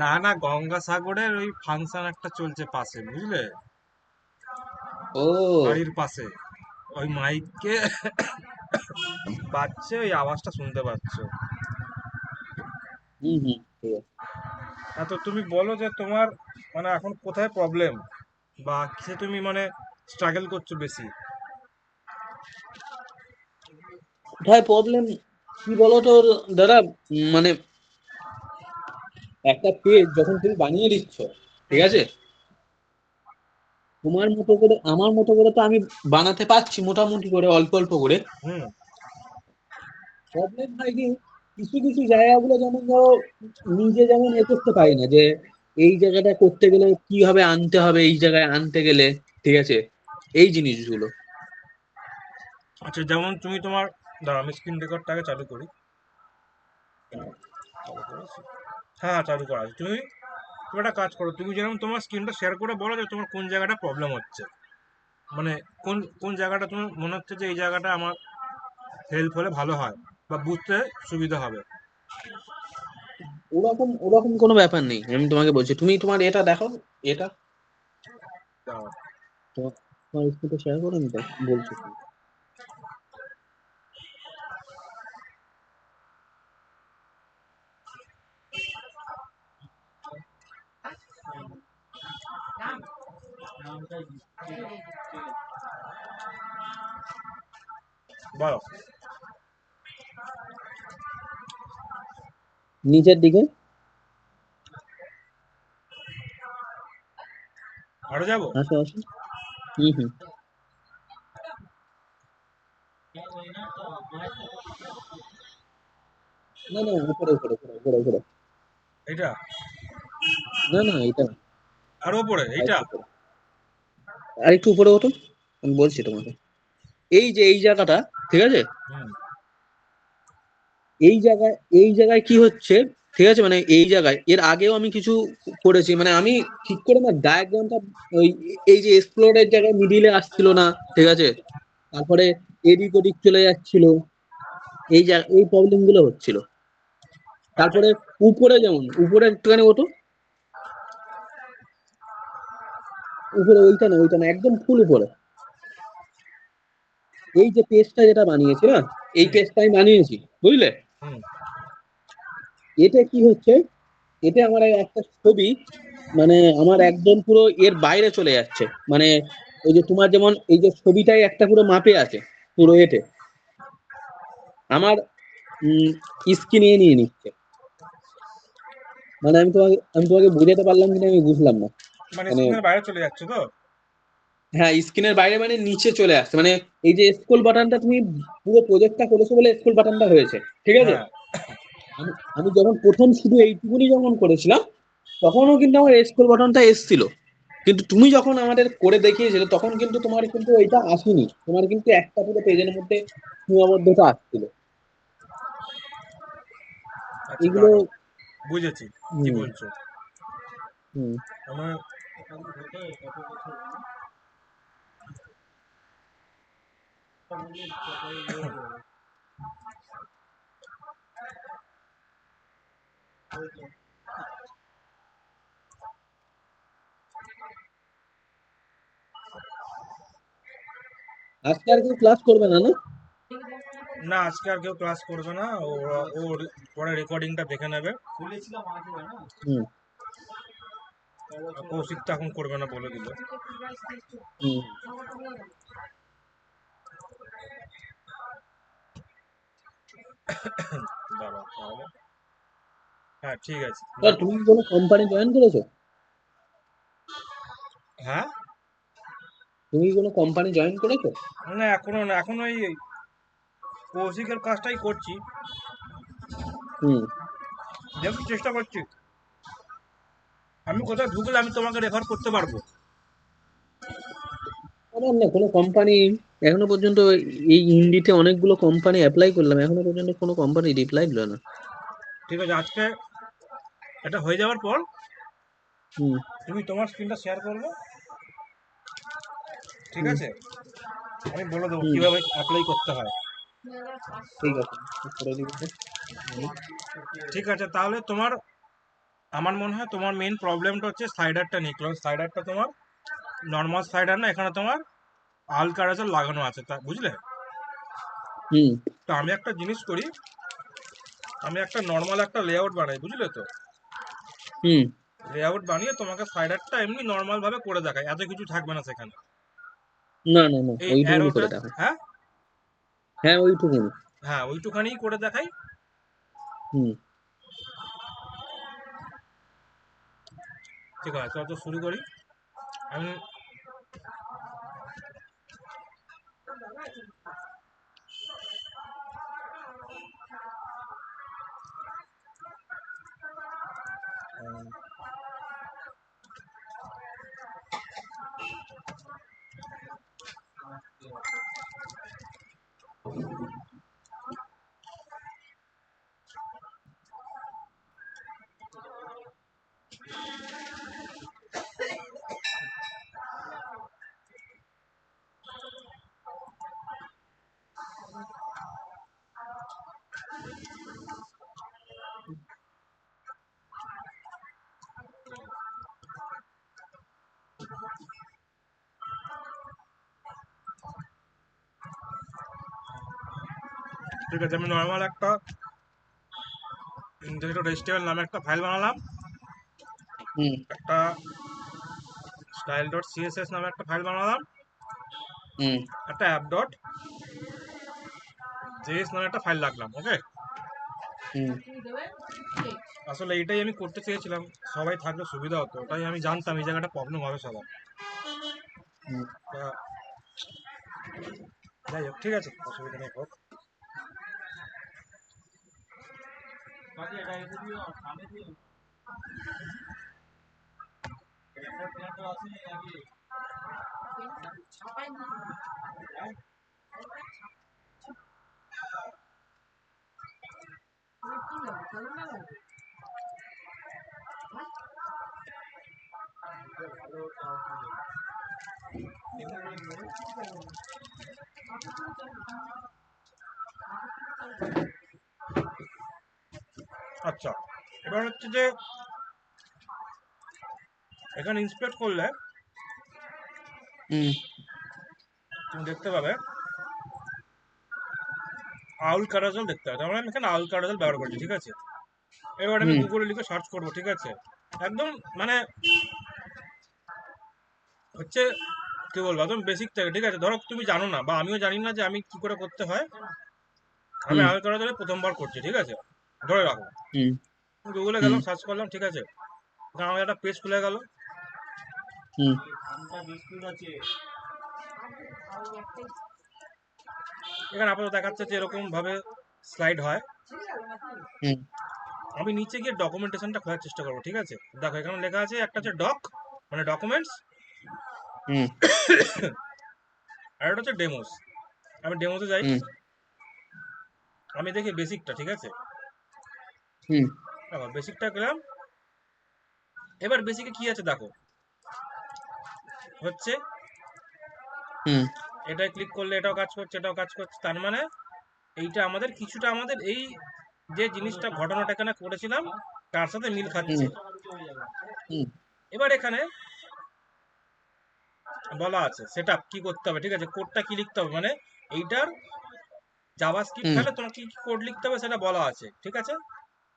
না না, গঙ্গাসাগরের ওই ফাংশন একটা চলছে পাশে, বুঝলে, ও। বাড়ির পাশে। ওই মাইকে বাজছে, ওই আওয়াজটা শুনতে পাচ্ছ। হুম হুম, ঠিক আছে। হ্যাঁ, তো তুমি বলো যে তোমার মানে এখন কোথায় প্রবলেম, বা কিসে তুমি মানে স্ট্রাগল করছো বেশি। কোথায় প্রবলেম কি বলো তো দাদা? মানে একটা পেজ যখন তুমি বানিয়ে দিচ্ছ, ঠিক হুম। আছে, তোমার মতো করে আমার মতো করে তো আমি বানাতে পারছি মোটামুটি করে, অল্প অল্প করে। হুম। প্রবলেম হয় কি, কিছু কিছু জায়গাগুলো যেমন ধরো নিজে যেমন এ করতে পারি না, যে এই জায়গাটা করতে গেলে কিভাবে আনতে হবে, এই জায়গায় আনতে গেলে, ঠিক আছে, এই জিনিসগুলো। আচ্ছা, যেমন তুমি তোমার, দাঁড়া আমি স্ক্রিন রেকর্ডটাকে চালু করি। চালু করেছি? হ্যাঁ হ্যাঁ, চালু করা আছে। তুমি তুমি একটা কাজ করো, তুমি যেরকম তোমার স্ক্রিনটা শেয়ার করে বলো যে তোমার কোন জায়গাটা প্রবলেম হচ্ছে, মানে কোন কোন জায়গাটা তোমার মনে হচ্ছে যে এই জায়গাটা আমার হেল্প হলে ভালো হয় বা বুঝতে সুবিধা হবে। ওরকম ওরকম কোনো ব্যাপার নেই, আমি তোমাকে বলছি, তুমি তোমার এটা দেখো, এটা দাঁড়াও। তোমার তোমার স্ক্রিনটা শেয়ার করো, আমি বলছি। বলো। নিচের দিকে। আরো যাবো? আসো আসো। হুম হুম। না না, উপরে উপরে উপরে উপরে উপরে। এইটা? না না, এটা না, আরো উপরে এইটা? আরেকটু উপরে, আরেকটু উপরে ওঠো, আমি বলছি তোমাকে। এই যে এই জায়গাটা, ঠিক আছে, হুম। এই জায়গায় কি হচ্ছে, ঠিক আছে, মানে এই জায়গায় এর আগেও আমি কিছু করেছি, মানে আমি ঠিক করে না ডায়াগ্রামটা, ওই এই যে এক্সপ্লোরের জায়গায় মিডিলে আসছিল না, ঠিক আছে, তারপরে এদিক ওদিক চলে যাচ্ছিল, এই প্রবলেম গুলো হচ্ছিল। আচ্ছা। তারপরে উপরে, যেমন উপরে একটুখানি ওঠো, উপরে, ওইটা না একদম ফুল উপরে। এই যে পেজটা যেটা বানিয়েছি না, এই হুম। পেজটা আমি বানিয়েছি, বুঝলে, হুম। এতে কি হচ্ছে, এতে আমার এই একটা ছবি, মানে আমার একদম পুরো এর বাইরে চলে যাচ্ছে, মানে ওই যে তোমার যেমন এই যে ছবিটাই একটা পুরো মাপে আছে, পুরো এতে আমার স্ক্রিন নিয়ে নিচ্ছে। মানে আমি তোমাকে বুঝাতে পারলাম কিনা আমি বুঝলাম না। মানে মানে স্ক্রিনের বাইরে চলে যাচ্ছে তো? হ্যাঁ, স্ক্রিনের বাইরে মানে নিচে চলে আসছে, মানে এই যে স্কুল বাটনটা তুমি পুরো প্রজেক্টটা করেছো বলে স্কুল বাটনটা হয়েছে, ঠিক আছে। হ্যাঁ। আমি আমি যখন প্রথম শুধু এইটুকুনি যখন করেছিলাম, তখনও কিন্তু আমার স্কুল বাটনটা এসছিল, কিন্তু তুমি যখন আমাদের করে দেখিয়েছিলে তখন কিন্তু তোমার কিন্তু এটা আসেনি, তোমার কিন্তু একটা পুরো পেজের মধ্যে সীমাবদ্ধতা আসছিল। আচ্ছা, এগুলো। দাঁড়াও, বুঝেছি কি হুম বলছো। হুম। আমার আজকে আর কেউ ক্লাস করবে না, না? না, আজকে আর কেউ ক্লাস করবে না, ও পরে রেকর্ডিংটা দেখে নেবে। হুম কৌশিক তো এখন করবে না বলে দিল। হুম। দাঁড়াও তাহলে। হ্যাঁ, ঠিক আছে, তা দেখো। তুমি কি কোনো কোম্পানি জয়েন করেছো? হ্যাঁ। তুমি কি কোনো কোম্পানি জয়েন করেছো? না, এখনো না, এখন ওই কৌশিকের কাজটাই করছি। হুম। দেখি, চেষ্টা করছি। আমি কোথায় ঢুকলে আমি তোমাকে রেফার করতে পারবো। আমার না কোনো কোম্পানি এখনো পর্যন্ত, এই ইন্ডিতে অনেকগুলো কোম্পানি অ্যাপ্লাই করলাম, এখনো পর্যন্ত কোনো কোম্পানি রিপ্লাই দিল না। ঠিক আছে, আজকে এটা হয়ে যাওয়ার পর হুম তুমি তোমার স্ক্রিনটা শেয়ার করবে, ঠিক হুম আছে? আমি বলে দেবো হুম। কিভাবে অ্যাপ্লাই করতে হয়। ঠিক আছে, করে দিবি তো। হুম। ঠিক আছে, তাহলে তোমার আমার মনে হয় তোমার মেইন প্রবলেমটা হচ্ছে স্লাইডারটা নিয়ে, কারণ স্লাইডারটা তোমার নর্মাল স্লাইডার না, এখানে তোমার আল কারাজল লাগানো আছে, তা বুঝলে? হুম তো আমি একটা জিনিস করি, আমি একটা নর্মাল একটা লেআউট বানাই, বুঝলে তো? হুম লেআউট বানিয়ে তোমাকে স্লাইডারটা এমনি নর্মাল ভাবে করে দেখাই, এত কিছু থাকবে না সেখানে। না না না, এই ওইটুকুনি অ্যারোটা, করে দেখো। হ্যাঁ হ্যাঁ ওইটুকুনি। হ্যাঁ ওইটুখানিই করে দেখাই। হুম ঠিক আছে, চল তো শুরু করি। আমি ঠিক আছে, আমি নর্মাল একটা রেজিস্টেবল নামে একটা ফাইল বানালাম, হুম একটা স্টাইল ডট সিএসএস নামে একটা ফাইল বানালাম, হুম একটা অ্যাপ ডট জেএস নামে একটা ফাইল রাখলাম, ওকে? হুম আসলে এইটাই আমি করতে চেয়েছিলাম, সবাই থাকলে সুবিধা হতো, ওটাই আমি জানতাম এই জায়গাটা প্রবলেম হবে সবার। হুম। তা যাই হোক, ঠিক আছে, অসুবিধা নেই, হোক। আচ্ছা, এবার হচ্ছে যে এখানে ইন্সপেক্ট করলে হুম তুমি দেখতে পাবে আউল কারাজল দেখতে হবে, তার মানে আমি এখানে আউল কারাজল ব্যবহার করছি, ঠিক আছে? এবার আমি হুম গুগলে লিখে সার্চ করবো, ঠিক আছে? একদম মানে হচ্ছে কি বলবো, একদম বেসিক থেকে, ঠিক আছে? ধরো তুমি জানো না বা আমিও জানি না যে আমি কি করে করতে হয়, আমি হুম আউল কারাজলে প্রথমবার করছি, ঠিক আছে? ধরে রাখো, হুম গুগলে হুম গেলাম, সার্চ করলাম, ঠিক আছে? আমার একটা পেজ খুলে গেল, হুম এখানে আপাতত দেখাচ্ছে যে এরকম ভাবে স্লাইড হয়। হুম আমি নিচে গিয়ে ডকুমেন্টেশনটা খোঁজার চেষ্টা করবো, ঠিক আছে? দেখো এখানে লেখা আছে একটা হচ্ছে ডক, মানে ডকুমেন্টস, হুম আর একটা হচ্ছে ডেমোস। আমি ডেমোতে যাই, হুম আমি দেখি বেসিকটা, ঠিক আছে? হুম দেখো বেসিকটা গেলাম, এবার বেসিকে কি আছে দেখো, হচ্ছে হুম এটাই ক্লিক করলে এটাও কাজ করছে, এটাও কাজ করছে, তার মানে এইটা আমাদের কিছুটা আমাদের এই যে জিনিসটা ঘটনাটা এখানে করেছিলাম তার সাথে মিল হুম খাচ্ছে। হুম এবার এখানে বলা আছে সেটআপ কি করতে হবে, ঠিক আছে? কোডটা কি লিখতে হবে, মানে এইটার জাভাস্ক্রিপ্ট হুম ফাইলে তোমাকে কি কোড লিখতে হবে সেটা বলা আছে, ঠিক আছে?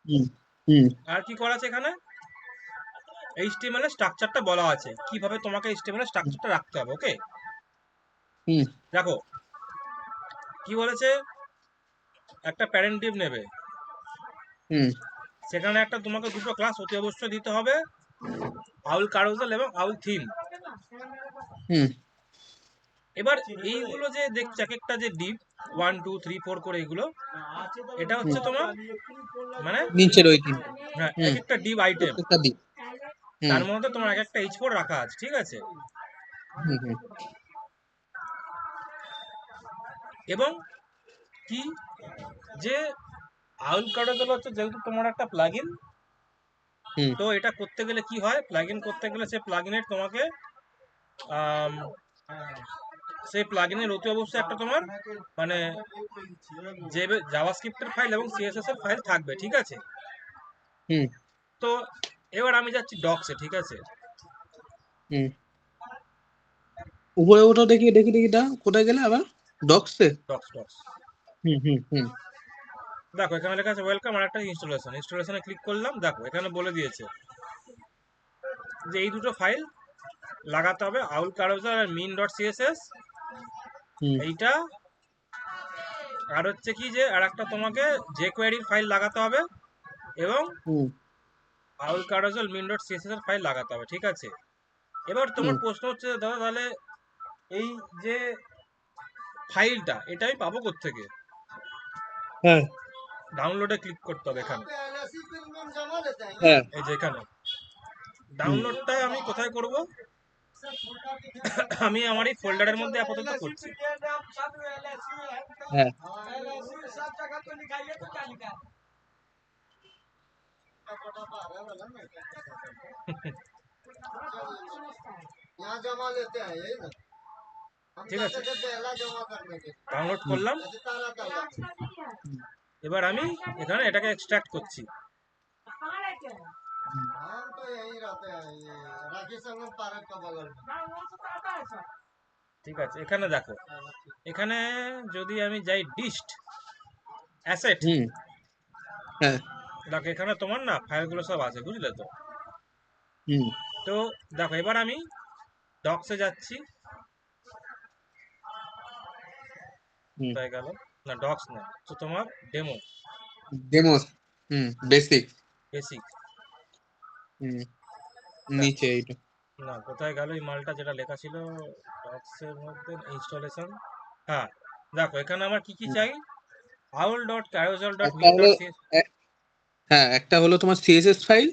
হুম হুম আর কি করা আছে এখানে, এইচটিএমএল এর স্ট্রাকচারটা বলা আছে, কিভাবে তোমাকে এইচটিএমএল এর স্ট্রাকচারটা রাখতে হবে, ওকে? হুম দেখো কি বলেছে, একটা প্যারেন্ট ডিভ নেবে, হুম সেখানে একটা তোমাকে দুটো ক্লাস অতি অবশ্যই দিতে হবে, আউল কারোজাল এবং আউল থিম। হুম এবার এইগুলো যে দেখছি এক একটা যে ডিপ 1 2 3 4 করে এগুলো, এটা হুম হচ্ছে তোমার মানে নিচের ওই তিন। হ্যাঁ এক হুম একটা ডিপ আইটেম, প্রত্যেকটা দিক। হুম তার মধ্যে তোমার এক একটা H4 রাখা আছে, ঠিক আছে? হুম হুম এবং কি যে আউল কারোজাল হচ্ছে যেহেতু তোমার একটা প্লাগইন, হুম তো এটা করতে গেলে কি হয়, প্লাগইন করতে গেলে সে প্লাগইনের তোমাকে আম, সেই প্লাগইনের অতি অবশ্যই একটা তোমার মানে যে জাভাস্ক্রিপ্টের ফাইল এবং সিএসএস এর ফাইল থাকবে, ঠিক আছে? হুম তো এবার আমি যাচ্ছি ডক্সে, ঠিক আছে? হুম, উপরে ওঠো দেখি দেখি দেখি দা কোথায় গেলে আবার? ডক্সে? Docs docs. হুম হুম হুম দেখো এখানে লেখা আছে ওয়েলকাম, আর একটা ইনস্টলেশন। ইনস্টলেশনে ক্লিক করলাম, দেখো এখানে বলে দিয়েছে যে এই দুটো ফাইল লাগাতে হবে, আউল কারোজার আর মিন ডট সিএসএস হুম এইটা। আর হচ্ছে কি যে আর একটা তোমাকে যে কোয়ারির ফাইল লাগাতে হবে, এবং হুম আউল কারোজাল মিন ডট সিএসএস এর ফাইল লাগাতে হবে, ঠিক আছে? এবার তোমার হুম প্রশ্ন হচ্ছে দাদা তাহলে এই যে ফাইলটা এটা আমি পাবো কোত্থেকে? হ্যাঁ ডাউনলোডে ক্লিক করতে হবে এখানে, হ্যাঁ এই যে এখানে হুম ডাউনলোডটা আমি কোথায় করব? আমি আমার এই ফোল্ডারের মধ্যে আপাতত করছি। হ্যাঁ यहाँ जमा लेते हैं यही ना हम ঠিক আছে, जाते थे पहला जमा करने के ডাউনলোড হুম করলাম। जैसे तारा तारा হুম এবার আমি এখানে এটাকে এক্সট্রাক্ট করছি। হুম हम तो यहीं रहते हैं ये राखी संगम पार्क का बगल में ঠিক আছে, এখানে দেখো, এখানে যদি আমি যাই ডিস্ট অ্যাসেট, হুম, হ্যাঁ দেখো এখানে তোমার না ফাইলগুলো সব আছে, বুঝলে তো? হুম তো দেখো এবার আমি ডক্সে যাচ্ছি, হুম কোথায় গেল? না ডক্স না, তো তোমার ডেমো, ডেমোস, হুম বেসিক, বেসিক। হুম দেখো নিচে এইটা না কোথায় গেল এই মালটা যেটা লেখা ছিল ডক্সের মধ্যে, ইনস্টলেশন। হ্যাঁ, দেখো এখানে আমার কি কি হুম। চাই? আউল ডট ক্যারোজল ডট একটা মিন হলো ডট সি, এ- হ্যাঁ একটা হলো তোমার সিএসএস ফাইল,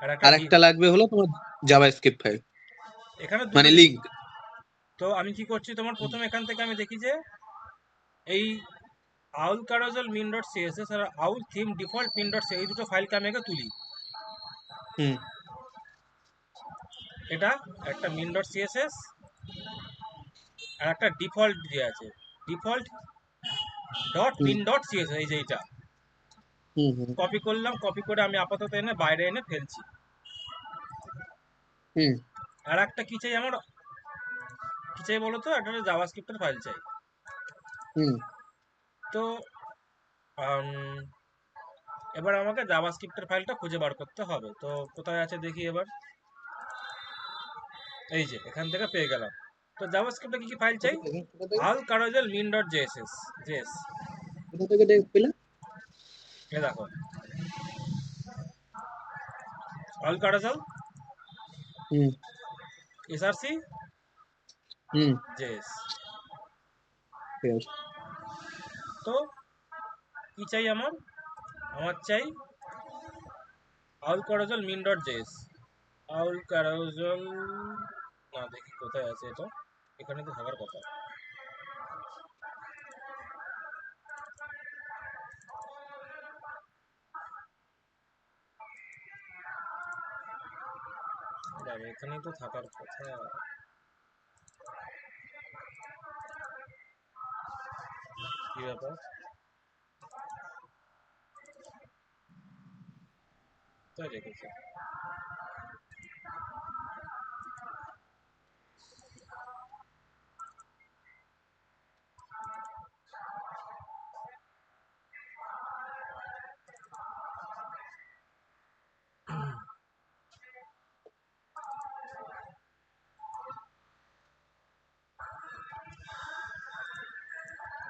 আর একটা আর ডি। একটা লাগবে হলো তোমার জাভাস্ক্রিপ্ট ফাইল, এখানে দুটো মানে জিনিস। লিঙ্ক। তো আমি কি করছি, তোমার প্রথমে এখান থেকে আমি দেখি যে এই আউল ক্যারোজল মিন ডট সিএসএস আর আউল থিম ডিফল্ট মিন ডট এই দুটো ফাইলকে আমি আগে তুলি। হুম এটা একটা মিন ডট সিএসএস আর একটা ডিফল্ট দিয়ে আছে, ডিফল্ট ডট হুম মিন ডট সিএসএস, এই যে এইটা হুম হুম কপি করলাম, কপি করে আমি আপাতত এনে বাইরে এনে ফেলছি। হুম আর একটা কি চাই আমার, কি চাই বলো তো? একটা জাভাস্ক্রিপ্টের ফাইল চাই। হুম তো আম, এবার আমাকে জাভাস্ক্রিপ্টের ফাইলটা খুঁজে বার করতে হবে, তো কোথায় আছে দেখি এবার। এই যে এখান থেকে পেয়ে গেলাম। তো জাভাস্ক্রিপ্টে কি কি ফাইল চাই? আল কারোজেল মিন ডট জেএসএস, জেএস। কোথা থেকে পেলে? এ দেখো আল কারোজেল হুম এসআরসি হুম জেএস। ঠিক আছে। তো কি চাই আমার? আমার চাই আউল কারোজেল মিন ডট জেএস। আউল কারোজেল, না দেখি কোথায় আছে এটা, এখানে তো থাকার কথা। দেখো এখানেই তো থাকার কথা। কি ব্যাপার, কোথায় রেখেছে?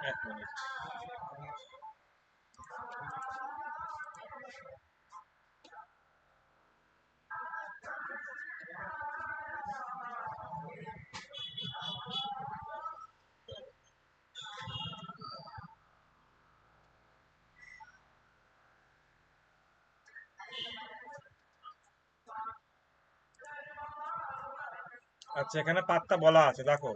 এক মিনিট। আচ্ছা এখানে পাত্তা বলা আছে, দেখো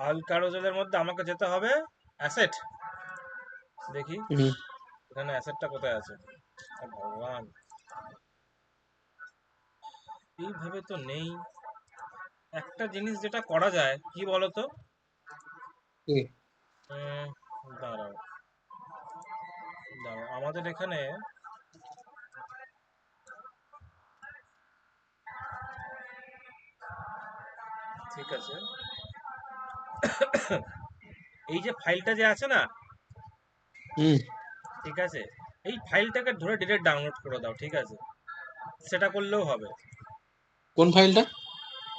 আল কারোজেলের মধ্যে আমাকে যেতে হবে অ্যাসেট, দেখি হুম এখানে অ্যাসেটটা কোথায় আছে। ভগবান, এইভাবে তো নেই। একটা জিনিস যেটা করা যায় কি বলতো, ঠিক। দাঁড়াও দাঁড়াও, আমাদের এখানে ঠিক আছে, এই যে ফাইলটা যে আছে না, হুম ঠিক আছে, এই ফাইলটাকে ধরে ডিরেক্ট ডাউনলোড করে দাও, ঠিক আছে, সেটা করলেও হবে। কোন ফাইলটা?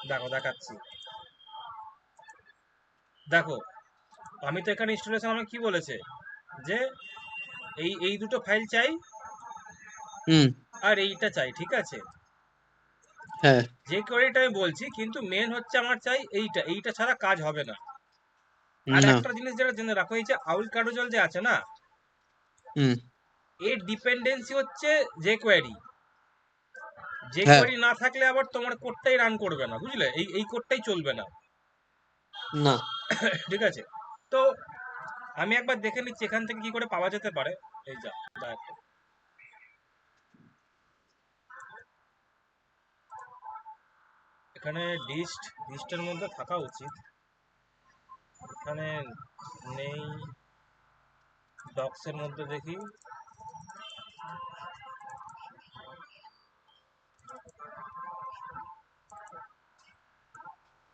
দেখো দেখাচ্ছি, দেখো আমি তো এখানে ইনস্টলেশন আমাকে কি বলেছে যে এই এই দুটো ফাইল চাই হুম আর এইটা চাই, ঠিক আছে, হ্যাঁ যে কোয়ারিটা আমি বলছি, কিন্তু মেন হচ্ছে আমার চাই এইটা, এইটা ছাড়া কাজ হবে না। আর না একটা জিনিস যেটা জেনে রাখো, এই যে আউল কারুজল যে আছে না, হুম এর ডিপেন্ডেন্সি হচ্ছে যে কোয়ারি, যে হ্যাঁ কোয়ারি না থাকলে আবার তোমার কোডটাই রান করবে না, বুঝলে, এই এই কোডটাই চলবে না। না ঠিক আছে, তো আমি একবার দেখে নিচ্ছি এখান থেকে কি করে পাওয়া যেতে পারে। এই যা যা একটা। এখানে লিস্টের মধ্যে থাকা উচিত, এখানে নেই, ডক্স এর মধ্যে দেখি,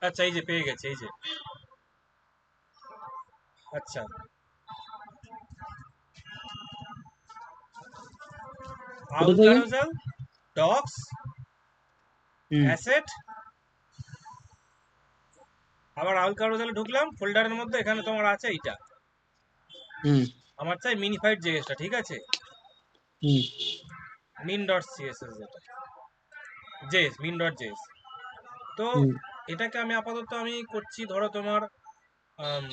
আচ্ছা এই যে পেয়ে গেছে, এই যে, আচ্ছা কোথা আউল থেকে? কারুজেল ডক্স হুম অ্যাসেট, আবার আউল কারুজেলে ঢুকলাম ফোল্ডারের মধ্যে, এখানে তোমার আছে এইটা, হুম আমার চাই মিনিফাইড জেএসটা, ঠিক আছে, হুম min ডট সিএসএস, যেটা জেএস, min ডট জেএস। তো হুম এটাকে আমি আপাতত আমি করছি, ধরো তোমার আম,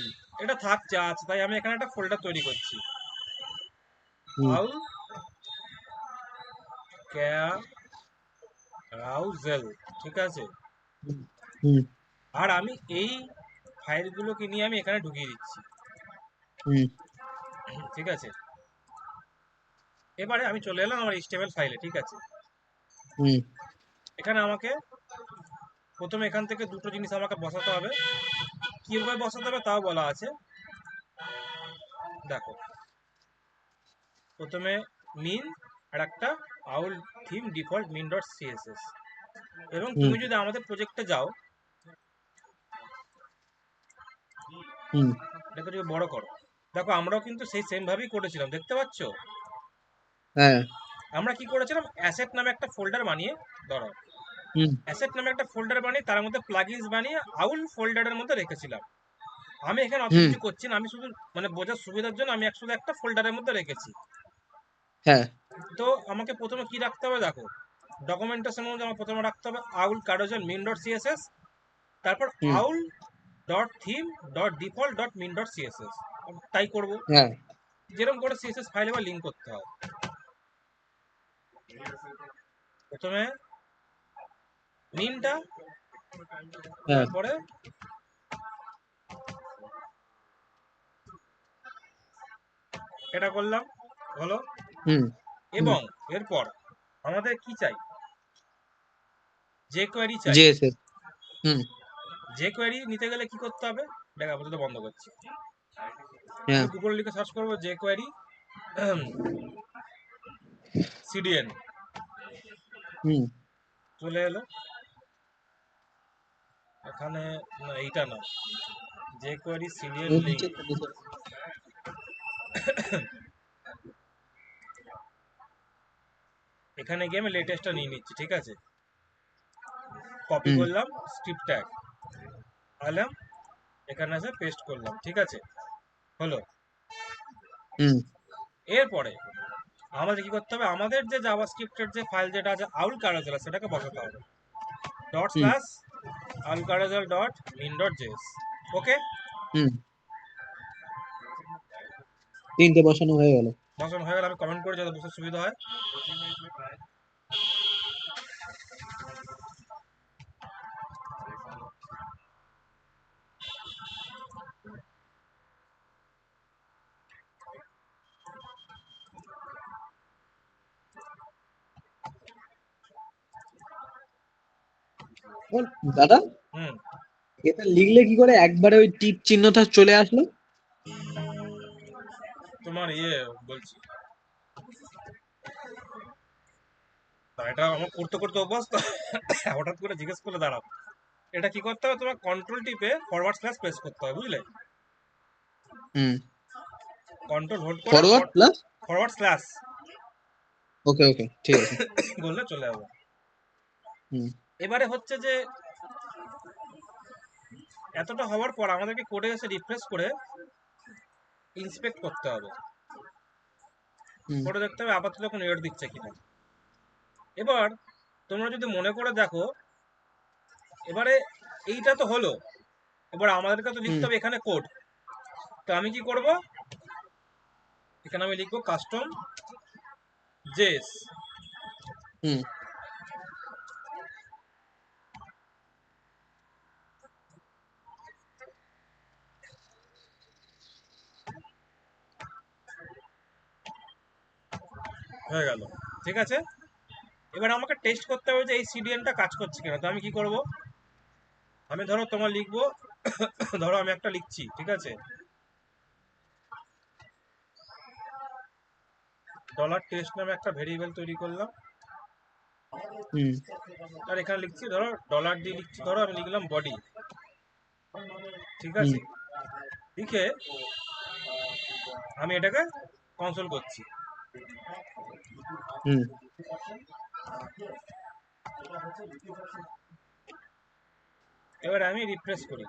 এটা থাক যা আছে, তাই আমি এখানে একটা ফোল্ডার তৈরি করছি, হুম আউল ক্যারাউজেল, ঠিক আছে, হুম আর আমি এই ফাইলগুলোকে নিয়ে আমি এখানে ঢুকিয়ে দিচ্ছি, হুম ঠিক আছে। এবারে আমি চলে এলাম আমার HTML ফাইলে, ঠিক আছে, হুম এখানে আমাকে প্রথমে এখান থেকে দুটো জিনিস আমাকে বসাতে হবে, কিভাবে বসাতে হবে তাও বলা আছে, দেখো প্রথমে মিন আর একটা owl theme default min dot CSS, এবং হুম তুমি যদি আমাদের প্রজেক্টে যাও, হুম এটাকে যদি বড় করো, দেখো আমরাও কিন্তু সেই সেম ভাবেই করেছিলাম, দেখতে পাচ্ছ, হ্যাঁ আমরা কি করেছিলাম, অ্যাসেট নামে একটা ফোল্ডার বানিয়ে, ধরো হুম অ্যাসেট নামে একটা ফোল্ডার বানিয়ে তার মধ্যে প্লাগইনস বানিয়ে আউল ফোল্ডারের মধ্যে রেখেছিলাম। আমি এখানে অত হুম কিছু করছি না, আমি শুধু মানে বোঝার সুবিধার জন্য আমি শুধু একটা ফোল্ডারের মধ্যে রেখেছি। হ্যাঁ তো আমাকে প্রথমে কি রাখতে হবে, দেখো ডকুমেন্টেশনের মধ্যে আমার প্রথমে রাখতে হবে আউল কার্ডোজেল মিন ডট সিএসএস, তারপর হুম owl dot theme dot default dot min dot CSS, তাই করবো, হ্যাঁ যেরকম করে সিএসএস ফাইলে বা লিঙ্ক করতে হয়। প্রথমে মিনটা, হ্যাঁ তারপরে এটা করলাম, হলো, হুম হুম এবং এরপর আমাদের কি চাই, যে কোয়ারি চাই, জেএসএস হুম যে কোয়ারি নিতে গেলে কি করতে হবে, দেখ আপাতত বন্ধ করছি, হ্যাঁ আমি গুগল লিখে সার্চ করবো যে কোয়ারি সিডিএন, হুম চলে এলো এখানে, না এইটা না, যে কোয়ারি সিডিএন লিঙ্ক, নিচে তো নিচে এখানে গিয়ে আমি লেটেস্টটা নিয়ে নিচ্ছি, ঠিক আছে, কপি হুম করলাম, স্ক্রিপ্ট ট্যাগ আলাম, এখানে এসে পেস্ট করলাম, ঠিক আছে, হলো। হুম এরপরে আমাদের কি করতে হবে, আমাদের যে জাভাস্ক্রিপ্টের যে ফাইল যেটা আছে আউল কারাজেল, সেটাকে বসাতে হবে, ডট হুম স্ল্যাশ আউল কারাজেল ডট মিন ডট জেএস, ওকে, হুম তিনটে বসানো হয়ে গেল। বসানো হয়ে গেলে আমি কমেন্ট করে যাতে বুঝতে সুবিধা হয়। বল, দাদা হুম, এটা লিখলে কি করে একবারে ওই টিপ চিহ্নটা চলে আসলো? তোমার ইয়ে বলছি, তা এটা আমার করতে করতে অভ্যাস তো হঠাৎ করে জিজ্ঞেস করলে দাঁড়াও। এটা কি করতে হবে, তোমার কন্ট্রোল টিপে ফরওয়ার্ড স্ল্যাশ প্রেস করতে হবে, বুঝলে? হুম। কন্ট্রোল হোল্ড করে ফরওয়ার্ড প্লাস। ফরওয়ার্ড স্ল্যাশ ওকে ওকে, ঠিক আছে। বললে চলে যাবে। হুম এবারে হচ্ছে যে এতটা হওয়ার পর আমাদেরকে কোডে এসে রিফ্রেশ করে ইন্সপেক্ট করতে হবে, হুম কোডে দেখতে হবে আপাতত কোনো এরর দিচ্ছে কিনা। এবার তোমরা যদি মনে করে দেখো, এবারে এইটা তো হলো, এবার আমাদেরকে তো হুম লিখতে হবে এখানে কোড। তো আমি কি করব, এখানে আমি লিখবো কাস্টম জেস। হুম হয়ে গেল, ঠিক আছে। এবার আমাকে টেস্ট করতে হবে যে এই সিডিএনটা কাজ করছে কিনা। তো আমি কি করব, আমি ধরো তোমার লিখবো ধরো আমি একটা লিখছি, ঠিক আছে, ডলার টেস্ট নামে একটা ভেরিয়েবল তৈরি করলাম। হুম আর এখানে লিখছি ধরো ডলার দিয়ে লিখছি, ধরো আমি লিখলাম বডি, ঠিক হুম আছে। লিখে আমি এটাকে কনসোল করছি। হুম এবার আমি রিফ্রেশ করি,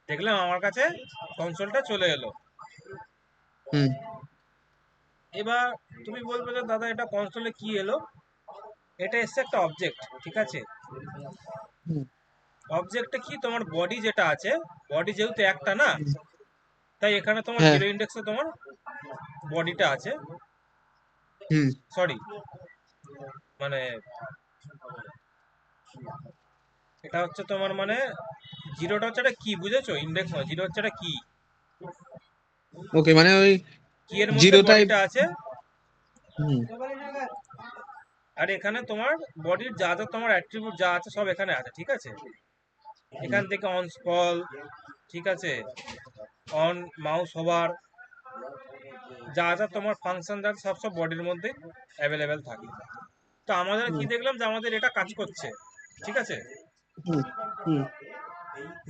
দেখলাম আমার কাছে কনসোলটা চলে এলো। হুম এবার তুমি বলবে যে দাদা এটা কনসোলে কি এলো, এটা এসছে একটা অবজেক্ট, ঠিক আছে। হুম অবজেক্টে কি, তোমার বডি যেটা আছে, বডি যেহেতু একটা না, হুম। তাই এখানে তোমার হ্যাঁ। জিরো ইন্ডেক্সে তোমার বডিটা আছে। হুম সরি, মানে এটা হচ্ছে তোমার মানে জিরোটা হচ্ছে একটা কি, বুঝেছো? ইন্ডেক্স নয়, জিরো হচ্ছে একটা কি, ওকে, মানে ওই কি এর মধ্যে জিরো টাইপ। বডিটা আছে। হুম আর এখানে তোমার বডির যা যা তোমার অ্যাট্রিবিউট যা আছে সব এখানে আছে, ঠিক আছে। হুম এখান থেকে অন স্ক্রল, ঠিক আছে, অন মাউস হোভার, যা যা তোমার ফাংশন যা সব সব বডির মধ্যে অ্যাভেলেবেল থাকে। তো আমাদের কি হুম দেখলাম যে আমাদের এটা কাজ করছে, ঠিক আছে। হুম হুম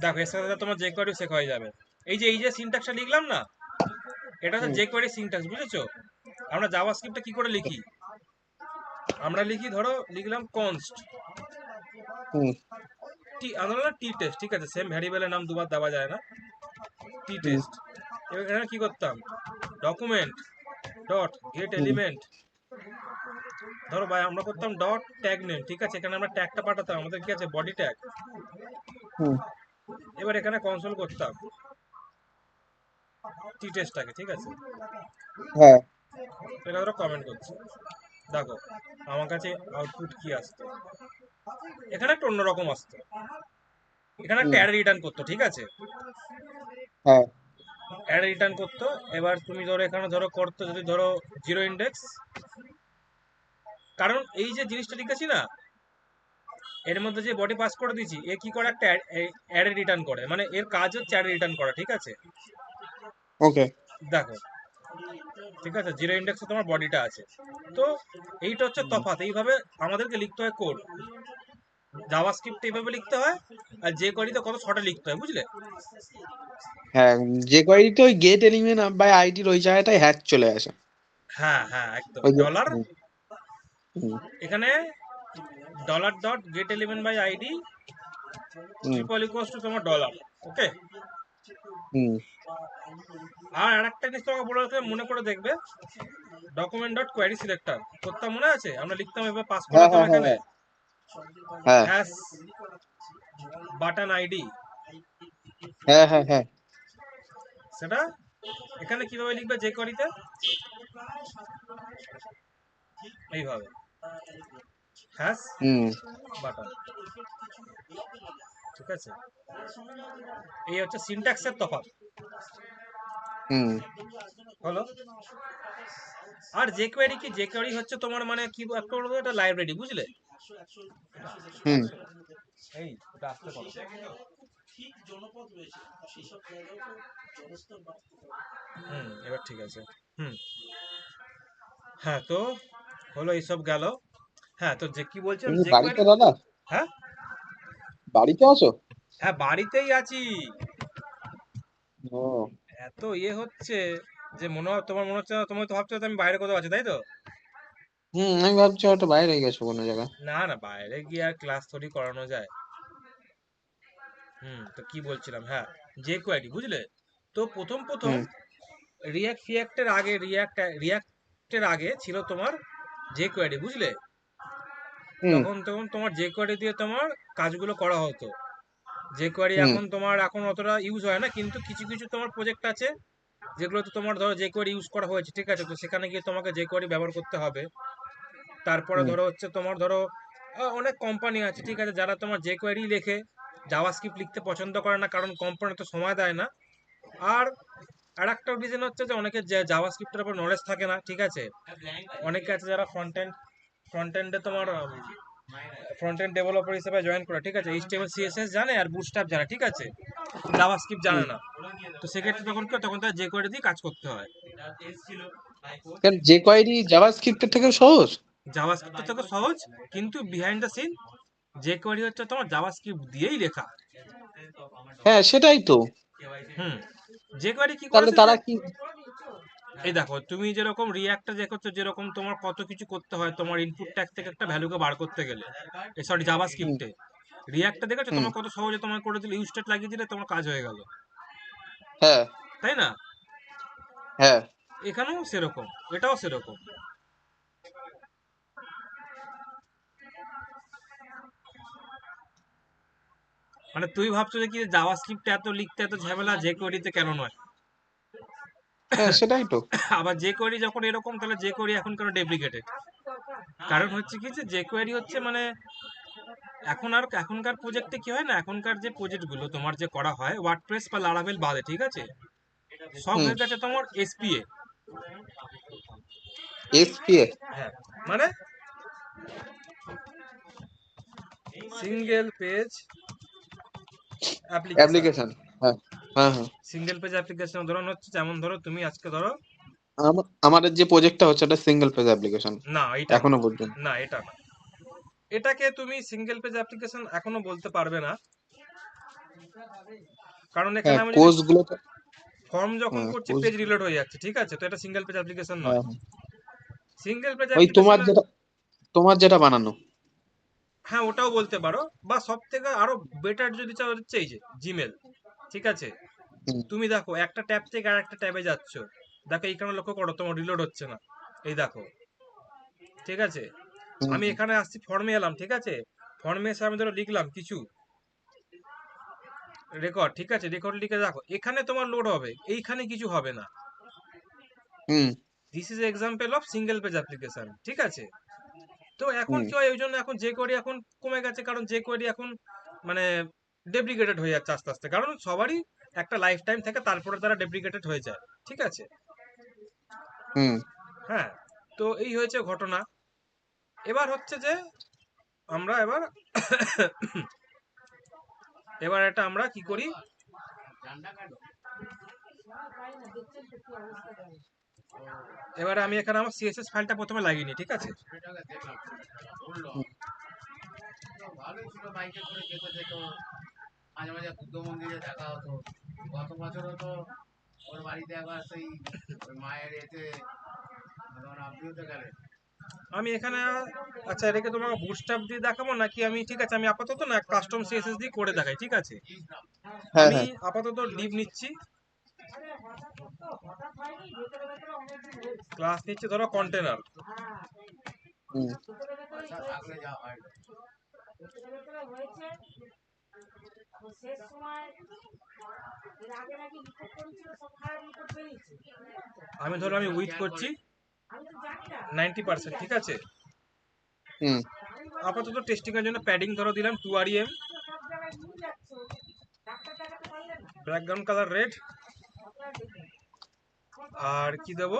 দেখো এর সাথে সাথে তোমার যে কোয়ারি শেখা হয়ে যাবে। এই যে সিনট্যাক্সটা লিখলাম না, এটা হচ্ছে হুম যে কোয়ারি সিনট্যাক্স, বুঝেছো? আমরা জাভাস্ক্রিপ্টে কি করে লিখি, আমরা লিখি ধরো লিখলাম কনস্ট হুম টি, আমরা টি টেস্ট, ঠিক আছে, সেম ভ্যারিয়েবলের নাম দুবার দেওয়া যায় না, টি হুম টেস্ট। এবার এখানে কি করতাম, ডকুমেন্ট ডট গেট হুম এলিমেন্ট, ধরো ভাই আমরা করতাম ডট ট্যাগ নেম, ঠিক আছে, এখানে আমরা ট্যাগটা পাঠাতাম, আমাদের কি আছে বডি ট্যাগ। হুম। এবার এখানে কনসোল করতাম টি টেস্টটাকে, ঠিক আছে। হ্যাঁ। এটা ধরো কমেন্ট করছি, দেখো আমার কাছে আউটপুট কি আসতো, এখানে একটা অন্যরকম আসতো, এখানে একটা হুম অ্যাড রিটার্ন করতো, ঠিক আছে, হ্যাঁ। অ্যাড রিটার্ন করতো। এবার তুমি ধরো এখানে ধরো করতো যদি ধরো জিরো ইন্ডেক্স, কারণ এই যে জিনিসটা লিখেছি না, এর মধ্যে যে বডি পাস করে দিয়েছি, এ কি করে একটা অ্যাড রিটার্ন করে, মানে এর কাজ হচ্ছে অ্যাড রিটার্ন করা, ঠিক আছে। ওকে। দেখো, ঠিক আছে, জিরো ইন্ডেক্সে তোমার বডিটা আছে। তো এইটা হচ্ছে হুম। তফাৎ, এইভাবে আমাদেরকে লিখতে হয় কোড। জাভাস্ক্রিপ্ট এইভাবে লিখতে হয়, আর যে কোয়ারিতে কত শর্টে লিখতে হয়, বুঝলে? হ্যাঁ, যে কোয়ারিতে ওই গেট এলিমেন্ট বাই আইডির ওই জায়গাটায় হ্যাক চলে আসে। হ্যাঁ হ্যাঁ, একদম ওই যে ডলার, হুম হুম এখানে dollar dot get element by ID hmm triple equals to তোমার ডলার, ওকে। হুম আর আরেকটা জিনিস তোমাকে বলে রাখতে হবে, মনে করে দেখবে, ডকুমেন্ট ডট কোয়ারি সিলেক্টর করতাম, মনে আছে? আমরা লিখতাম, এবার পাস হ্যাঁ করাতাম হ্যাঁ হ্যাঁ এখানে হ্যাঁ হ্যাশ বাটন আইডি, হ্যাঁ হ্যাঁ হ্যাঁ। সেটা এখানে কিভাবে লিখবে যে কোয়ারিতে, এইভাবে হ্যাশ হুম বাটন, ঠিক আছে। এই হচ্ছে সিনট্যাক্সের তফাৎ, হুম হলো। আর যে কোয়ারি কি, যে কোয়ারি হচ্ছে তোমার মানে কি একটা বলবো, একটা লাইব্রেরি, বুঝলে? হুম এই ওটা আসতে পারো, এবার ঠিক আছে। হুম, হ্যাঁ, তো হলো এইসব গেল। হ্যাঁ, তো যে কি বলছিলাম, তুমি যে বাড়িতে কোয়ারি। দাদা? হ্যাঁ, বাড়িতে আছো? হ্যাঁ, বাড়িতেই আছি। ও, এত হচ্ছে যে তোমার মনে হচ্ছে না, তুমি তো ভাবছো তো আমি বাইরে কোথাও আছি, তাই তো? আমি ভাবছি হয়তো বাইরে গেছো কোনো জায়গায়। না না, বাইরে গিয়ে আর ক্লাস থোড়ি করানো যায়। তো কি বলছিলাম, হ্যাঁ, যে কোয়ারি বুঝলে। তো প্রথম প্রথম হুম রিয়াক্টের আগে ছিল তোমার যে কোয়ারি বুঝলে। হুম তখন তখন তোমার যে কোয়ারি দিয়ে তোমার কাজগুলো করা হতো। যে কোয়ারি হুম এখন অতটা ইউজ হয় না, কিন্তু কিছু কিছু তোমার প্রজেক্ট আছে যেগুলোতে তোমার ধরো যে কোয়ারি ইউজ করা হয়েছে, ঠিক আছে, তো সেখানে গিয়ে তোমাকে যে কোয়ারি ব্যবহার করতে হবে। তারপরে হুম ধরো হচ্ছে তোমার ধরো অনেক কোম্পানি আছে, ঠিক আছে, যারা তোমার যে কোয়ারি লেখে, জাভাস্ক্রিপ্ট লিখতে পছন্দ করে না, কারণ কোম্পানি তো সময় দেয় না। আর একটা রিজন হচ্ছে যে অনেকে জাভাস্ক্রিপ্টের উপর নলেজ থাকে না, ঠিক আছে। অনেকে আছে যারা ফ্রন্ট এন্ডে তোমার ফ্রন্ট এন্ড ডেভেলপার হিসেবে জয়েন করে, ঠিক আছে, এইচটিএমএল সিএসএস জানে আর বুটস্ট্র্যাপ জানে, ঠিক আছে, জাভাস্ক্রিপ্ট জানে হুম। না। তো সেক্ষেত্রে তখন তার যে কোয়ারি দিয়ে কাজ করতে হয়। কেন যে কোয়েরি জাভাস্ক্রিপ্টের থেকেও সহজ? জাভাস্ক্রিপ্ট থেকে সহজ, কিন্তু বিহাইন্ড দ্য সিন যে কোয়ারি হচ্ছে তোমার জাভাস্ক্রিপ্ট দিয়েই লেখা। হ্যাঁ, সেটাই তো। হুম যে কোয়ারি কি তাহলে করেছে যে, তারা কি? এই দেখো, তুমি যেরকম রিয়াক্টটা দেখছো, যেরকম তোমার কত কিছু করতে হয় তোমার ইনপুট ট্যাগ থেকে একটা ভ্যালুকে বার করতে গেলে, সরি, হুম জাভাস্ক্রিপ্টে। রিয়াক্টটা দেখেছো হুম তোমার কত সহজে তোমার করে দিলে, ইউজ স্টেট লাগিয়ে দিলে তোমার কাজ হয়ে গেল, হ্যাঁ তাই না? হ্যাঁ এখানেও সেরকম, এটাও সেরকম। মানে তুই ভাবছো যে কি জাভাস্ক্রিপ্টে এত লিখতে এত ঝামেলা, যে কোয়ারিতে কেন নয়? হ্যাঁ, সেটাই তো। আবার যে কোয়ারি যখন এরকম, তাহলে যে কোয়ারি এখন কেন ডেপ্লিকেটেড? কারণ হচ্ছে কি যে কোয়ারি হচ্ছে মানে এখনকার প্রজেক্টে কি হয় না, এখনকার যে প্রজেক্ট গুলো তোমার যে করা হয় ওয়ার্ডপ্রেস বা লারাভেল বাদে, ঠিক আছে, সব হুম। হয়ে গেছে তোমার এসপিএ। এসপিএ? হ্যাঁ, মানে সিঙ্গেল পেজ অ্যাপ্লিকেশন। অ্যাপ্লিকেশন। হ্যাঁ হ্যাঁ হ্যাঁ। সিঙ্গেল পেজ অ্যাপ্লিকেশন উদাহরণ হচ্ছে, যেমন ধরো তুমি আজকে ধরো, আমাদের যে প্রজেক্টটা হচ্ছে এটা সিঙ্গেল পেজ অ্যাপ্লিকেশন না এটা না, এখনো পর্যন্ত। না এটা না, এটাকে তুমি সিঙ্গেল পেজ অ্যাপ্লিকেশন এখনো বলতে পারবে না। কারণ এখানে হ্যাঁ, আমি যদি কোর্স গুলো তো। ফর্ম যখন হ্যাঁ, করছি কোর্স। পেজ রিলোড হয়ে যাচ্ছে, ঠিক আছে, তো এটা সিঙ্গেল পেজ অ্যাপ্লিকেশন নয়। হ্যাঁ হ্যাঁ। সিঙ্গেল পেজ ওই অ্যাপ্লিকেশনে, তোমার যেটা বানানো। হ্যাঁ, ওটাও বলতে পারো। বা সব থেকে আরো বেটার যদি চাও, হচ্ছে এই যে জিমেল, ঠিক আছে। হুম তুমি দেখো একটা ট্যাব থেকে আর একটা ট্যাবে যাচ্ছ, দেখো এইখানে লক্ষ্য করো তোমার রিলোড হচ্ছে না, এই দেখো, ঠিক আছে। হুম আমি হুম এখানে আসছি, ফর্মে এলাম, ঠিক আছে, ফর্মে এসে আমি ধরো লিখলাম কিছু রেকর্ড, ঠিক আছে, রেকর্ড লিখে দেখো এখানে তোমার লোড হবে, এইখানে কিছু হবে না। হুম this is example of single page application, ঠিক আছে। তো এখন হুম কি হয়, ওই জন্য এখন যে কোয়ারি এখন কমে গেছে, কারণ যে কোয়ারি এখন মানে ডেপ্লিকেটেড হয়ে যাচ্ছে আস্তে আস্তে, কারণ সবারই একটা লাইফ টাইম থাকে, তারপরে তারা ডেপ্লিকেটেড হয়ে যায়, ঠিক আছে। হুম। হ্যাঁ, তো এই হয়েছে ঘটনা। এবার হচ্ছে যে আমরা এবার এটা আমরা কি করি, এবারে আমি এখানে আমার সিএসএস ফাইলটা প্রথমে লাগিয়ে নিই, ঠিক আছে। হুম। ভালোই ছিল, বাইকে করে যেতে যেত, মাঝে মাঝে বুদ্ধ মন্দিরে দেখা হতো। গত বছরও তো ওর বাড়িতে একবার সেই ওই মায়ের এতে যখন আপনিও তো গেলেন। আমি এখানে আচ্ছা, এটাকে তোমাকে বুটস্ট্র্যাপ দিয়ে দেখাবো নাকি আমি, ঠিক আছে, আমি আপাতত না কাস্টম সিএসএস দিয়ে করে দেখাই, ঠিক আছে। হ্যাঁ আমি হ্যাঁ। আপাতত লিভ নিচ্ছি, ক্লাস নিচ্ছি ধরো কন্টেনার। হুম পয়সা থাকলে যা হয়। আমি ধরো আমি উইথ করছি 90%, ঠিক আছে। হুম আপাতত টেস্টিং এর জন্য প্যাডিং ধরো দিলাম 2 REM, ব্যাকগ্রাউন্ড কালার রেড, আর কি দেবো,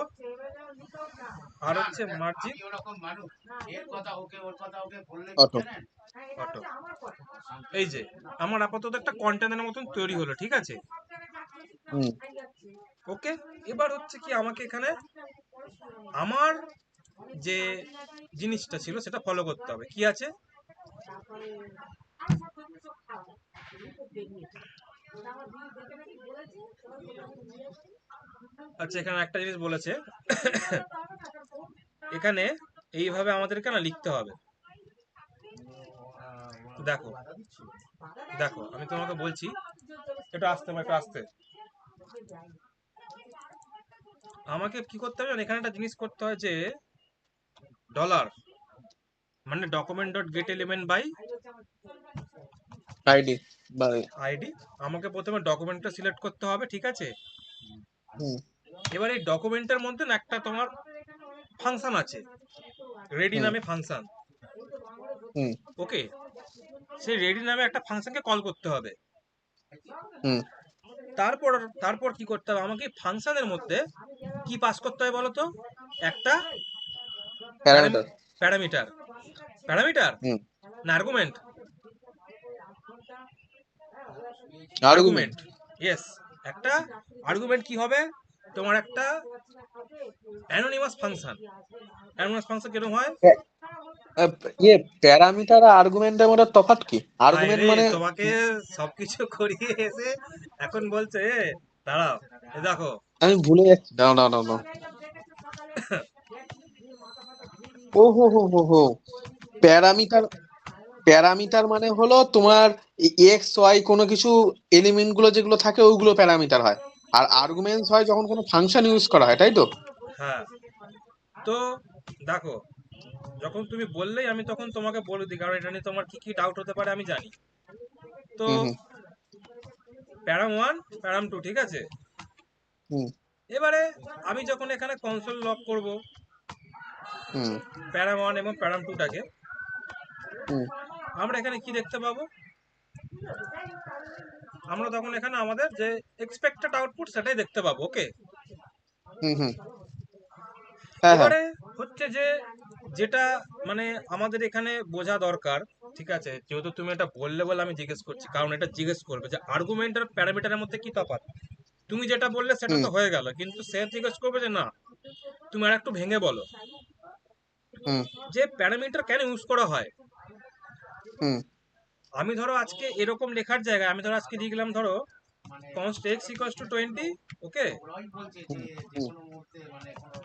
আর হচ্ছে মার্জিন আমি ওরকম মানুষ, এর কথা ওকে ওর কথা ওকে বললে কি অটো। জানেন, অটো। এই যে আমার আপাতত একটা কন্টেনারের মতন তৈরি হলো, ঠিক আছে। হুম ওকে, এবার হচ্ছে কি আমাকে এখানে আমার যে জিনিসটা ছিল সেটা ফলো করতে হবে। কি আছে? আচ্ছা, এখানে একটা জিনিস বলেছে, এখানে এইভাবে আমাদেরকে না লিখতে হবে। দেখো দেখো আমি তোমাকে বলছি, একটু আস্তে। আমাকে কি করতে হবে জানো? এখানে একটা জিনিস করতে হয় যে ডলার মানে document dot get element by ID বা আইডি। আমাকে প্রথমে ডকুমেন্টটা সিলেক্ট করতে হবে, ঠিক আছে? হুম এবার এই ডকুমেন্টের মধ্যে না একটা তোমার ফাংশন আছে, রেডি হুম নামে ফাংশন। হুম ওকে, সেই রেডি নামে একটা ফাংশনকে কল করতে হবে। হুম তারপর তারপর কি করতে হবে? আমাকে ফাংশনের মধ্যে কি পাস করতে হবে বলো তো? একটা প্যারামিটার। প্যারামিটার। প্যারামিটার হুম না আর্গুমেন্ট? আর্গুমেন্ট। Argument, yes. একটা আর্গুমেন্ট কি হবে? তোমার একটা অ্যানোনিমাস ফাংশন। অ্যানোনিমাস ফাংশন কিরকম হয়? ইয়ে প্যারামিটার আর আর্গুমেন্টের মধ্যে তফাৎ কি? হায় আর্গুমেন্ট রে, মানে তোমাকে সবকিছু করিয়ে এসে এখন বলছে দাঁড়াও, এ দেখো। আমি ভুলে যাচ্ছি। দাও দাও দাও দাও। ও হো হো হো হো প্যারামিটার। প্যারামিটার মানে হলো তোমার এক্স ওয়াই কোনো কিছু এলিমেন্ট গুলো যেগুলো থাকে ওইগুলো প্যারামিটার হয়। আর আর্গুমেন্টস হয় যখন কোনো ফাংশন ইউজ করা হয়, তাই তো? হ্যাঁ, তো দেখো, যখন তুমি বললেই আমি তখন তোমাকে বলে দিই, কারণ এটা নিয়ে তোমার কি কি ডাউট হতে পারে আমি জানি। তো হুম হুম প্যারাম ওয়ান, প্যারাম টু, ঠিক আছে? হুম এবারে আমি যখন এখানে কনসোল লক করব হুম প্যারাম ওয়ান এবং প্যারাম টুটাকে, হুম আমরা এখানে কি দেখতে পাবো? আমরা তখন এখানে আমাদের যে এক্সপেক্টেড আউটপুট সেটাই দেখতে পাবো। ওকে, হুম হুম হ্যাঁ হ্যাঁ এবারে হচ্ছে যে যেটা মানে আমাদের এখানে বোঝা দরকার, ঠিক আছে? যেহেতু তুমি এটা বললে বলে আমি জিজ্ঞেস করছি, কারণ এটা জিজ্ঞেস করবে যে আর্গুমেন্ট আর প্যারামিটারের মধ্যে কি তফাৎ। তুমি যেটা বললে সেটা হুম তো হয়ে গেল, কিন্তু সে জিজ্ঞেস করবে যে না, তুমি আর একটু ভেঙে বলো হুম যে প্যারামিটার কেন ইউজ করা হয়। হুম আমি ধরো আজকে এরকম লেখার জায়গায় আমি ধরো আজকে লিখলাম, ধরো মানে const x equals to 20, ওকে? ওরাই বলছে যে হুম যে হুম কোনো মুহূর্তে মানে কোনো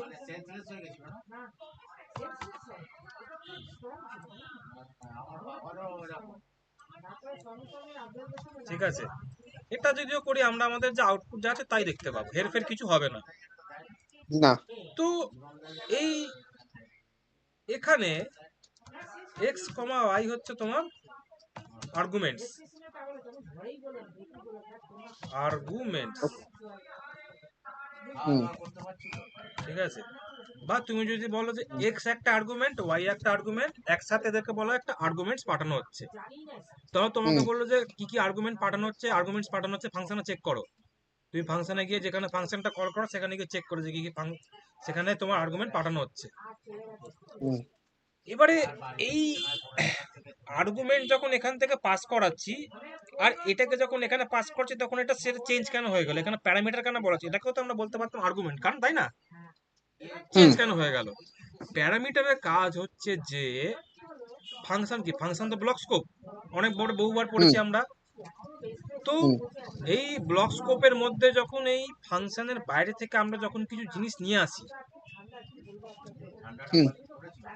মানে সেন্সলেস হয়ে গেছিল না। আমার বাবারও এরকম। ঠিক আছে, এটা যদিও করি আমরা আমাদের যে আউটপুট যা আছে তাই দেখতে পাবো, হেরফের কিছু হবে না। না। তো এই এখানে x, y হচ্ছে তোমার আর্গুমেন্টস। আর্গুমেন্টস, হুম খাওয়া করতে পারছি তো। ঠিক আছে? বা তুমি যদি বলো যে x একটা আর্গুমেন্ট, y একটা আর্গুমেন্ট, একসাথে এদেরকে বলো একটা আর্গুমেন্টস পাঠানো হচ্ছে। তখন তোমাকে হুম বললো যে কি কি আর্গুমেন্ট পাঠানো হচ্ছে, আর্গুমেন্টস পাঠানো হচ্ছে, ফাংশনে চেক করো। তুমি ফাংশনে গিয়ে যেখানে ফাংশনটা কল করো সেখানে গিয়ে চেক করো যে কি কি সেখানে তোমার আর্গুমেন্ট পাঠানো হচ্ছে। হুম এবারে এই আর্গুমেন্ট যখন এখান থেকে পাস করাচ্ছি আর এটাকে যখন এখানে পাস করছি, তখন এটা সেটা চেঞ্জ কেন হয়ে গেল? এখানে প্যারামিটার কেন বলা আছে? এটাকেও তো আমরা বলতে পারতাম আর্গুমেন্ট, কারণ তাই না? চেঞ্জ হুম কেন হয়ে গেল? প্যারামিটারের কাজ হচ্ছে যে ফাংশন কি, ফাংশন তো ব্লক স্কোপ, অনেক বড় বহুবার হুম পড়েছি আমরা। তো হুম এই ব্লক স্কোপের মধ্যে যখন এই ফাংশনের বাইরে থেকে আমরা যখন কিছু জিনিস নিয়ে আসি, হুম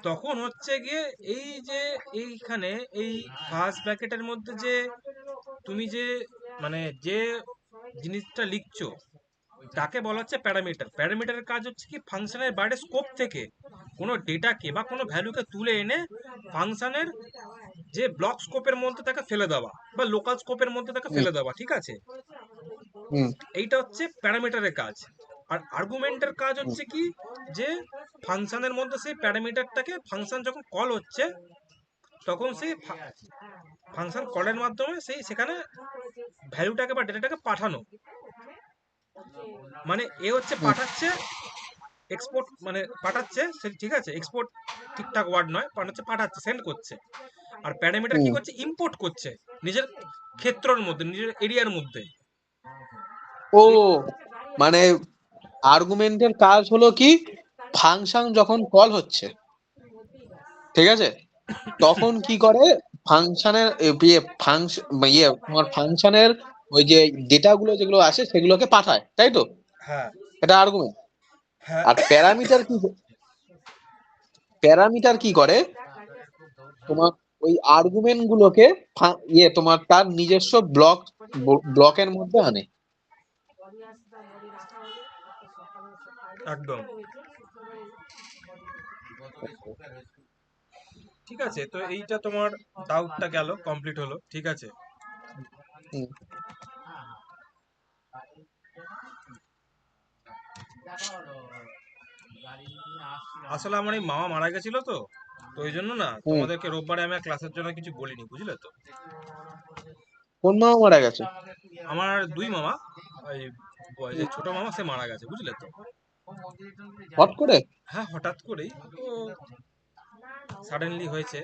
তখন হচ্ছে গিয়ে এই যে এইখানে এই ফার্স্ট ব্র্যাকেটের মধ্যে যে তুমি যে মানে যে জিনিসটা লিখছো তাকে বলা হচ্ছে প্যারামিটার। প্যারামিটারের কাজ হচ্ছে কি ফাংশনের বাইরে স্কোপ থেকে কোনো ডেটাকে বা কোনো ভ্যালুকে তুলে এনে ফাংশনের যে ব্লক স্কোপের মধ্যে তাকে ফেলে দেওয়া বা লোকাল স্কোপের মধ্যে তাকে হুম ফেলে দেওয়া, ঠিক আছে? হুম এইটা হচ্ছে প্যারামিটারের কাজ। আর আর্গুমেন্টের কাজ হুম হচ্ছে কি, যে ফাংশনের মধ্যে সেই প্যারামিটারটাকে ফাংশন যখন কল হচ্ছে তখন সেই ফাংশন কলের মাধ্যমে সেই সেখানে ভ্যালুটাকে বা ডেটাটাকে পাঠানো। মানে এ হচ্ছে হুম পাঠাচ্ছে, এক্সপোর্ট মানে পাঠাচ্ছে, ঠিক আছে? এক্সপোর্ট ঠিকঠাক ওয়ার্ড নয়, পাঠাচ্ছে, পাঠাচ্ছে, সেন্ড করছে। আর প্যারামিটার কি হুম করছে? ইম্পোর্ট করছে নিজের ক্ষেত্রের মধ্যে, নিজের এরিয়ার মধ্যে। ও মানে আর্গুমেন্টের কাজ হলো কি ফাংশন যখন কল হচ্ছে, ঠিক আছে, তখন কি করে ফাংশনের তোমার ফাংশনের ওই যে ডেটা গুলো যেগুলো আসে সেগুলোকে পাঠায়, তাই তো? হ্যাঁ এটা আর্গুমেন্ট। হ্যাঁ আর প্যারামিটার কি করে তোমার ওই আর্গুমেন্ট গুলোকে তোমার তার নিজস্ব ব্লকের মধ্যে আনে। একদম ঠিক আছে। তো এইটা তোমার ডাউটটা গেল, কমপ্লিট হলো, ঠিক আছে। হুম, আসলে আমার এই মামা মারা গেছিল তো, তো ওই জন্য না হুম। তোমাদেরকে রোববারে আমি আর ক্লাসের জন্য কিছু বলিনি, বুঝলে তো। কোন মামা মারা গেছে? আমার দুই মামা, ওই ওই যে ছোট মামা সে মারা গেছে, বুঝলে তো। হট করে? হ্যাঁ হঠাৎ করেই তো সাডেনলি হয়েছে।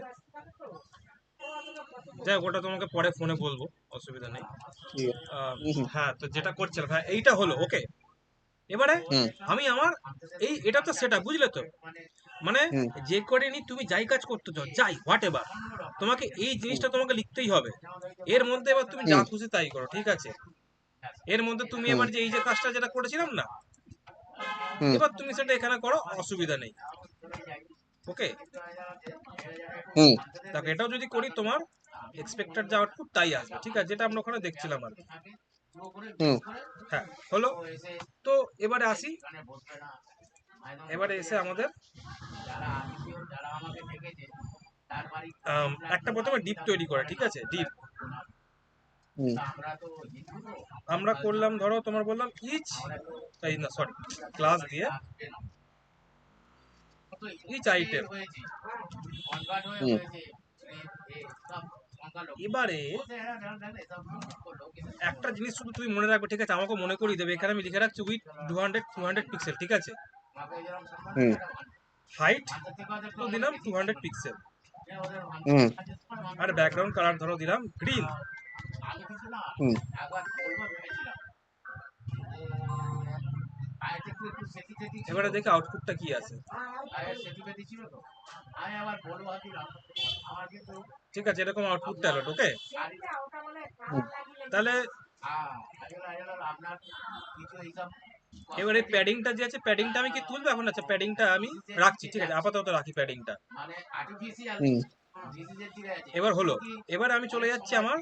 যাই হোক, ওটা তোমাকে পরে ফোনে বলবো, অসুবিধা নেই। ঠিক আছে। হুম, হ্যাঁ, তো যেটা করছিলাম, হ্যাঁ এইটা হলো ওকে। এবারে হুম, আমি আমার এটা তো সেটা, বুঝলে তো। মানে হুম, যে করেনি তুমি যাই কাজ করতে চাও, যাই হোয়াট এভার, তোমাকে এই হুম, জিনিসটা তোমাকে লিখতেই হবে। এর মধ্যে এবার তুমি যা হুম, খুশি তাই করো, ঠিক আছে। এর মধ্যে তুমি হুম, এবার যে এই যে কাজটা যেটা করেছিলাম না, হুম, এবার তুমি সেটা এখানে করো, অসুবিধা নেই, ওকে। হুম, দেখো এটাও যদি করি তোমার এক্সপেক্টেড যা আউটপুট তাই আসবে, ঠিক আছে, যেটা আমরা ওখানে দেখছিলাম আর কি। হুম, হ্যাঁ হলো। তো এবারে আসি, এবারে এসে আমাদের একটা প্রথমে ডিপ তৈরি করে, ঠিক আছে, ডিপ হুম, আমরা করলাম, ধরো তোমার বললাম ইচ, এই না সরি, ক্লাস দিয়ে ইচ আইটেম। হুম, এবারে একটা জিনিস শুধু তুমি মনে রাখবে, ঠিক আছে, আমাকে মনে করিয়ে দেবে, এখানে আমি লিখে রাখছি উইথ 200 পিক্সেল, ঠিক আছে। হুম, হাইট তো দিলাম 200 পিক্সেল, হুম, আর ব্যাকগ্রাউন্ড কালার ধরো দিলাম গ্রিন। হুম, এবারে দেখে আউটপুটটা কি আছে, ঠিক আছে, এরকম আউটপুটটা এলো, ওকে। হুম, তাহলে এবারে প্যাডিংটা যে আছে, প্যাডিংটা আমি কি তুলবো এখন? আচ্ছা, প্যাডিংটা আমি রাখছি, ঠিক আছে, আপাতত রাখি প্যাডিংটা। হুম, এবার হলো, এবার আমি চলে যাচ্ছি আমার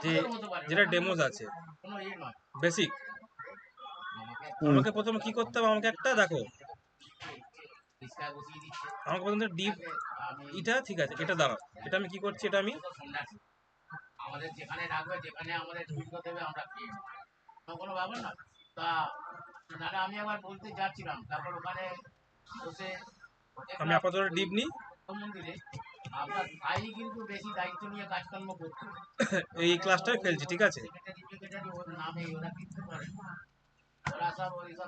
যে যেটা ডেমোজ আছে, বেসিক। হুম, আমাকে প্রথমে কি করতে হবে, আমাকে একটা দেখো, আমাকে প্রথমে ডিপ, এটা ঠিক আছে, এটা দাঁড়াও, এটা আমি কি করছি, এটা আমি আমি আপাতত ডিপ নিই। এই ক্লাসটাই ফেলছি, ঠিক আছে,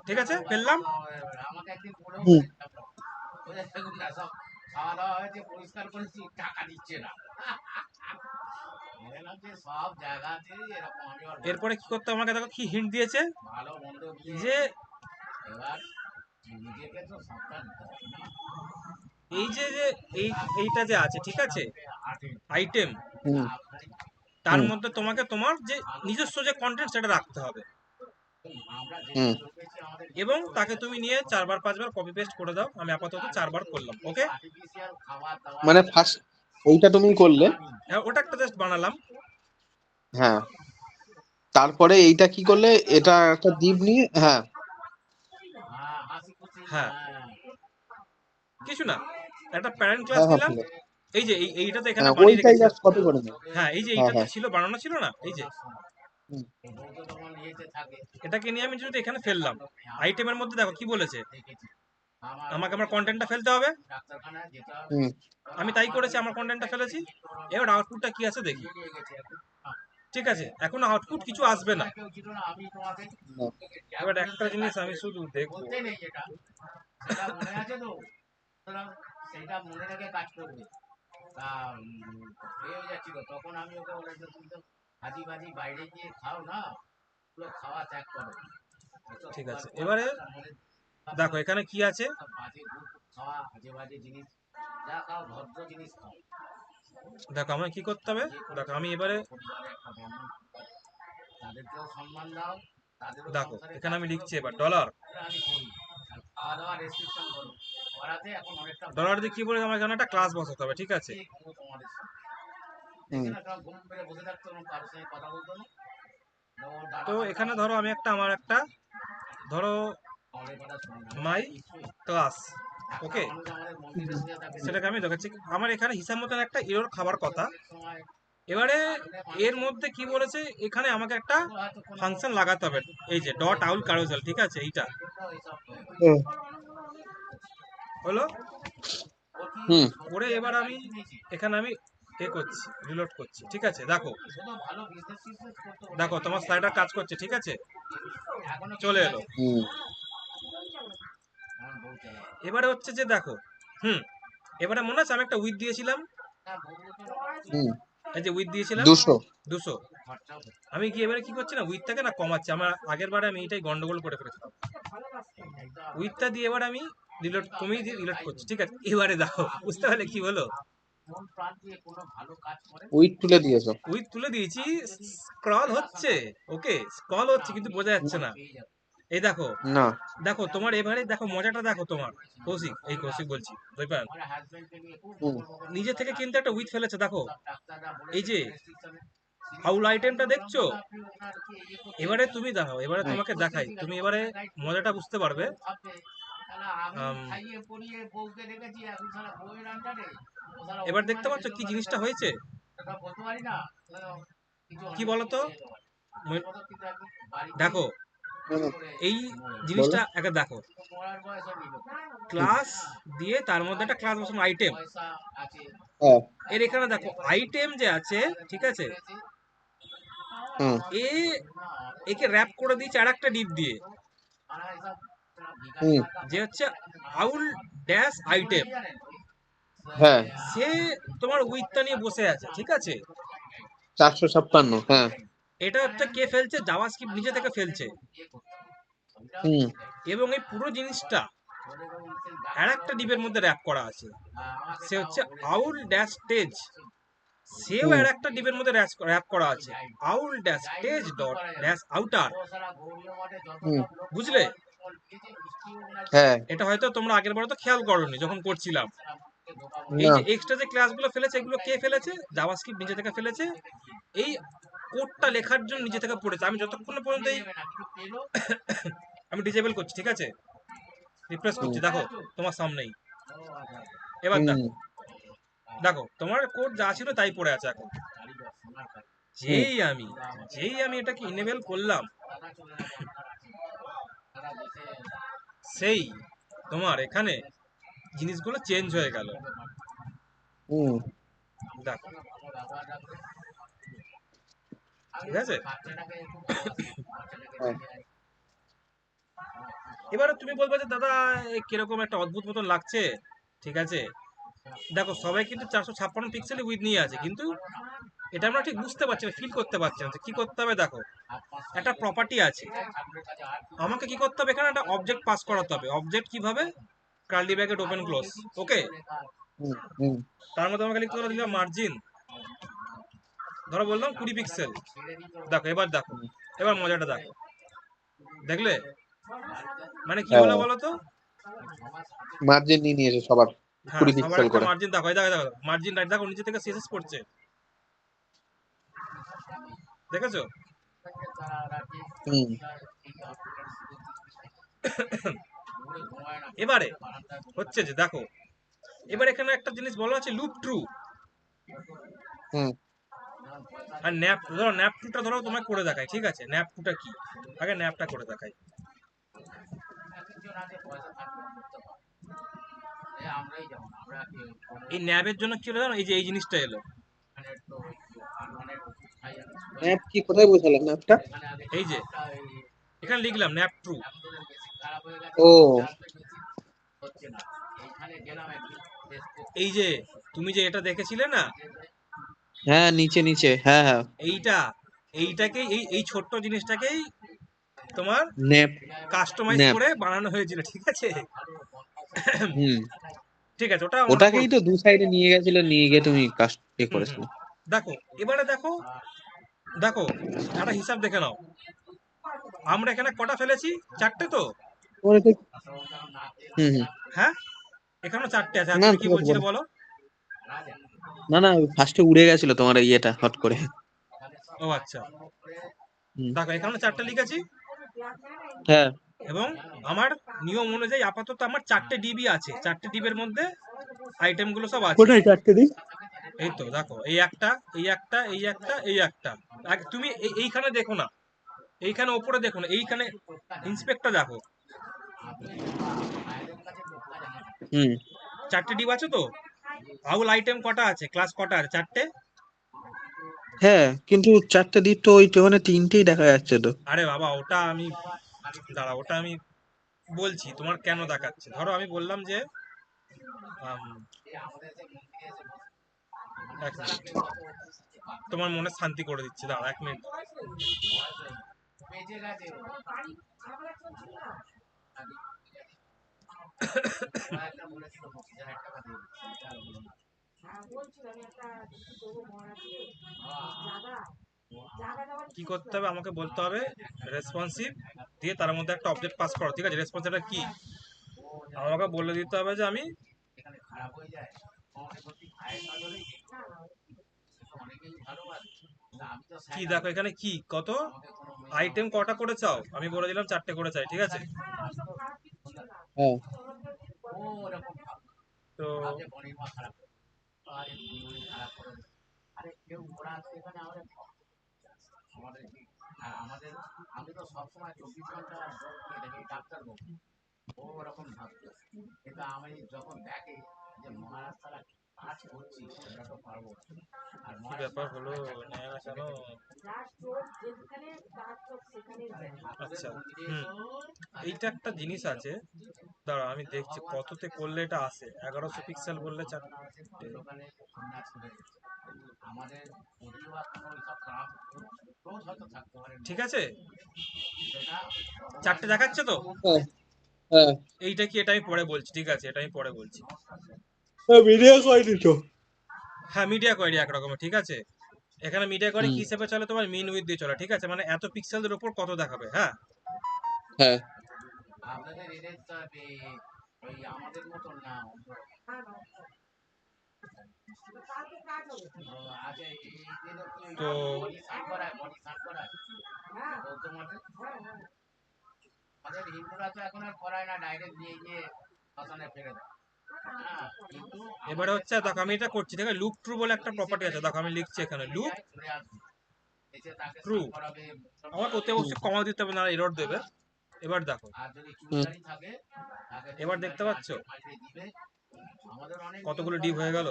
ঠিক আছে, ফেললাম। হুম। এরপরে কি করতে হবে, আমাকে দেখো কি হিন্ট দিয়েছে, যে এই যে যে এই এইটা যে আছে, ঠিক আছে, আইটেম, হুম, তার হুম, মধ্যে তোমাকে তোমার যে নিজস্ব যে কন্টেন্ট সেটা রাখতে হবে, হুম। এবং তাকে তুমি নিয়ে 4 বার 5 বার কপি পেস্ট করে দাও। আমি আপাতত 4 বার করলাম, ওকে। মানে ফার্স্ট ওইটা তুমি করলে, হ্যাঁ, ওটা একটা জাস্ট বানালাম। হ্যাঁ, তারপরে এইটা কি করলে, এটা একটা দিক নিয়ে, হ্যাঁ, হ্যাঁ, কিছু না, একটা প্যারেন্ট ক্লাস হ্যাঁ, হ্যাঁ, নিলাম। ঠিক আছে। এই যে এইটা তো এখানে হ্যাঁ, বানিয়ে ওইটাই রেখেছিলাম। জাস্ট কপি করে নাও। হ্যাঁ, এই যে হ্যাঁ, এইটা তো হ্যাঁ, ছিল, বানানো ছিল না, এই যে হুম, এটাকে নিয়ে আমি যদি এখানে ফেললাম, আইটেমের মধ্যে দেখো কি বলেছে, আমাকে আমার কন্টেন্টটা ফেলতে হবে। হুম, আমি তাই করেছি, আমার কন্টেন্টটা ফেলেছি। এবার আউটপুটটা কি আছে দেখি, ঠিক আছে, এখন আউটপুট কিছু আসবে না। না, এবার একটা জিনিস আমি শুধু দেখবো, ঠিক আছে, এবারে দেখো এখানে কি আছে। বাজে দুধ খাওয়া, আজে বাজে জিনিস যা খাও ভদ্র জিনিস খাও। দেখো আমায় কি করতে হবে, যে দেখো করেছো আমি এবারে পরিবারে একটা ব্রাহ্মণ পরিবার, তাদেরকেও সম্মান দাও, তাদেরও দেখো সংসারে এখানে আমি কাজগুলো লিখছি এবার করো, ডলার। এটা আমি করি। আর খাওয়া দাওয়া রেস্ট্রিকশন করো, করাতে এখন অনেকটা ভালো। ডলার দিয়ে কি বলে আমার এখানে একটা ক্লাস বসাতে হবে, ঠিক আছে। এই ঘুমো তোমাদের সাথে। হুম দেখে না কেউ ঘুম পেরে বসে থাকতো না, কারোর সঙ্গে কথা বলতো না। ওর দাদা তো বাড়িতে এখানে আসতো, ধরো আমি একটা আমার একটা ধরো আমাদের কথা শোনে না। মাই নিশ্চয়ই ক্লাস, একটা ওকে, মানুষ আমাদের মন্দিরে শুয়ে থাকে, সেটাকে আমি দেখাচ্ছি। আমার এখানে হিসাব মতন একটা এরর খাবার কথা। অনেক সময় এবারে অনেক এর মানুষের মধ্যে কি বলেছে, এখানে আমাকে একটা ওগুলো হয়তো কোনো ফাংশন লাগাতে হবে, এই যে ডট আউল কারোজাল, ঠিক আছে, এইটা এই জন্য এইসব হয়ে গেছে। হুম হলো। ও কি হুম করে সত্যি এবার আমার আমি বাড়ি কিনেছি, এখানে আমি এ করছি, রিলোড করছি, ঠিক আছে। দেখো শুধু ভালো বিজনেস টিজনেস করতো ওটাই দেখো তোমার কিনেছে। স্লাইডার কাজ করছে, ঠিক আছে, এখনো চলে কিনতে এলো। আছে, হুম আমার বউ চালায়। এবারে হচ্ছে যে দেখো, হুম, এবারে মনে আছে আমি একটা উইথ দিয়েছিলাম, না বউ তো হুম এই যে উইথ দিয়েছিলাম 200 200। খরচাও করছে। আমি কি এবারে কি করছি না, উইথটাকে না কমাচ্ছি। আমার আগের বারে আমি এইটাই গন্ডগোল করে ফেলেছিলাম। এই তো আপনাকে উইথটা দিয়ে এবার আমি রিলোড এই তো কমিয়ে আপনাকে দিয়ে রিলোড তাই করছি, বলি। ঠিক আছে। এবারে দেখো আপনি বুঝতে পারলে যদি কি হলো, মন প্রাণ দিয়ে কোনো ভালো কাজ করেন, উইথ তুলে দিয়েছো উইথ তুলে দিয়েছি, আপনি যদি স্ক্রল ফের আশা হচ্ছে, করেন, ওকে, স্ক্রল তখন হচ্ছে কিন্তু আপনি বোঝা যাচ্ছে ফল না। পেয়ে যাবেন। এই দেখো, না দেখো তবে তোমার আমি এবারে দেখো মজাটা দেখো তোমার, বলেছিলাম যে কৌশিক, এই ফোনটা কৌশিক বলছি দৈপায়ন, আমার হাজবেন্ডকে নিয়ে খুব হুম বকর বকর নিজে করতো, থেকে কিন্তু ডাক্তার একটা উইথ ফেলেছে, দেখো সব ডাক্তাররা এই বলেছে যে রেস্ট্রিকশনে। আউল আইটেমটা দেখছো। আপনি ওনারকে ইয়ে করতে এবারে তুমি দেখো, এবারে হুম তোমাকে করছেন, দেখাই, ঠিক আছে, তুমি এবারে কতটা গাইড মজাটা করছেন। বুঝতে পারবে। ও ভাববে শালা আমি আম, খাইয়ে পরিয়ে বউকে রেখেছি, এখন শালা বউয়ের আন্ডারে ও শালা এবার দেখতে অভিমানে পাচ্ছ কি বেসরকারি জিনিসটা চাকরি হয়েছে, এটা বলতে পারি না, তাহলে কিছু কি অন্য কিছু বলতো, হয়ে যেতে পারে। প্রথমত কিন্তু একদম বাড়িতেই দেখো হুম, করে এই মরে গেছে। বলো জিনিসটা একে দেখো, তো মরার বয়সও নিল, হুম, ক্লাস দিয়ে তার মধ্যে একটা ক্লাস বসানো আইটেম, পয়সা আছে, হ্যাঁ এর এখানে দেখো আইটেম যে আছে, ঠিক আছে, হুম এ একে র্যাপ করে দিয়েছে আর একটা ডিপ দিয়ে, হুম যে হচ্ছে আউল ড্যাশ আইটেম। হ্যাঁ সে তোমার উইথটা নিয়ে বসে আছে, ঠিক আছে। 456 হ্যাঁ এটা হচ্ছে কে ফেলছে, জাভাস্ক্রিপ্ট নিজে থেকে ফেলছে, হুম এবং এই পুরো জিনিসটা আর একটা ডিপের মধ্যে র্যাপ করা আছে, সে হচ্ছে আউল ড্যাশ স্টেজ। সেও হুম আর একটা ডিপের মধ্যে র্যাপ করা আছে, owl dash stage dot dash outer, হুম বুঝলে। হ্যাঁ এটা হয়তো তোমরা আগের বার তো খেয়াল করোনি যখন করছিলাম। এই না যে এক্সট্রা যে ক্লাসগুলো ফেলেছে, এগুলো কে ফেলেছে, জাভাস্ক্রিপ্ট নিজে থেকে ফেলেছে। এই কোডটা লেখার জন্য নিজে থেকে পড়েছে। আমি যতক্ষণ না পর্যন্ত এই আমি ডিসেবল করছি, ঠিক আছে, রিফ্রেশ হুম করছি, দেখো তোমার সামনেই। এবার হুম দেখো, দেখো তোমার কোড যা ছিল তাই পড়ে আছে এখন। হুম যেই আমি যেই আমি এটাকে ইনেবল করলাম, সেই তোমার এখানে জিনিসগুলো চেঞ্জ হয়ে গেল, হুম দেখো, ঠিক আছে। হ্যাঁ এবারে তুমি বলবে যে দাদা এ কিরকম একটা অদ্ভুত মতন লাগছে, ঠিক আছে। দেখো সবাই কিন্তু 456 পিক্সেল উইথ নিয়ে আছে, কিন্তু এটা আমরা ঠিক বুঝতে পারছি না, ফিল করতে পারছি না। তো কি করতে হবে, দেখো একটা প্রপার্টি আছে, আমাকে কি করতে হবে, এখানে একটা অবজেক্ট পাস করাতে হবে। অবজেক্ট কিভাবে, কার্লি ব্র্যাকেট ওপেন ক্লোজ, ওকে। হুম হুম তার মধ্যে আমাকে লিখতে হবে মার্জিন, ধরো বললাম 20 পিক্সেল। দেখো এবার দেখো, হুম, এবার মজাটা দেখো, দেখলে মানে কি হলো হ্যাঁ বলো তো। মার্জিন নিয়ে নিয়েছে সবার হ্যাঁ 20 সবার পিক্সেল একটা করে মার্জিন দেখো, এই দেখো দেখো মার্জিন রাইট, দেখো নিচে থেকে সিএসএস পড়ছে, দেখেছো। হুম এবারে হচ্ছে যে দেখো, এবার এখানে একটা জিনিস বলা আছে লুপ ট্রু হুম আর ন্যাপ। ধরো ন্যাপ টুটা ধরো তোমায় করে দেখাই, ঠিক আছে। ন্যাপ টুটা কি, আগে ন্যাপটা করে দেখাই। এই ন্যাপের জন্য কি হলো জানো, এই যে এই জিনিসটা এলো, ম্যাপ কি কোথায় বসালাম ম্যাপটা এই যে এখানে লিখলাম ন্যাপ ট্রু। ও এই যে তুমি যে এটা দেখেছিলে না, হ্যাঁ নিচে নিচে হ্যাঁ হ্যাঁ এইটা এইটাকে এই এই ছোট্ট জিনিসটাকেই তোমার ন্যাপ কাস্টমাইজ ন্যাপ করে বানানো হয়েছিল, ঠিক আছে। হুম ঠিক আছে, ওটা অন ওটাকেই করবো। তো দু সাইডে নিয়ে গেছিল, নিয়ে গিয়ে তুমি কাস্ট হুম হুম। করেছিলে। দেখো, এবারে দেখো, দেখো একটা হিসাব দেখে নাও, আমরা এখানে কটা ফেলেছি? 4টে তো। তোমার এটা হুম হুম হ্যাঁ, এখানেও 4টে আছে। আর না তুমি কি ঠিক আছে বলছিলে বলো। বলো? না না ফার্স্টে উড়ে গেছিল তোমার ইয়েটা হট করে। ও আচ্ছা, হুম দেখো এখানে 4টে লিখেছি, হ্যাঁ এবং আমার নিয়ম অনুযায়ী আপাতত আমার 4টে ডিবি আছে। 4টে ডিবের মধ্যে আইটেম গুলো সব আছে। কোথায় 4টে দিন? এই তো দেখো, এই একটা, এই একটা, এই একটা, এই একটা। তুমি এইখানে দেখো না, এইখানে ওপরে দেখো না, এইখানে ইন্সপেক্টর দেখো, হুম 4টে ডিব আছে তো। আউল আইটেম কটা আছে, ক্লাস কটা আছে? 4টে। হ্যাঁ কিন্তু 4টে দিন তো ওখানে 3টেই দেখা যাচ্ছে তো। আরে বাবা, ওটা আমি, দাঁড়া, ওটা আমি বলছি তোমার কেন দেখাচ্ছে। ধরো আমি বললাম যে আম, এক মিনিট, তোমার মনে শান্তি করে দিচ্ছি, দাঁড়া 1 মিনিট। বেঁচে গেছে ওরা একটা বলেছিল 25,000 টাকা দিয়ে দিচ্ছে। কি করতে হবে আমাকে বলতে হবে, রেসপন্সিভ দিয়ে তার মধ্যে একটা অবজেক্ট পাস করো, ঠিক আছে। রেসপন্সিভটা কি আমাকে বলে দিতে হবে যে আমি এখানে খারাপ হয়ে যায় আমাকে সত্যি ভাইয়ের কাজ হলে অনেকেই ভালোবাসে কিন্তু আমি তো কি, স্যার দেখো এখানে কি কত আমাকে কোনো আইটেম কটা করে চাও, আমি বলে দিলাম 4টে করে চাই, ঠিক আছে। হ্যাঁ ও ওরকম ভাবনা তো ভাবছে বনির মা খারাপ করে আরে তুমি খারাপ করে দেবে। আরে কেউ ওরা আছে এখানে আমাদের আমাদের কি আর আমাদের আমি তো সবসময় 24 ঘন্টা দেখি ডাক্তারবাবু ও ওরকম ভাবছে কিন্তু আমি যখন দেখে যে মহারাজ তারা কাজ করছি সেটা তো পারবো আর কি মহারাজ ব্যাপার হলো, নেয় না কেন? আচ্ছা, হুম, এইটা একটা জিনিস আছে, দাঁড়া আমি দেখছি কততে করলে এটা আসে। 1100 পিক্সেল বললে 4টে, দোকানে সন্ন্যাস করে আমাদের যদিও বা কোনো সব কাম ক্রোধ হয়তো থাকতে পারে ঠিক আছে। সেটা 4টে দেখাচ্ছে তো। হ্যাঁ হ্যাঁ এইটা কি, এটা আমি পরে বলছি, ঠিক আছে, এটা আমি পরে বলছি। ভিডিও কয়নি তো। হ্যাঁ, মিডিয়া কোয়ারি একরকমের, ঠিক আছে। এখানে মিডিয়া কোয়ারি হুম কি হিসেবে চলে, তোমার মিন উইথ দিয়ে চলে, ঠিক আছে। মানে এত পিক্সেলের উপর কত দেখাবে, হ্যাঁ। হ্যাঁ আপনাদের এদের ওই আমাদের মতন না আচ্ছা তো বডি সার্ভ করায় বডি সার্ভ করায় তোমাদের আমাদের হিন্দুরা তো এখন আর করায় না ডাইরেক্ট দিয়ে গিয়ে শ্মশানে ফেলে দেয় হ্যাঁ কিন্তু এবারে আমাদের হচ্ছে, দেখো আমি এটা করছি, দেখো লুপ ট্রু বলে একটা প্রপার্টি আছে, দেখো আমি লিখছি এখানে লুপ ঘুরে আসবে এসে তাকে ট্রু। স্নান করাবে আমার ওতে হুম অবশ্যই কমা দিতে হবে, না এরর দেবে। এবার দেখো, আর যদি হুম চুড়িদারি থাকে তাকে এবার দেখতে পাচ্ছ পাল্টে দিবে আমাদের অনেক নিয়ম কতগুলো ডিপ কানুন হয়ে আছে গেল।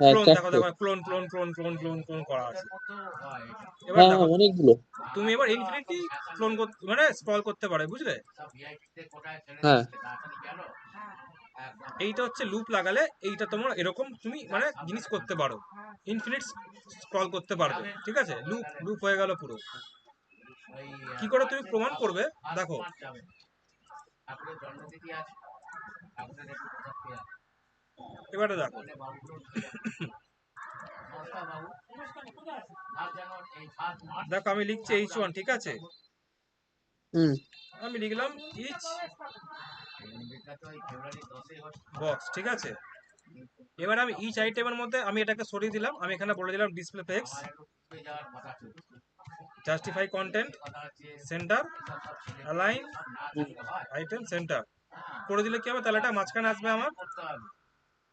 হ্যাঁ ক্লোন, দেখো 4টে দেখো, clone clone clone clone clone clone করা ওদের আছে। মধ্যেও হয় এটা এবার হ্যাঁ দেখো, হ্যাঁ অনেকগুলো। তুমি এবার ইনফিনিটি ক্লোন করতে, মানে স্ক্রল করতে পারো, বুঝলে। সব ভিআইপিতে কোটায় ফেলে হ্যাঁ দিচ্ছে তাড়াতাড়ি গেল একদম এইটা হচ্ছে লুপ লাগালে, এইটা তোমার এরকম তুমি মানে জিনিস করতে পারো, ইনফিনিট স্ক্রল করতে পারবে, ঠিক আছে। লুপ লুপ হয়ে গেল পুরো। ওই কি করে তুমি প্রমাণ করবে, দেখো। মার্চ যাবে ঠাকুরের জন্মতিথি আছে ঠাকুরের একটু প্রসাদ পেয়ে আছে এবারে দেখো, বলে বাবুগুলো নিয়ে যাবে নমস্কার বাবু আর যেন এই 7 মার্চ দেখো আমি লিখছি H1, ঠিক আছে। হুম আমি লিখলাম ইচ এটা তো এই ফেব্রুয়ারি 10-এ হচ্ছে বক্স, ঠিক আছে। এবার আমি ইচ আইটেমের মধ্যে আমি এটাকে সরিয়ে দিলাম, আমি এখানে বলে দিলাম ডিসপ্লে টেক্সট, আমার একটু ঘুরতে যাওয়ার কথা চলছে জাস্টিফাই কন্টেন্ট, কথা হচ্ছে সেন্টার, এসব সব ছেলে অ্যালাইন সব না হুম থাকলে হয় আইটেম সেন্টার হ্যাঁ করে দিলে কি হবে, তাহলে এটা মাঝখানে আসবে আমার। করতে হবে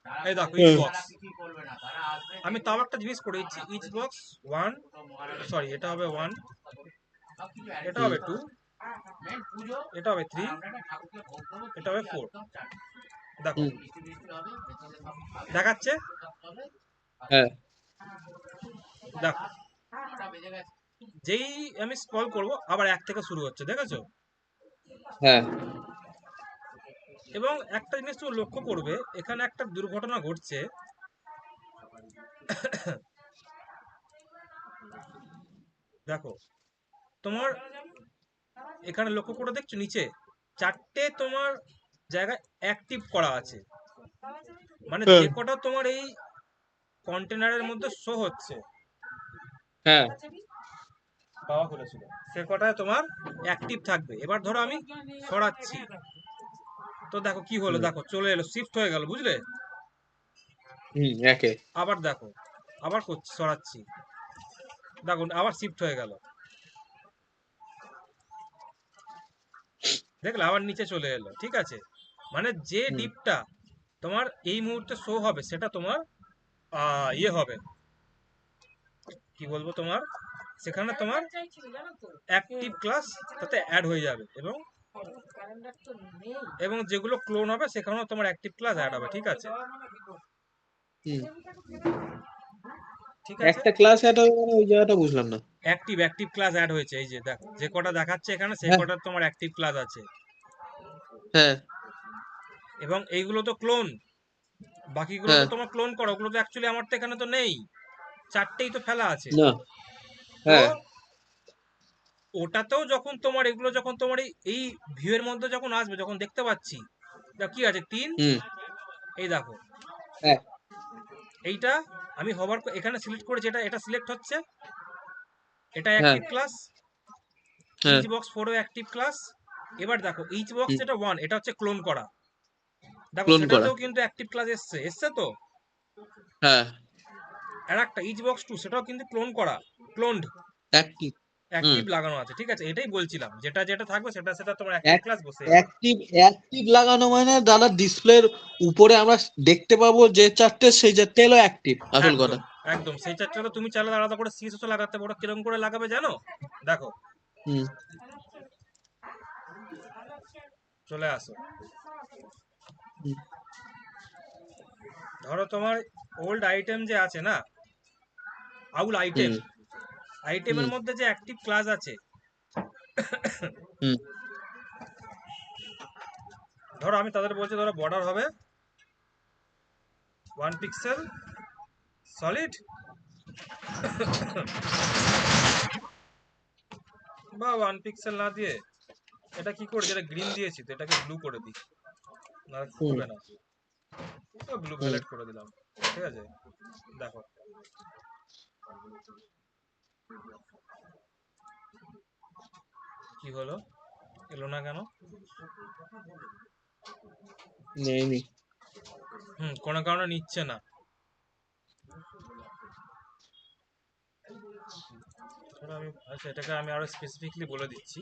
তারা এই দেখো করে ইচ হ্যাঁ বক্স। তারা কিছুই করবে না তারা আসবে আমি দেখবে তাও একটা জিনিস করে দিচ্ছি, আমরা ইচ করে বক্স দিচ্ছি 1, দুটো মহারাজের সরি কাছে এটা যাওয়া হবে করার 1, ব্যবস্থা করে সবকিছু এটা অ্যারেঞ্জ হবে হুম করতে 2, হবে মেন পুজো এটা হবে আর 3, আমরা একটা ঠাকুরকে ভোগ দেবো এটা হবে খিচুড়ি 4। একদম চাটনি দেখো হুম মিষ্টি মিষ্টি হবে ভেতরে সব খাবে দেখাচ্ছে, সব হবে হ্যাঁ দেখো ওটা বেজে গেছে যেই আমি স্ক্রল করব আবার 1 থেকে শুরু হচ্ছে, দেখেছো। হ্যাঁ এবং একটা জিনিস তুমি লক্ষ্য করবে, এখানে একটা দুর্ঘটনা ঘটছে। দেখো তোমার এখানে লক্ষ্য করে দেখছো নিচে 4টে তোমার জায়গায় অ্যাক্টিভ করা আছে, মানে হ্যাঁ যে কটা তোমার এই কন্টেনারের মধ্যে শো হচ্ছে, হ্যাঁ পাওয়া করেছিল, সে কটায় তোমার অ্যাক্টিভ থাকবে। এবার ধরো আমি সরাচ্ছি, তো দেখো কি হলো, হুম দেখো চলে এলো, শিফট হয়ে গেল, বুঝলে? একে আবার দেখো, আবার করছি, সরাচ্ছি, দেখো আবার শিফট হয়ে গেল, দেখলে আবার নিচে চলে এলো। ঠিক আছে, মানে যে হুম ডিপটা তোমার এই মুহূর্তে শো হবে সেটা তোমার ইয়ে হবে, কি বলবো তোমার, সেখানে তোমার অ্যাক্টিভ ক্লাস তাতে অ্যাড হয়ে যাবে, এবং এবং যেগুলো ক্লোন হবে সেখানেও তোমার অ্যাক্টিভ ক্লাস অ্যাড হবে। ঠিক আছে, হুম ঠিক আছে, একটা ক্লাস অ্যাড হবে মানে ওই জায়গাটা বুঝলাম না। অ্যাক্টিভ ক্লাস অ্যাড হয়েছে, এই যে দেখো যে কটা দেখাচ্ছে এখানে সেই হ্যাঁ কটা তোমার অ্যাক্টিভ ক্লাস আছে, হ্যাঁ এবং এইগুলো তো ক্লোন, বাকিগুলো তো হ্যাঁ তোমার ক্লোন করা, ওগুলো তো অ্যাকচুয়ালি আমার তো এখানে তো নেই, 4টেই তো ফেলা আছে। না তো হ্যাঁ ওটাতেও যখন তোমার এগুলো যখন তোমার এই ভিউ এর মধ্যে যখন আসবে, যখন দেখতে পাচ্ছি, দেখো কি আছে 3, হুম এই দেখো হ্যাঁ এইটা আমি হবার এখানে সিলেক্ট করেছি, এটা সিলেক্ট হচ্ছে, এটা হ্যাঁ অ্যাক্টিভ ক্লাস, হ্যাঁ ইচ বক্স 4 অ্যাক্টিভ ক্লাস। এবার দেখো ইচ বক্স হুম যেটা 1 এটা হচ্ছে ক্লোন করা, দেখো ক্লোন করা সেটাতেও কিন্তু অ্যাক্টিভ ক্লাস এসছে, তো হ্যাঁ আর একটা ইচ বক্স 2 সেটাও কিন্তু ক্লোন করা, ক্লোনড, অ্যাক্টিভ হুম অ্যাক্টিভ লাগানো আছে। ঠিক আছে, এটাই বলছিলাম, যেটা যেটা থাকবে সেটা সেটা তোমার অ্যাক্টিভ ক্লাস বসে যাবে। অ্যাক্টিভ অ্যাক্টিভ লাগানো মানে দাদা ডিসপ্লের উপরে আমরা দেখতে পাবো যে চারটে সেই চারটে হলো অ্যাক্টিভ আসল কথা। একদম, একদম সেই চারটা তো তুমি চাইলে আলাদা করে সিএসএস লাগাতে পারো, কিরকম করে লাগাবে জানো? দেখো, হুম চলে আসো, হুম ধরো তোমার ওল্ড আইটেম যে আছে না, আউল আইটেম, হুম আইটেমের হুম মধ্যে যে অ্যাক্টিভ ক্লাস আছে, হুম ধরো আমি তাদের বলছি, ধরো বর্ডার হবে 1 পিক্সেল সলিড বা 1 পিক্সেল না দিয়ে, এটা কি করে, যেটা গ্রিন দিয়েছি তো এটাকে ব্লু করে দিই, না হুম হবে না, তো ব্লু হুম ভ্যালেট করে দিলাম। ঠিক আছে, দেখো কি হলো, এলো না কেন? নেই নি কোনো কারণে নিচ্ছে না, ধরো আমি, আচ্ছা এটাকে আমি আরো স্পেসিফিকলি বলে দিচ্ছি,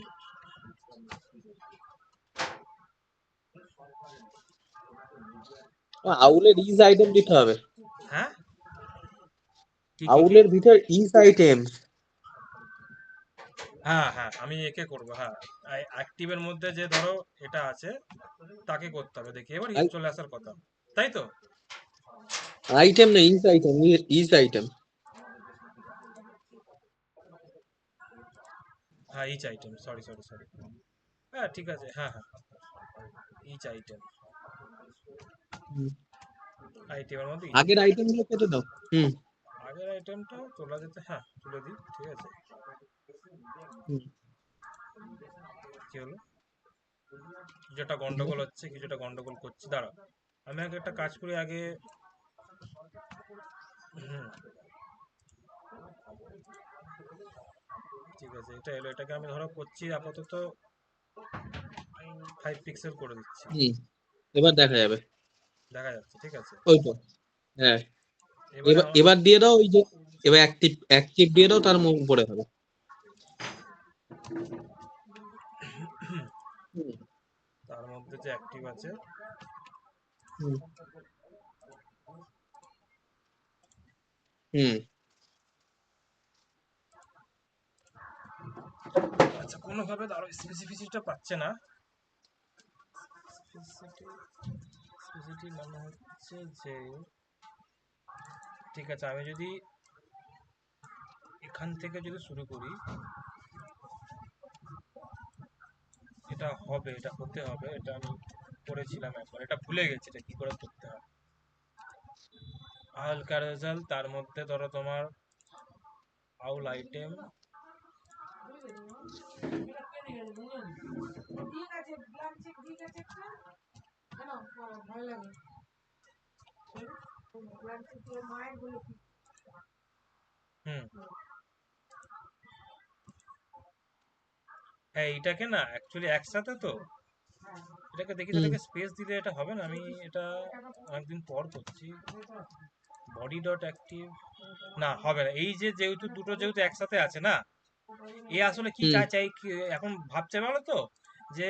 আউলের ইজ আইটেম দিতে হবে। হ্যাঁ, কি কি কি, আউলের ভিতর ইজ আইটেম হ্যাঁ হ্যাঁ আমি একে করবো, হ্যাঁ অ্যাক্টিভের মধ্যে যে ধরো এটা আছে তাকে করতে হবে, দেখি এবার চলে আসার কথা, তাই তো? আইটেম না ইজ আইটেম ইজ আইটেম হ্যাঁ each item, sorry sorry sorry, হ্যাঁ ঠিক আছে, হ্যাঁ হ্যাঁ ইচ আইটেম, আইটেমের মধ্যে ইচ আগের আইটেম গুলো কেটে দাও। হুম আগের আইটেমটা তোলা যেতে, হ্যাঁ তুলে দিই, ঠিক আছে, হুম কি হলো, কিছুটা গন্ডগোল হচ্ছে, কিছুটা গন্ডগোল করছি, দাঁড়াও আমি আগে একটা কাজ করি আগে, হুম ঠিক আছে, এটা এলো, এটাকে আমি ধরো করছি আপাতত 5 পিক্সেল করে দিচ্ছি, হুম এবার দেখা যাবে। দেখা যাচ্ছে, ঠিক আছে, ওই তো হ্যাঁ এবারে এবার আমার, এবার দিয়ে দাও ওই যে এবার অ্যাক্টিভ অ্যাক্টিভ দিয়ে দাও তার উপরে হবে। হুম তার মধ্যে যে অ্যাক্টিভ আছে, হুম হুম আচ্ছা কোনোভাবে আরো স্পেসিফিসিটিটা পাচ্ছে না, স্পেসিফিসিটি মানে হচ্ছে যে, ঠিক আছে আমি যদি এখান থেকে যদি শুরু করি, এটা হবে, এটা হতে হবে, এটা আমি করেছিলাম একবার, এটা ভুলে গেছি এটা কি করে করতে হয়। আউল ক্যারোজাল, তার মধ্যে ধরো তোমার আউল আইটেম, হুম। হ্যাঁ, এইটাকে না অ্যাকচুয়ালি একসাথে তো এটাকে দেখি, হুম এটাকে স্পেস দিলে এটা হবে না। আমি এটা অনেকদিন পর করছি। বডি ডট অ্যাক্টিভ না, হবে না। এই যে যেহেতু দুটো যেহেতু একসাথে আছে না, এ আসলে কি হুম চাই এখন ভাবছে বলো তো, যে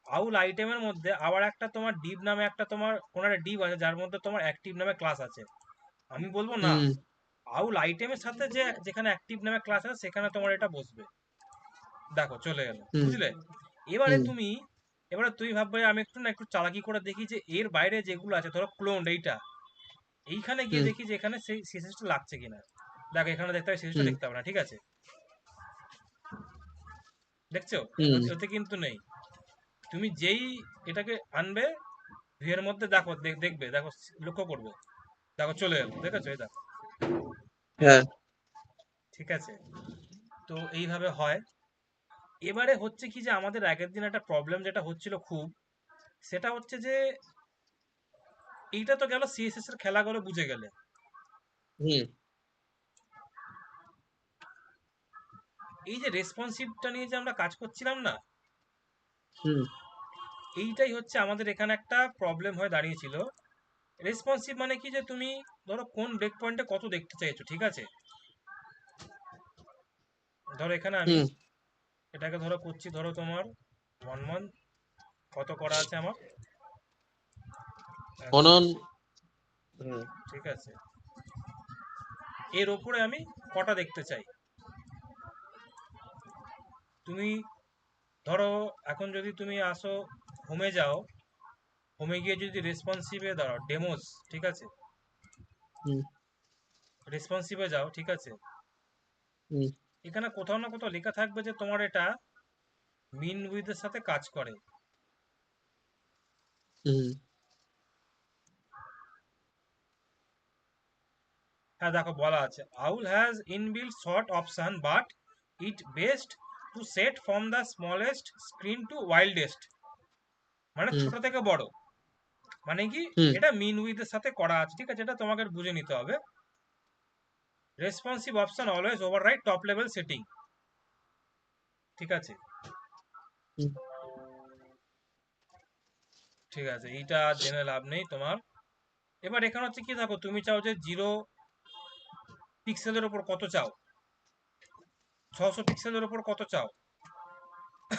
আউল আইটেমের মধ্যে আবার একটা তোমার ডিভ নামে একটা তোমার কোন একটা ডিভ আছে যার মধ্যে তোমার অ্যাক্টিভ নামে ক্লাস আছে। আমি বলবো না, হুম আউল আইটেমের সাথে যে যেখানে অ্যাক্টিভ নামে ক্লাস আছে সেখানে তোমার এটা বসবে। দেখো চলে গেল, হুম বুঝলে? এবারে হুম তুমি, এবারে তুই ভাববে আমি একটু চালাকি করে দেখি যে এর বাইরে যেগুলো আছে, ধরো ক্লোন এইটা, এইখানে গিয়ে হুম দেখি যে এখানে সেই সিএসএসটা লাগছে কিনা। দেখো এখানে দেখতে হবে, সিএসএসটা হুম দেখতে হবে না, ঠিক আছে? দেখছো? হুম ওতে কিন্তু নেই। তুমি যেই এটাকে আনবে ভিউয়ের মধ্যে, দেখো দেখবে, দেখো লক্ষ্য করবে, দেখো চলে এলো, দেখেছো? এই দেখো, হ্যাঁ ঠিক আছে? তো এইভাবে হয়। এবারে হচ্ছে কি যে আমাদের আগের দিন একটা প্রবলেম যেটা হচ্ছিল খুব, সেটা হচ্ছে যে এইটা তো গেল সিএসএস এর খেলাগুলো বুঝে গেলে, হুম এই যে রেসপন্সিভটা নিয়ে যে আমরা কাজ করছিলাম না, হুম এইটাই হচ্ছে আমাদের এখানে একটা প্রবলেম হয়ে দাঁড়িয়েছিল। রেসপন্সিভ মানে কি, যে তুমি ধরো কোন ব্রেক পয়েন্টে কত দেখতে চাইছো, ঠিক আছে? ধরো এখানে আমি হুম এটাকে ধরো করছি, ধরো তোমার 1 মান্থ কত করা আছে আমার, অনন হুম ঠিক আছে? এর ওপরে আমি কটা দেখতে চাই। তুমি ধরো এখন যদি তুমি আসো, হোমে যাও, হোমে গিয়ে যদি রেসপন্সিভে দাঁড়াও ডেমোস, ঠিক আছে? হুম রেসপন্সিভে যাও, ঠিক আছে? হুম এখানে কোথাও না কোথাও লেখা থাকবে যে তোমার এটা মিন উইথের সাথে কাজ করে। হুম হ্যাঁ দেখো বলা আছে, owl has inbuilt short option but it best to set from the smallest screen to wildest, মানে হুম ছোট থেকে বড়, মানে কি হুম এটা মিন উইথের সাথে করা আছে, ঠিক আছে? এটা তোমাকে বুঝে নিতে হবে। Responsive option always override top level setting, ঠিক আছে? হুম ঠিক আছে, এইটা জেনে লাভ নেই তোমার। এবার এখানে হচ্ছে কি, দেখো তুমি চাও যে 0 পিক্সেলের ওপর কত চাও, 600 পিক্সেলের ওপর কত চাও,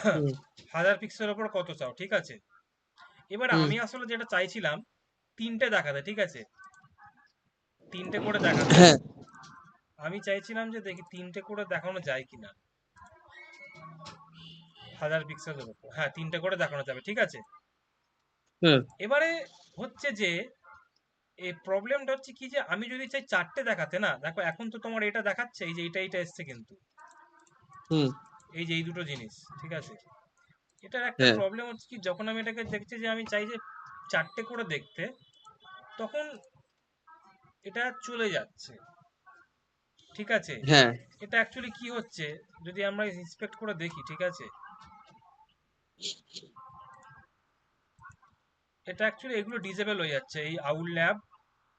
হুম 1000 পিক্সেলের ওপর কত চাও, ঠিক আছে? এবার হুম আমি আসলে যেটা চাইছিলাম, তিনটে দেখাতে, ঠিক আছে? তিনটে করে দেখাতে। হ্যাঁ আমি চাইছিলাম যে দেখি তিনটে করে দেখানো যায় কিনা, 1000 পিক্সেলের উপর, হ্যাঁ তিনটে করে দেখানো যাবে, ঠিক আছে? হ্যাঁ এবারে হচ্ছে যে এই প্রবলেমটা হচ্ছে কি, যে আমি যদি চাই চারটে দেখাতে, না দেখো এখন তো তোমার এটা দেখাচ্ছে, এই যে এইটা এসছে কিন্তু, হুম এই যে এই দুটো জিনিস, ঠিক আছে? এটার একটা হ্যাঁ প্রবলেম হচ্ছে কি, যখন আমি এটাকে দেখছি যে আমি চাই যে চারটে করে দেখতে, তখন এটা চলে যাচ্ছে, ঠিক আছে? হ্যাঁ এটা অ্যাকচুয়ালি কি হচ্ছে, যদি আমরা ইন্সপেক্ট করে দেখি, ঠিক আছে? এটা অ্যাকচুয়ালি এগুলো ডিজেবল হয়ে যাচ্ছে, এই আউল ল্যাব,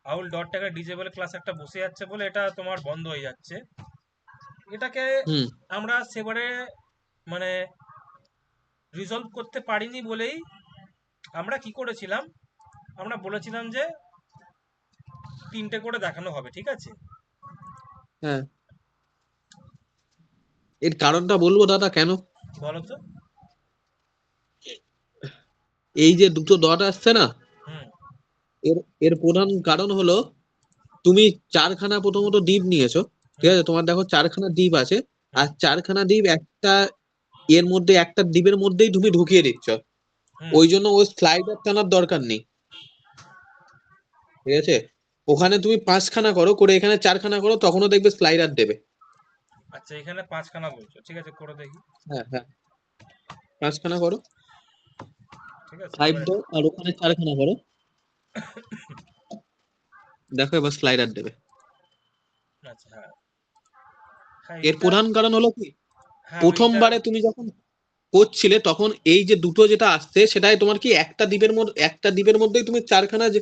আউল ডট টাকা ডিজেবল ক্লাস একটা বসে যাচ্ছে বলে এটা তোমার বন্ধ হয়ে যাচ্ছে। এটাকে হুম আমরা সেবারে মানে রিজলভ করতে পারিনি বলেই আমরা কি করেছিলাম, আমরা বলেছিলাম যে তিনটে করে দেখানো হবে, ঠিক আছে? হ্যাঁ এর কারণটা বলবো দাদা কেন? বলো তো। এই যে দুটো ডট আসছে না, হুম এর এর প্রধান কারণ হলো তুমি চারখানা প্রথমত ডিপ নিয়েছো, ঠিক হুম আছে? তোমার দেখো চারখানা ডিপ আছে, হুম আর চারখানা ডিপ একটা এর মধ্যে একটা ডিপের মধ্যেই তুমি ঢুকিয়ে দিচ্ছ। হুম ওই জন্য ওই স্লাইডার টানার দরকার নেই, ঠিক আছে? ওখানে তুমি পাঁচখানা করো, করে এখানে চারখানা করো, তখনও দেখবে স্লাইডার দেবে। আচ্ছা, এখানে পাঁচখানা বলছো, ঠিক আছে করে দেখি। হ্যাঁ হ্যাঁ পাঁচখানা করো, ঠিক আছে, ফাইভ এবারে দাও, আর ওখানে চারখানা করো, দেখো এবার স্লাইডার দেবে। আচ্ছা, হ্যাঁ হ্যাঁ এর এটা প্রধান কারণ হলো কি, হ্যাঁ ওইটা প্রথমবারে তুমি যখন করছিলে তখন এই যে দুটো যেটা আসছে সেটাই তোমার কি একটা দ্বীপের মধ্যেই তুমি চারখানা যে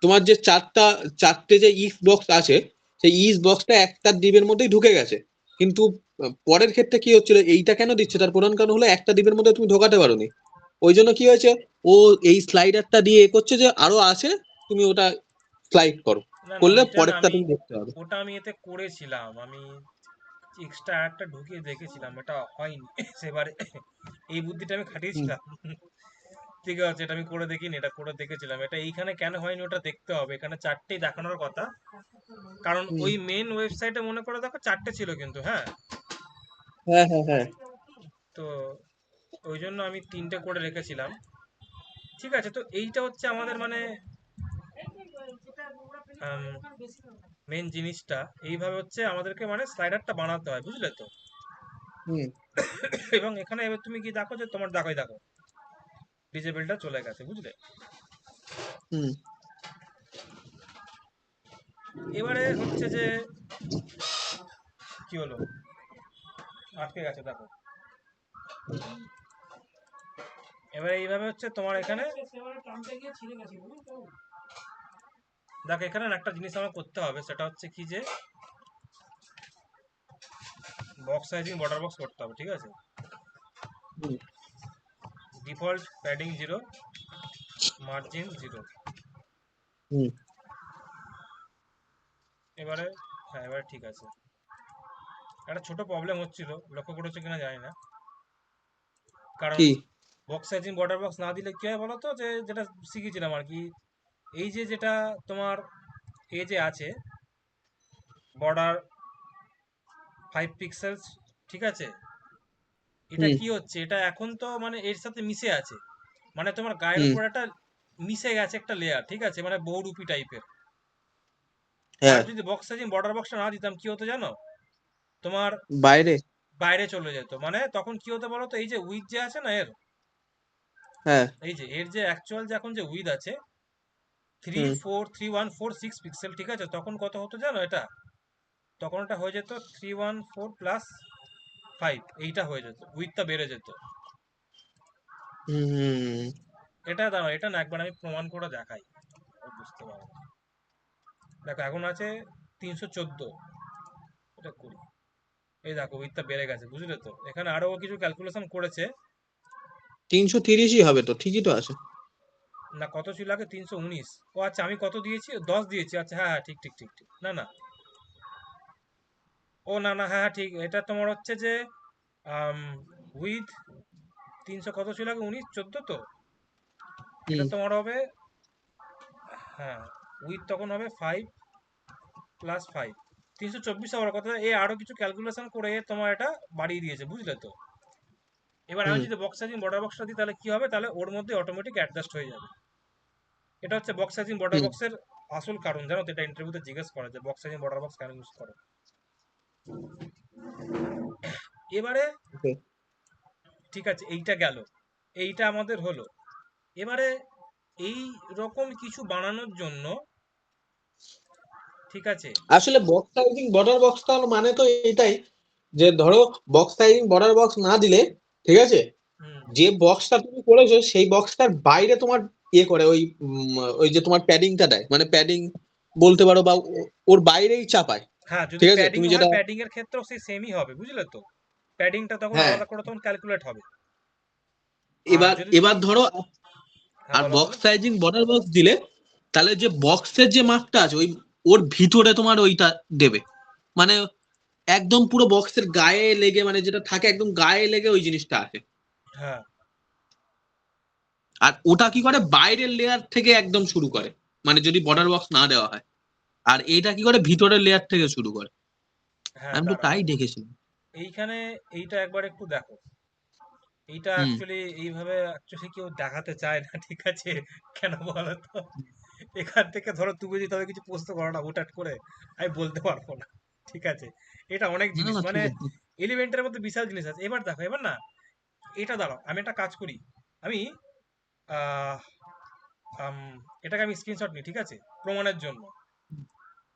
তোমার যে চারটে যে ইফ বক্স আছে সেই ইফ বক্সটা একটা দ্বীপের মধ্যেই ঢুকে গেছে, কিন্তু পরের ক্ষেত্রে কি হচ্ছিল এইটা কেন দিচ্ছে তার প্রধান কারণ হলো একটা দ্বীপের মধ্যে তুমি ঢোকাতে পারোনি। ওই জন্য কি হয়েছে, ও এই স্লাইডারটা দিয়ে এ করছে যে আরো আছে, তুমি ওটা স্লাইড করো, না না করলে ওইটা না পরেরটা আমি তুমি দেখতে পাবে। ওটা আমি এতে করেছিলাম, আমি এক্সট্রা একটা ঢুকিয়ে দেখেছিলাম, এটা হয়নি সেবারে এই বুদ্ধিটা আমি হুম খাটিয়েছিলাম। ঠিক আছে, এটা আমি করে দেখিনি, এটা করে দেখেছিলাম। এটা এইখানে কেন হয়নি ওটা দেখতে হবে, এখানে চারটেই দেখানোর কথা, কারণ হুম। ওই মেন ওয়েবসাইটে মনে করে দেখো চারটে ছিল কিন্তু, হ্যাঁ। হ্যাঁ হ্যাঁ হ্যাঁ। তো ওই জন্য আমি তিনটে করে রেখেছিলাম। ঠিক আছে, তো এইটা হচ্ছে আমাদের মানে মেন জিনিসটা, এইভাবে হচ্ছে আমাদেরকে মানে স্লাইডারটা বানাতে হয়, বুঝলে তো। হুম এবং এখানে এবার তুমি কি দেখো যে তোমার দেখোই দেখো ডিজেবলটা চলে গেছে, বুঝলে। হুম। এবারে হচ্ছে যে কি হলো, আটকে গেছে দেখো। এবারে এইভাবে হচ্ছে তোমার এখানে দেখো, এখানে একটা জিনিস আমার করতে হবে, সেটা হচ্ছে কি যে বক্স সাইজিং বর্ডার বক্স করতে হবে, ঠিক আছে। হুম ডিফল্ট প্যাডিং 0, মার্জিন 0। হুম। এবারে হ্যাঁ, এবারে ঠিক আছে। একটা ছোট প্রবলেম হচ্ছিল, লক্ষ্য করেছো কিনা জানি না, কারণ কি? বক্স সাইজিং বর্ডার বক্স না দিলে কি হয় বলো তো, যে যেটা শিখেছিলাম আর কি, এই যে যেটা তোমার এ যে আছে বর্ডার 5 পিক্সেলস, ঠিক আছে, এটা হুম কি হচ্ছে, এটা এখন তো মানে এর সাথে মিশে আছে, মানে তোমার গায়ের হুম। উপর একটা মিশে গেছে একটা লেয়ার, ঠিক আছে, মানে বহুরূপী টাইপের। আর হ্যাঁ। যদি বক্স সাইজিং বর্ডার বক্সটা না দিতাম কি হতো জানো, তোমার বাইরে। বাইরে চলে যেত, মানে তখন কি হতো বলো তো, এই যে উইথ যে আছে না এর, হ্যাঁ। এই যে এর যে অ্যাকচুয়াল যে এখন যে উইথ আছে থ্রি হুম ফোর 3146 পিক্সেল, ঠিক আছে, তখন কত হতো জানো এটা, তখন এটা হয়ে যেত 314+5, এইটা হয়ে যেত, উইথটা বেড়ে যেত। হুম হুম। এটা দাঁড়াও, এটা না একবার আমি প্রমাণ করে দেখাই, ও বুঝতে পারবে। দেখো এখন আছে 314, এটা করি, এই দেখো উইথটা বেড়ে গেছে, বুঝলে তো। এখানে আরো কিছু ক্যালকুলেশন করেছে। 330ই হবে তো, ঠিকই তো আছে। না কত ছিল আগে, 319। ও আচ্ছা, আমি কত দিয়েছি, 10 দিয়েছি, আচ্ছা হ্যাঁ হ্যাঁ, ঠিক ঠিক ঠিক ঠিক, না না, ও না না, হ্যাঁ হ্যাঁ ঠিক, এটা তোমার হচ্ছে যে উইথ 300 কত ছিল আগে, 19 14 তো, এটা হুম তোমার হবে, হ্যাঁ, উইথ তখন হবে 5+5, 324 হওয়ার কথা। এ আরো কিছু ক্যালকুলেশন করে এ তোমার এটা বাড়িয়ে দিয়েছে, বুঝলে তো। এবার আমি হুম যদি বক্স সাইজিং বর্ডার বক্সটা দিই তাহলে কি হবে, তাহলে ওর মধ্যে অটোমেটিক অ্যাডজাস্ট হয়ে যাবে। এটা হচ্ছে বক্স সাইজিং বর্ডার হুম। বক্সের আসল কারণ, জানো তো, এটা ইন্টারভিউতে জিজ্ঞেস করে যে বক্স সাইজিং বর্ডার বক্স কেন ইউজ করো। এবারে ওকে। ঠিক আছে, এইটা গেল, এইটা আমাদের হলো। এবারে এই রকম কিছু বানানোর জন্য, ঠিক আছে। আসলে বক্স সাইজিং বর্ডার বক্স তার মানে তো এটাই যে ধরো বক্স সাইজিং বর্ডার বক্স না দিলে, ঠিক আছে, হুম, যে বক্সটা তুমি করেছো সেই বক্সটার বাইরে তোমার ইয়ে করে ওই ওই যে তোমার প্যাডিংটা দেয়, মানে প্যাডিং বলতে পারো, বা ওর বাইরেই চাপায়। হ্যাঁ যদি ঠিক আছে প্যাডিং তুমি হয় যেটা। প্যাডিং এর ক্ষেত্রেও সেই সেমই হবে, বুঝলে তো। প্যাডিংটা তখন হ্যাঁ। আলাদা করে তখন ক্যালকুলেট হবে। আর এবার যদি এবার তুমি, ধরো, হ্যাঁ আর বলো বলো। বক্স সাইজিং বর্ডার বক্স দিলে তাহলে যে বক্সের যে মাপটা আছে ওই ওর ভিতরে তোমার ওইটা দেবে, মানে একদম পুরো বক্সের গায়ে লেগে, মানে যেটা থাকে একদম গায়ে লেগে ওই জিনিসটা আসে। হ্যাঁ আর ওটা কি করে বাইরের লেয়ার থেকে একদম শুরু করে, মানে যদি বর্ডার বক্স না দেওয়া হয়, আর এটা কি করে ভিতরের লেয়ার থেকে শুরু করে। হ্যাঁ, আমি তো দাঁড়াও, তাই দেখেছিলাম। এইখানে এইটা একবার একটু দেখো। এইটা হুম অ্যাকচুয়ালি এইভাবে অ্যাকচুয়ালি কেউ দেখাতে চায় না, ঠিক আছে, কেন বলো তো। এখান থেকে ধরো তুমি যদি তবে কিছু প্রশ্ন করো না হুটহাট করে, আমি বলতে পারবো না, ঠিক আছে। এটা অনেক না জিনিস না মানে ঠিক আছে। এলিমেন্টের মধ্যে বিশাল জিনিস আছে। এবার দেখো, এবার না, এটা দাঁড়াও, আমি একটা কাজ করি, আমি আহ, আম, এটাকে আমি স্ক্রিনশট নিই, ঠিক আছে, প্রমাণের জন্য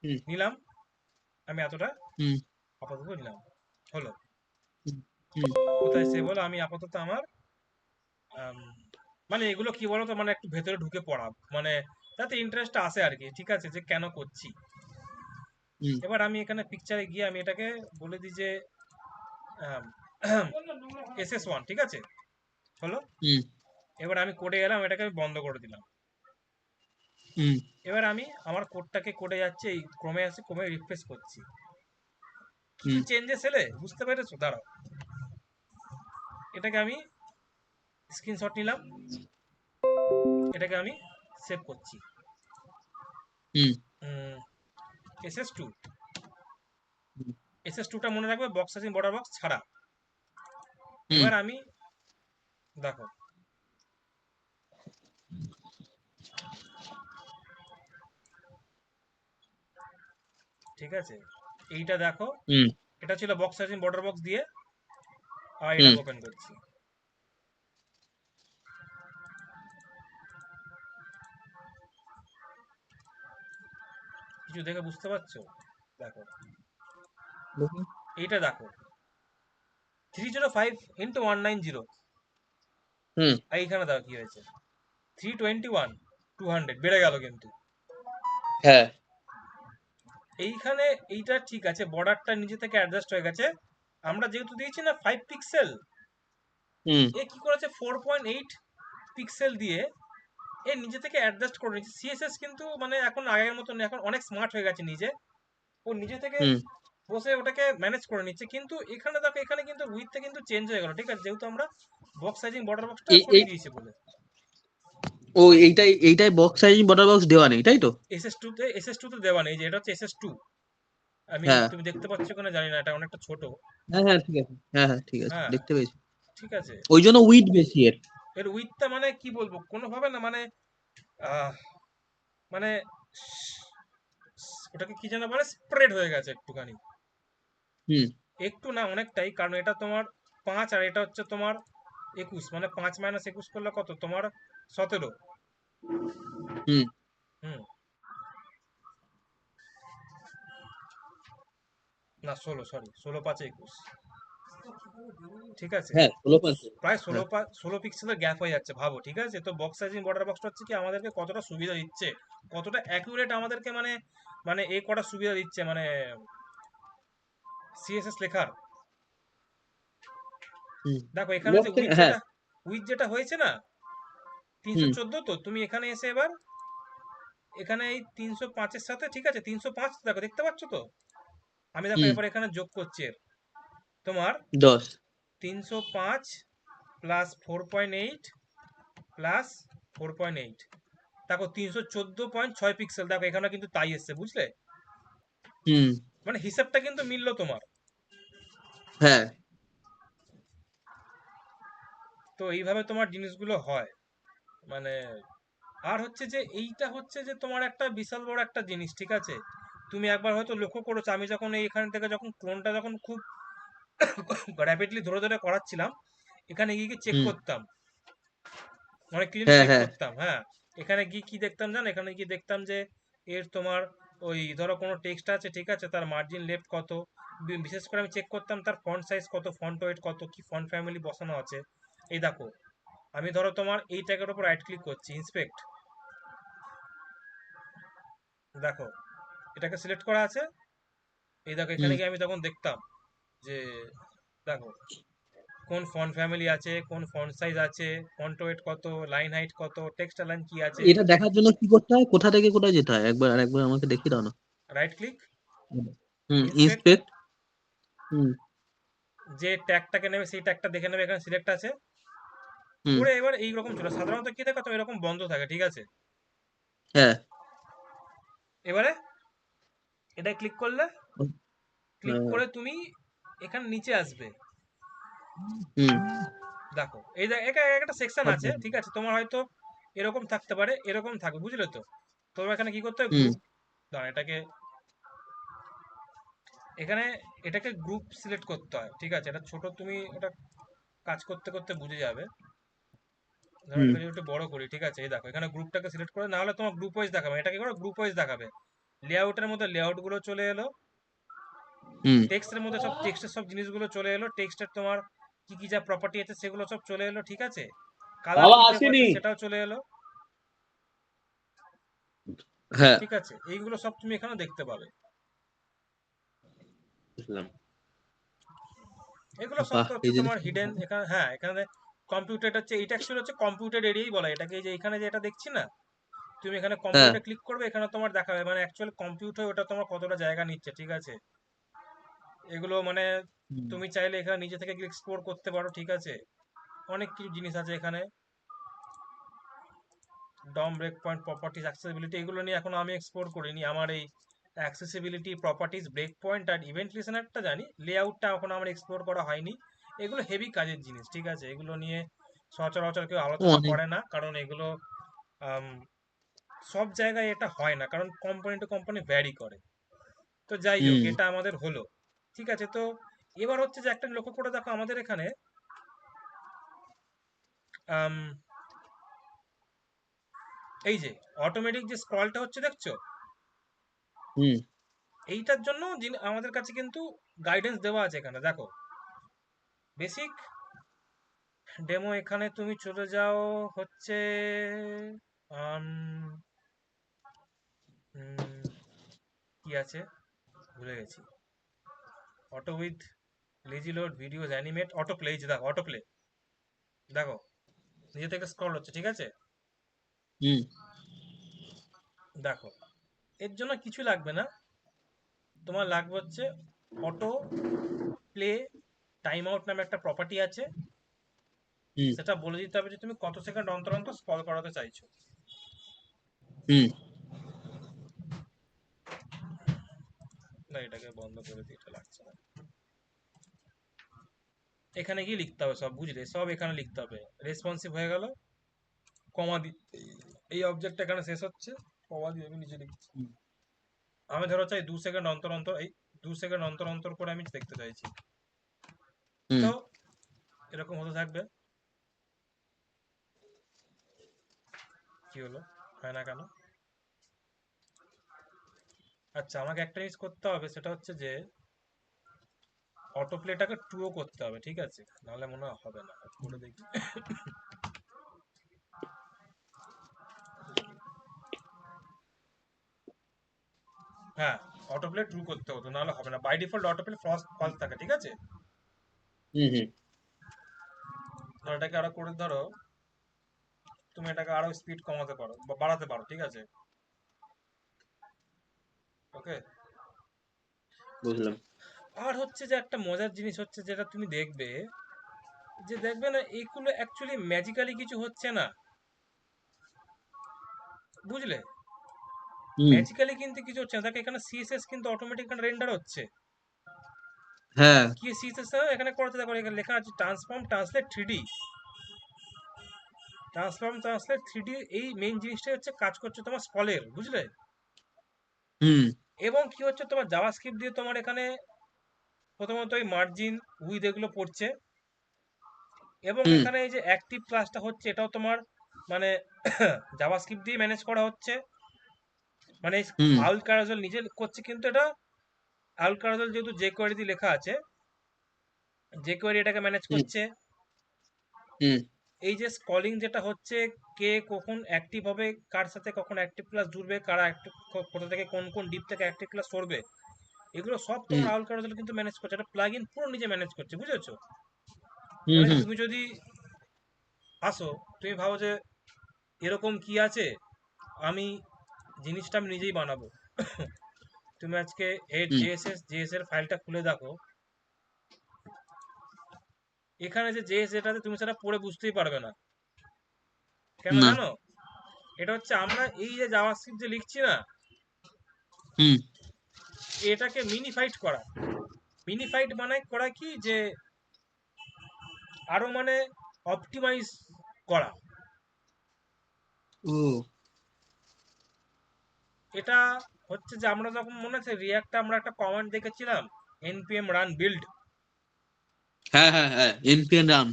হুম নিলাম, আমি এতটা হুম আপাতত নিলাম, হলো। হুম হুম কোথায় সেভ হলো, আমি আপাতত আমার আম, মানে এগুলো কি বলতো, মানে একটু ভেতরে ঢুকে পড়া, মানে যাতে ইন্টারেস্ট আসে আর কি, ঠিক আছে, যে কেন করছি। হুম এবার আমি এখানে পিকচারে গিয়ে আমি এটাকে বলে দিই যে SS1, ঠিক আছে, হলো। হুম এবার আমি কোডে এলাম, এটাকে আমি বন্ধ করে দিলাম। হুম এবার আমি আমার কোডটাকে কোডে যাচ্ছে, এই ক্রমে আছে, ক্রমে রিফ্রেশ করছি, কিছু হুম চেঞ্জেস এলে বুঝতে পেরেছো, দাঁড়াও, এটাকে আমি স্ক্রিনশট নিলাম, এটাকে আমি সেভ করছি। হুম SS2, হুম SS2টা মনে রাখবে, বক্স সাইজিং বর্ডার বক্স ছাড়া। হুম এবার আমি দেখো, ঠিক আছে, এইটা দেখো, হুম এটা ছিল বক্স সাইজিং বর্ডার বক্স দিয়ে, আর হুম এটাকে ওপেন করছি। কিছু দেখে বুঝতে পারছো? দেখো, দেখি। এইটা দেখো, 305 × 190, হুম আর এইখানে দেখো কি হয়েছে, 321 200 বেড়ে গেল কিন্তু। হ্যাঁ এইখানে এইটা ঠিক আছে, বর্ডারটা নিজে থেকে অ্যাডজাস্ট হয়ে গেছে, আমরা যেহেতু দিয়েছি না 5 পিক্সেল, হুম এ কি করেছে 4.8 পিক্সেল দিয়ে এ নিজে থেকে অ্যাডজাস্ট করে নিচ্ছে। সিএসএস কিন্তু মানে এখন আগের মতো নেই, এখন অনেক স্মার্ট হয়ে গেছে নিজে, ও নিজে থেকে হুম বসে ওটাকে ম্যানেজ করে নিচ্ছে। কিন্তু এখানে দেখো, এখানে কিন্তু উইথটা কিন্তু চেঞ্জ হয়ে গেল, ঠিক আছে, যেহেতু আমরা বক্স সাইজিং বর্ডার বক্সটা এই এই সরিয়ে দিয়েছি বলে। ও এইটাই বক্স সাইজ বর্ডার বক্স দেওয়া নেই তাই তো? এসএস টু তে দেওয়া নেই, যে এটা হচ্ছে SS2। আমি, হ্যাঁ তুমি দেখতে পাচ্ছ কিনা জানি না, এটা অনেকটা ছোট। হ্যাঁ হ্যাঁ ঠিক আছে, হ্যাঁ হ্যাঁ ঠিক আছে, হ্যাঁ, দেখতে পেয়েছি। ঠিক আছে। ওই জন্য উইথ বেশি এর। এর উইথটা মানে কি বলবো, কোনোভাবে না, মানে আহ, মানে ওটাকে কি যেন বলে, স্প্রেড হয়ে গেছে একটুখানি, হুম একটু না অনেকটাই, কারণ এটা তোমার 5 আর এটা হচ্ছে তোমার 21, মানে 5 - 21 করলে কত তোমার, 17। হুম হুম, না 16, সরি, 16 × 5 = 21, ঠিক আছে। হ্যাঁ 16 প্রায় হ্যাঁ 16 পিক্সেলের গ্যাপ হয়ে যাচ্ছে, ভাবো, ঠিক আছে। তো বক্স সাইজিং বর্ডার বক্সটা হচ্ছে কি আমাদেরকে কতটা সুবিধা দিচ্ছে, কতটা অ্যাকুরেট আমাদেরকে, মানে মানে এ করার সুবিধা দিচ্ছে, মানে সিএসএস লেখার। হুম দেখো এখানে যে বক্স হ্যাঁ উইথ যেটা হয়েছে না, হুম 314, তো তুমি এখানে এসে এবার এখানে এই 305-এর সাথে, ঠিক আছে, 305 দেখো, দেখতে পাচ্ছ তো, আমি দেখো হুম এবার এখানে যোগ করছি এর, তোমার 10 305 প্লাস 4.8 প্লাস 4.8, দেখো 314.6 পিক্সেল, দেখো এখানে কিন্তু তাই এসছে, বুঝলে, হুম মানে হিসাবটা কিন্তু মিললো তোমার। হ্যাঁ তো এইভাবে তোমার জিনিসগুলো হয়, মানে আর হচ্ছে যে এইটা হচ্ছে যে তোমার একটা বিশাল বড় একটা জিনিস, ঠিক আছে। তুমি একবার হয়তো লক্ষ্য করেছো, আমি যখন এইখান থেকে যখন ক্লোনটা যখন খুব র্যাপিডলি ধরে ধরে করাচ্ছিলাম, এখানে গিয়ে চেক হুম করতাম, অনেক কিছু হ্যাঁ চেক হ্যাঁ করতাম, হ্যাঁ। এখানে গিয়ে কি দেখতাম জানো, এখানে গিয়ে দেখতাম যে এর তোমার ওই ধরো কোনো টেক্সট আছে, ঠিক আছে, তার মার্জিন লেফট কত, বিশেষ করে আমি চেক করতাম তার ফন্ট সাইজ কত, ফন্ট ওয়েট কত, কি ফন্ট ফ্যামিলি বসানো আছে। এই দেখো, আমি ধরো তোমার এই ট্যাগের উপর রাইট ক্লিক করছি, ইন্সপেক্ট, দেখো এটাকে সিলেক্ট করা আছে। এই দেখো এখানে হুম গিয়ে আমি তখন দেখতাম যে দেখো কোন ফন্ট ফ্যামিলি আছে, কোন ফন্ট সাইজ আছে, ফন্ট ওয়েট কত, লাইন হাইট কত, টেক্সট লাইন কি আছে। এটা দেখার জন্য কি করতে হয়, কোথা থেকে কোথায় যেতে হয়, একবার আরেকবার আমাকে দেখিয়ে দাও না। রাইট ক্লিক, হুম ইন্সপেক্ট, ইন্সপেক্ট। হুম যে ট্যাগটাকে নেবে সেই ট্যাগটা দেখে নেবে, এখানে সিলেক্ট আছে হুম করে। এবার এইরকম ছিল সাধারণত, কি দেখো তো এরকম বন্ধ থাকে, ঠিক আছে। হ্যাঁ এবারে এটা ক্লিক করলে, ক্লিক হ্যাঁ, করে তুমি এখানে নিচে আসবে, হুম দেখো এই একটা সেকশন আছে, ঠিক আছে, তোমার হয়তো এরকম থাকতে পারে, এরকম থাকবে, বুঝলে তো। তোমার এখানে কি করতে হবে, হুম গ্রুপ, দাঁড়া এটাকে এখানে, এটাকে গ্রুপ সিলেক্ট করতে হয়, ঠিক আছে, এটা ছোট, তুমি ওটা কাজ করতে করতে বুঝে যাবে। ধরো হুম এটাকে যদি একটু বড় করি, ঠিক আছে, এই দেখো এখানে গ্রুপটাকে সিলেক্ট করে, না হলে তোমার গ্রুপ ওয়াইজ দেখাবে, এটাকে করো গ্রুপ ওয়াইজ দেখাবে। লেআউটের মধ্যে লেআউট গুলো চলে এলো, হুম টেক্সটের মধ্যে সব টেক্সটের সব জিনিসগুলো চলে এলো, টেক্সটের তোমার কি কি যা প্রপার্টি আছে সেগুলো সব চলে এলো, ঠিক আছে। কালার বাবা কি দেবো আসেনি। আছে সেটাও চলে এলো, হ্যাঁ, ঠিক আছে। এইগুলো সব তুমি এখানে দেখতে পাবে। বুঝলাম। এগুলো সব বাহ, তো এই হচ্ছে তোমার জিনিসটা হিডেন। এখানে হ্যাঁ, এখানে কম্পিউটার হচ্ছে, এটা অ্যাকচুয়ালি হচ্ছে কম্পিউটার এরিয়াই বলা এটাকে। এই যে এখানে যে এটা দেখছি না, তুমি এখানে হ্যাঁ। কম্পিউটার ক্লিক করবে, এখানে তোমার দেখাবে মানে অ্যাকচুয়াল কম্পিউটার ওটা তোমার কতটা জায়গা নিচ্ছে, ঠিক আছে। এগুলো মানে হুম। তুমি চাইলে এখানে নিজে থেকে এক্সপ্লোর করতে পারো, ঠিক আছে। অনেক কিছু জিনিস আছে এখানে। ডম ব্রেক পয়েন্ট, প্রপার্টিজ, অ্যাক্সেসিবিলিটি, এগুলো নিয়ে এখন আমি এক্সপ্লোর করিনি। আমার এই অ্যাক্সেসিবিলিটি, প্রপার্টিজ, ব্রেক পয়েন্ট আর ইভেন্ট লিসেনারটা জানি, লেআউটটা এখন আমার এক্সপ্লোর করা হয়নি। এগুলো হেভি কাজের জিনিস, ঠিক আছে। এগুলো নিয়ে সচরাচর কেউ আলোচনা অনেক। করে না, কারণ এগুলো আম, সব জায়গায় এটা হয় না, কারণ কোম্পানি টু কোম্পানি ভ্যারি করে। তো যাই হোক, হুম। এটা আমাদের হলো, ঠিক আছে। তো এবার হচ্ছে যে একটা লক্ষ্য করে দেখো আমাদের এখানে আম, এই যে অটোমেটিক যে স্ক্রলটা হচ্ছে দেখছো, হুম। এইটার জন্য আমাদের কাছে কিন্তু গাইডেন্স দেওয়া আছে এখানে, দেখো। বেসিক ডেমো, এখানে তুমি চলে যাও হচ্ছে আম, উম, কি আছে ভুলে গেছি। Auto with lazy load videos animate auto play, দেখো অটো প্লে, দেখো নিজে থেকে স্ক্রল হচ্ছে, ঠিক আছে। হুম। দেখো, এর জন্য কিছু লাগবে না, তোমার লাগবে হচ্ছে অটো প্লে টাইম আউট নামে একটা প্রপার্টি আছে। হুম। সেটা বলে দিতে হবে যে তুমি কত সেকেন্ড অন্তর অন্তর স্ক্রল করাতে চাইছো। হুম। না, এটাকে বন্ধ করে দিই, এটা লাগছে না। এখানে গিয়ে লিখতে হবে সব, বুঝলে, সব এখানে লিখতে হবে। রেসপন্সিভ হয়ে গেল, কমা দি, এই অবজেক্টটা এখানে শেষ হচ্ছে, কমা দিয়ে আমি নিচে লিখছি। হুম। আমি ধরো চাই 2 সেকেন্ড অন্তর অন্তর, এই 2 সেকেন্ড অন্তর অন্তর করে আমি দেখতে চাইছি। হুম। তো এরকম হতে থাকবে। কি হলো, হয় না কেন? আচ্ছা, আমাকে একটা জিনিস করতে হবে, সেটা হচ্ছে যে অটো প্লেটাকে ট্রুও করতে হবে, ঠিক আছে, নাহলে মনে হয় হবে না। করে দেখি। হ্যাঁ, অটো প্লে ট্রু করতে হতো, নাহলে হবে না। By default auto play false থাকে, ঠিক আছে। হুম। হুম। ধরো এটাকে আরো করে, ধরো তুমি এটাকে আরো স্পিড কমাতে পারো বা বাড়াতে পারো, ঠিক আছে। ওকে। বুঝলাম। আর হচ্ছে যে একটা মজার জিনিস হচ্ছে যেটা তুমি দেখবে, যে দেখবে না এইগুলো অ্যাকচুয়ালি ম্যাজিক্যালি কিছু হচ্ছে না, বুঝলে। হুম। ম্যাজিক্যালি কিন্তু কিছু হচ্ছে না, দেখো এখানে সিএসএস কিন্তু অটোমেটিক রেন্ডার হচ্ছে। হ্যাঁ। কি সিএসএস এখানে করতে, দেখো এখানে লেখা আছে transform translate 3D, transform translate 3D। এই মেইন জিনিসটাই হচ্ছে কাজ করছে তোমার স্কলের, বুঝলে। হুম। এবং কি হচ্ছে তোমার জাভাস্ক্রিপ্ট দিয়ে তোমার এখানে প্রথমত এই মার্জিন উইথ এগুলো পড়ছে, এবং হুম। এখানে এই যে অ্যাক্টিভ ক্লাসটা হচ্ছে এটাও তোমার মানে জাভাস্ক্রিপ্ট দিয়ে ম্যানেজ করা হচ্ছে। মানে হুম। আউল ক্যারাজল নিজে করছে, কিন্তু এটা আউল ক্যারাজল যেহেতু যে কোয়ারি দিয়ে লেখা আছে, যে কোয়ারি এটাকে ম্যানেজ হুম। করছে। হুম। এই যে স্কলিং যেটা হচ্ছে, কে কখন অ্যাক্টিভ হবে, কার সাথে কখন অ্যাক্টিভ ক্লাস জুড়বে, কারা অ্যাক্টিভ, কোথা থেকে কোন কোন ডিপ থেকে অ্যাক্টিভ ক্লাস সরবে, এগুলো সব হুম। তোমার আউল ক্যারাজল কিন্তু ম্যানেজ করছে। এটা প্লাগ ইন পুরো নিজে ম্যানেজ করছে, বুঝেছো। হুম। মানে হুম। তুমি যদি আসো, তুমি ভাবো যে এরকম কি আছে, আমি জিনিসটা আমি নিজেই বানাবো। তুমি আজকে এই হুম। জেএস এর ফাইলটা খুলে দেখো, এখানে যে জেএস এটাতে তুমি সেটা পড়ে বুঝতেই পারবে না। কেন না। জানো? এটা হচ্ছে আমরা এই যে জাভাস্ক্রিপ্ট যে লিখছি না, হুম। এটাকে মিনিফাইড করা। মিনিফাইড মানে করা কি, যে আরো মানে অপটিমাইজ করা। ও। এটা হচ্ছে যে আমরা যখন, মনে আছে রিয়াক্টে আমরা একটা কমান্ড দেখেছিলাম, npm run build, হ্যাঁ, হ্যাঁ, হ্যাঁ, এনপিএন রান।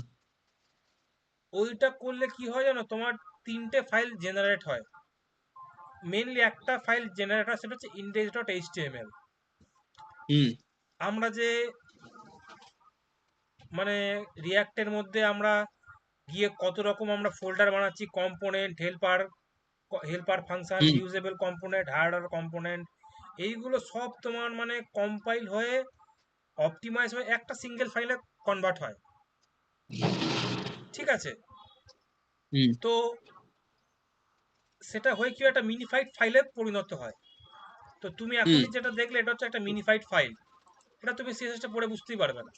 ওইটা করলে কি হয় জানো, তোমার 3টে ফাইল জেনারেট হয়। মেইনলি একটা ফাইল জেনারেট হয়, সেটা হচ্ছে index.html। হুম। আমরা যে মানে রিয়াক্টের মধ্যে আমরা গিয়ে কত রকম আমরা ফোল্ডার বানাচ্ছি, কম্পোনেন্ট, হেল্পার ফাংশন, হুম ইউজেবল কম্পোনেন্ট, হার্ডওয়্যার কম্পোনেন্ট, এইগুলো সব তোমার মানে কম্পাইল হয়ে অপটিমাইজ হয়ে একটা সিঙ্গেল ফাইলে কনভার্ট হয়, ঠিক আছে? হুম তো সেটা হয়ে কি একটা মিনিফাইড ফাইলে পরিণত হয়। তো তুমি হুম এখনই যেটা দেখলে এটা হচ্ছে একটা মিনিফাইড ফাইল, এটা তুমি সিএসএসটা পড়ে বুঝতেই পারবে না।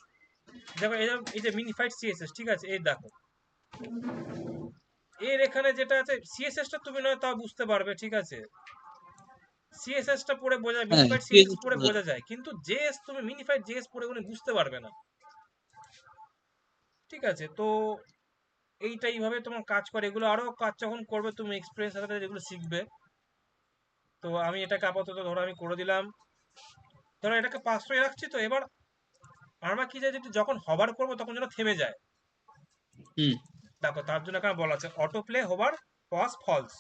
দেখো এই যে মিনিফাইড সিএসএস, ঠিক আছে, এই দেখো এর এখানে যেটা আছে সিএসএসটা তুমি নয় তাও বুঝতে পারবে, ঠিক আছে, সিএসএসটা পড়ে বোঝা যায়, হ্যাঁ মিনিফাইড CSS সিএসএস পড়ে বোঝা যায়, কিন্তু জেএস তুমি মিনিফাইড জেএস পড়ে কোনো বুঝতে পারবে না, ঠিক আছে? তো এইটাই ভাবে তোমার কাজ করে, এগুলো আরো কাজ যখন করবে তুমি এক্সপিরিয়েন্স সাথে সাথে যেগুলো শিখবে। তো আমি এটাকে আপাতত ধরো আমি করে দিলাম, ধরো এটাকে 500 রাখছি। তো এবার আমরা কি চাই, যদি যখন হবার করবো তখন যেন থেমে যায়। হুম দেখো তার জন্য এখানে বলা আছে auto play hover pause false.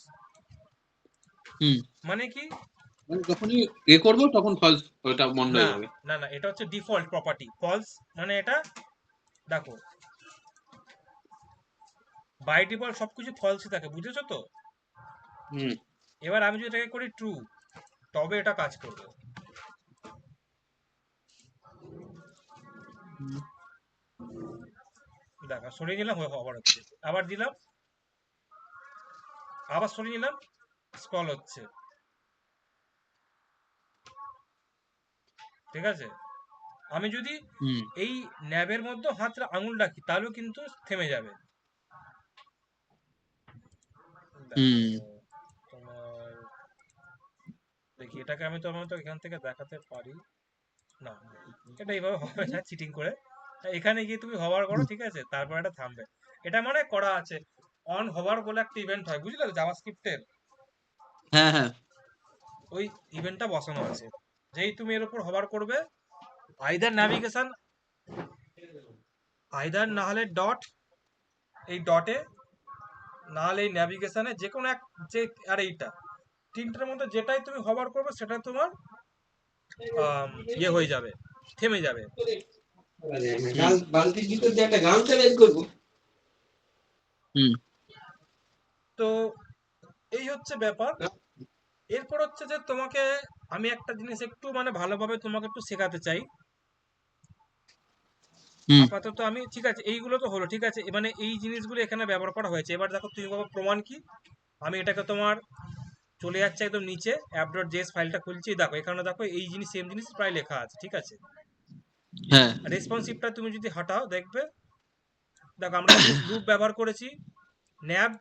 হুম মানে কি? মানে যখনই করবো তখন ফলস ওটা বন্ধ না হয়ে যাবে। না না, এটা হচ্ছে ডিফল্ট প্রপার্টি ফলস, মানে এটা দেখো বাই ডিফল্ট সবকিছু ফলসই থাকে, বুঝেছো তো? হুম এবার আমি যদি এটাকে করি ট্রু, তবে এটা কাজ করবে। হুম দেখো সরিয়ে নিলাম, আবার হচ্ছে, আবার দিলাম, আবার সরিয়ে নিলাম, স্ক্রল হচ্ছে, ঠিক আছে? আমি যদি হুম এই ন্যাবের মধ্যে হাতটা আঙুল রাখি তাহলেও কিন্তু থেমে যাবে। দেখো হুম তোমার, দেখি এটাকে আমি তোমার তো এখান থেকে দেখাতে পারি না, এটা এইভাবে হবে না চিটিং করে। এখানে গিয়ে তুমি হভার করো, ঠিক আছে, তারপর এটা থামবে। এটা মানে করা আছে, অন হভার বলে একটা ইভেন্ট হয়, বুঝলে তো জাভাস্ক্রিপ্টের, হ্যাঁ হ্যাঁ ওই ইভেন্টটা বসানো আছে। যেই তুমি এর উপর হভার করবে, আইদার ন্যাভিগেশন, আইদার না হলে ডট, এই ডটে না হলে এই ন্যাভিগেশনে যে কোনো এক, যে আর এইটা তিনটার মধ্যে যেটাই তুমি হভার করবে সেটা তোমার ইয়ে হয়ে যাবে, থেমে যাবে। বালতির ভিতর দিয়ে একটা গামছা বের করবো। হুম তো এই হচ্ছে ব্যাপার। এরপর হচ্ছে যে তোমাকে আমি একটা জিনিস একটু মানে ভালোভাবে তোমাকে একটু শেখাতে চাই। হুম আপাতত আমি, ঠিক আছে, এইগুলো তো হলো, ঠিক আছে, মানে এই জিনিসগুলো এখানে ব্যবহার করা হয়েছে। এবার দেখো তুমি বাবা প্রমাণ কি, আমি এটাকে তোমার চলে যাচ্ছে একদম নিচে, অ্যাপ ডট জেএস ফাইলটা খুলছি, দেখো এখানে দেখো এই জিনিস সেম জিনিস প্রায় লেখা আছে, ঠিক আছে। হ্যাঁ রেসপন্সিভটা তুমি যদি হটাও দেখবে, দেখো আমরা কি লুপ ব্যবহার করেছি, ন্যাব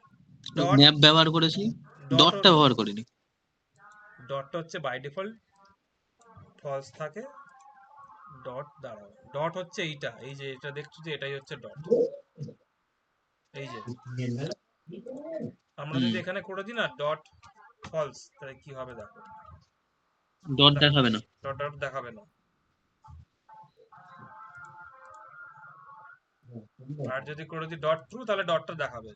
ডট, ন্যাপ ব্যবহার করেছি, ডট, ডটটা ব্যবহার করিনি। ডটটা হচ্ছে বাই ডিফল্ট ফলস থাকে, ডট দাঁড়াও, ডট হচ্ছে এইটা, এই যে এটা দেখছো যে এটাই হচ্ছে ডট, এই যে আমরা হুম যদি এখানে করে দিই না ডট ফলস, তাহলে কি হবে দেখো, ডট দেখো দেখাবে না। ডট ডট দেখাবে না। আর যদি করে দিই ডট ট্রু, তাহলে ডটটা দেখাবে।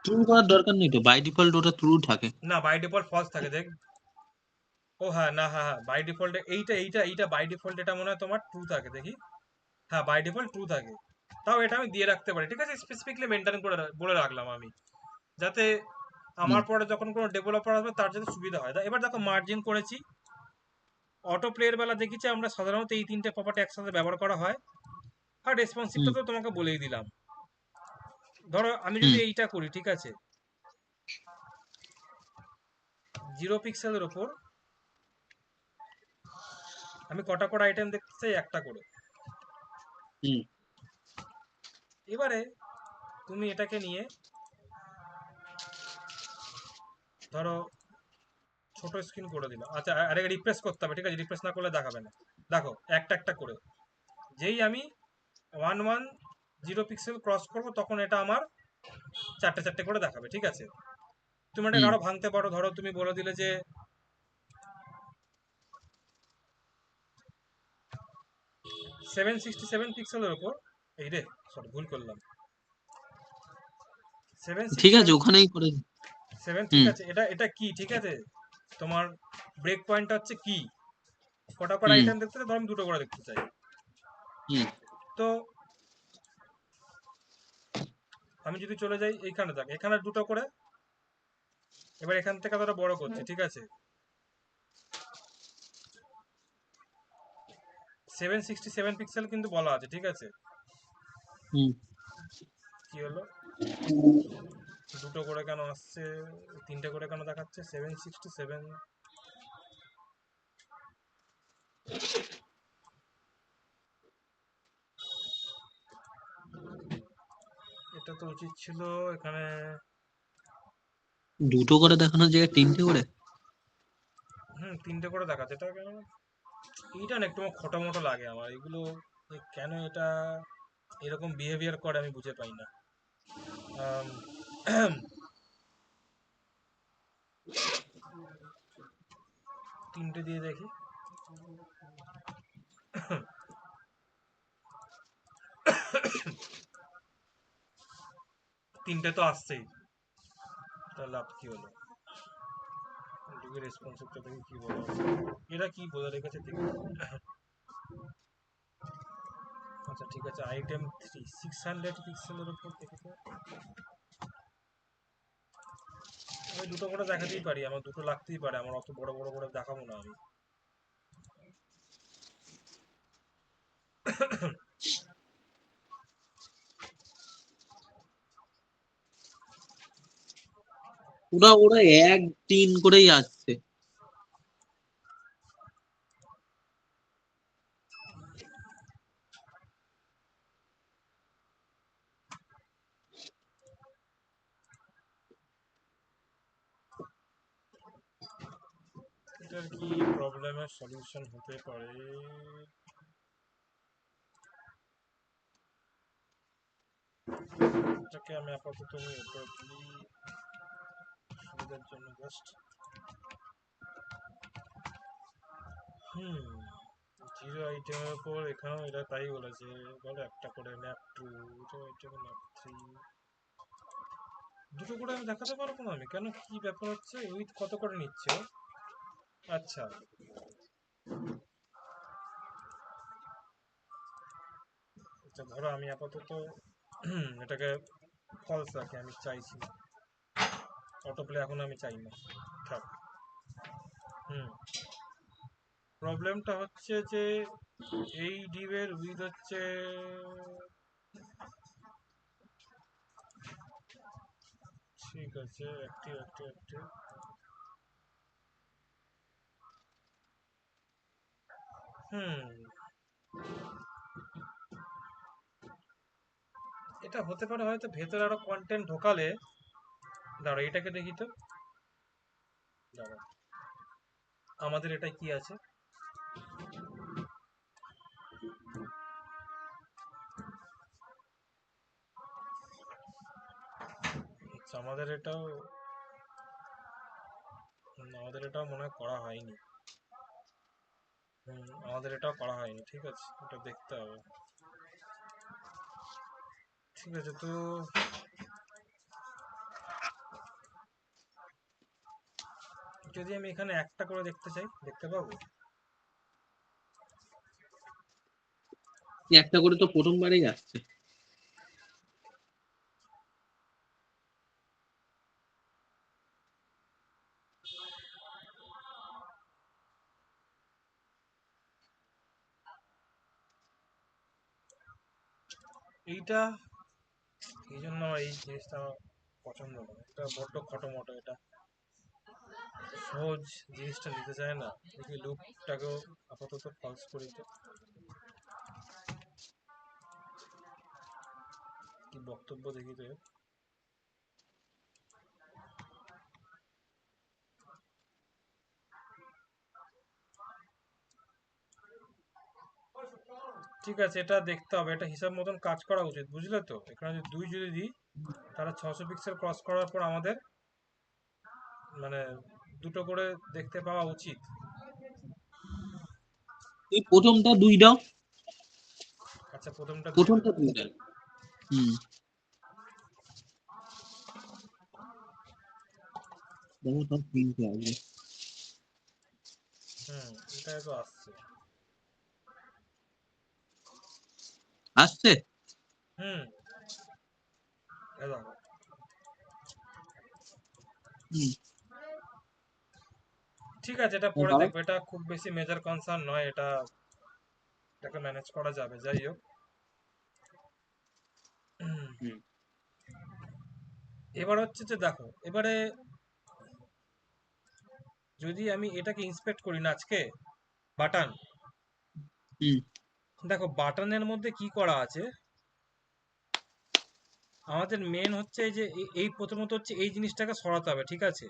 ট্রু করার দরকার নেই তো, বাই ডিফল্ট ওটা ট্রু থাকে। না বাই ডিফল্ট ফলস থাকে, দেখ। ও হ্যাঁ, না হ্যাঁ হ্যাঁ, বাই ডিফল্ট এইটা এইটা এইটা বাই ডিফল্ট এটা মনে হয় তোমার ট্রু থাকে, দেখি, হ্যাঁ বাই ডিফল্ট ট্রু থাকে। তাও এটা আমি দিয়ে রাখতে পারি, ঠিক আছে, স্পেসিফিকলি মেনটেন করে বলে রাখলাম আমি, যাতে হুম আমার পরে যখন কোনো ডেভেলপার আসবে তার যাতে সুবিধা হয়। এবার দেখো মার্জিন করেছি, অটো প্লের বেলা দেখেছি আমরা সাধারণত এই তিনটে প্রপার্টি একসাথে ব্যবহার করা হয়। আর রেসপন্সিভটা হুম তো তোমাকে বলেই দিলাম। ধরো আমি যদি হুম এইটা করি, ঠিক আছে, 0 পিক্সেলের ওপর আমি কটা করে আইটেম দেখতে চাই, একটা করে। হুম এবারে তুমি এটাকে নিয়ে ধরো ছোট স্ক্রিন করে দিলাম, আচ্ছা আরেকটা রিফ্রেশ করতে হবে, ঠিক আছে, রিফ্রেশ না করলে দেখাবে না। দেখো একটা একটা করে, যেই আমি 110 পিক্সেল ক্রস করব তখন এটা আমার চারটে চারটে করে দেখাবে, ঠিক আছে। তুমি এটাকে হুম আরো ভাঙতে পারো, ধরো তুমি বলে দিলে যে 767 পিক্সেলের ওপর, এই রে সরি ভুল করলাম, সেভেন ঠিক সিক্স আছে, সেভেন ওখানেই করে। সেভেন ঠিক হুম আছে, এটা এটা কি, ঠিক আছে, তোমার ব্রেক পয়েন্টটা হচ্ছে কি, কটা করে হুম আইটেম দেখতে চাই, ধরো আমি দুটো করে দেখতে চাই। হুম তো আমি যদি চলে যাই এইখানে, দেখ এখানে দুটো করে, এবার এখান থেকে ধরো বড় করছি, ঠিক আছে, 767 পিক্সেল কিন্তু বলা আছে, ঠিক আছে। হুম। কি হলো, দুটো করে কেন আসছে, তিনটে করে কেন দেখাচ্ছে 767? এটা তো উচিত ছিল এখানে, দুটো করে দেখানোর জায়গায় তিনটে করে। তিনটে করে দেখাচ্ছে, এটা কেন, এইটা না একটু খোটা মোটো লাগে আমার এগুলো, কেন এটা এরকম বিহেভিয়ার করে আমি বুঝে পাই না। আম, তিনটে দিয়ে দেখি। তিনটে তো আসছেই, তাহলে লাভ কি হলো, এদিকে রেসপন্সিভটা দেখি কি বলে আছে। এরা কি বলে রেখেছে দেখি। আচ্ছা ঠিক আছে, আইটেম 3 600 পিক্সেলের উপর দেখেছে। আমি দুটো করে দেখাতেই পারি, আমার দুটো লাগতেই পারে, আমার অত বড় বড় করে দেখাবো না আমি। ওরা ওরা 1-3 করেই আসছে। এটার কি প্রবলেমের সলিউশন হতে পারে? এটাকে আমি আপাতত উপরে তুলি সুবিধার জন্য, জাস্ট জিরো আইটেমের উপর এখানেও এটা তাই বলেছে, বলো একটা করে map two, zero item map three, দুটো করে আমি দেখাতে পারবো না আমি কেন, কি ব্যাপার হচ্ছে, উইথ কত করে নিচ্ছে ও? আচ্ছা আচ্ছা, ধরো আমি আপাতত এটাকে ফলস রাখি, আমি চাইছি না অটো প্লে, এখন আমি চাই না, থাক। প্রবলেমটা হচ্ছে যে এই ডিভের উইথ হচ্ছে, ঠিক আছে একটি একটি একটি, এটা হতে পারে হয়তো ভেতরে আরো কন্টেন্ট ঢোকালে। দাঁড়া এটাকে দেখি তো, দাঁড়া আমাদের এটা কি আছে, আচ্ছা আমাদের এটাও মনে হয় করা হয়নি। আমাদের এটাও করা হয়নি, ঠিক আছে, এটা দেখতে হবে। ঠিক আছে, তো যদি আমি এখানে একটা করে দেখতে চাই, দেখতে পাবো? একটা করে তো প্রথমবারেই আসছে। এইটা এই জন্য আমার এই জিনিসটা আমার পছন্দ নয়, এটা বড্ড খটোমটো, এটা সহজ জিনিসটা নিতে চায় না। দেখি লুপটাকেও আপাতত ফলস করি তো, কি বক্তব্য দেখি তো। ঠিক আছে, এটা দেখতে হবে, এটা হিসাব মতন কাজ করা উচিত, বুঝলে তো। এখানে যদি 2 যদি দিই, তাহলে 600 পিক্সেল ক্রস করার পর আমাদের মানে দুটো করে দেখতে পাওয়া উচিত। এই প্রথমটা 2 দাও, আচ্ছা প্রথমটা 2 প্রথমটা দেবো। 2 দাও। হুম। দেখো সব 3টে আসবে। এটাই তো আসছে। আসছে? হুম, এ দেখো। হুম, ঠিক আছে, এটা পরে তারপর? দেখবো, এটা খুব বেশি মেজর কনসার্ন নয়, এটাকে ম্যানেজ করা যাবে, যাই হোক। হুম, এবার হচ্ছে যে দেখো, এবারে যদি আমি এটাকে ইন্সপেক্ট করি না আজকে, বাটন, হুম, দেখো বাটনের মধ্যে কি করা আছে। আমাদের মেন হচ্ছে এই যে এই প্রথমত হচ্ছে এই জিনিসটাকে সরাতে হবে, ঠিক আছে।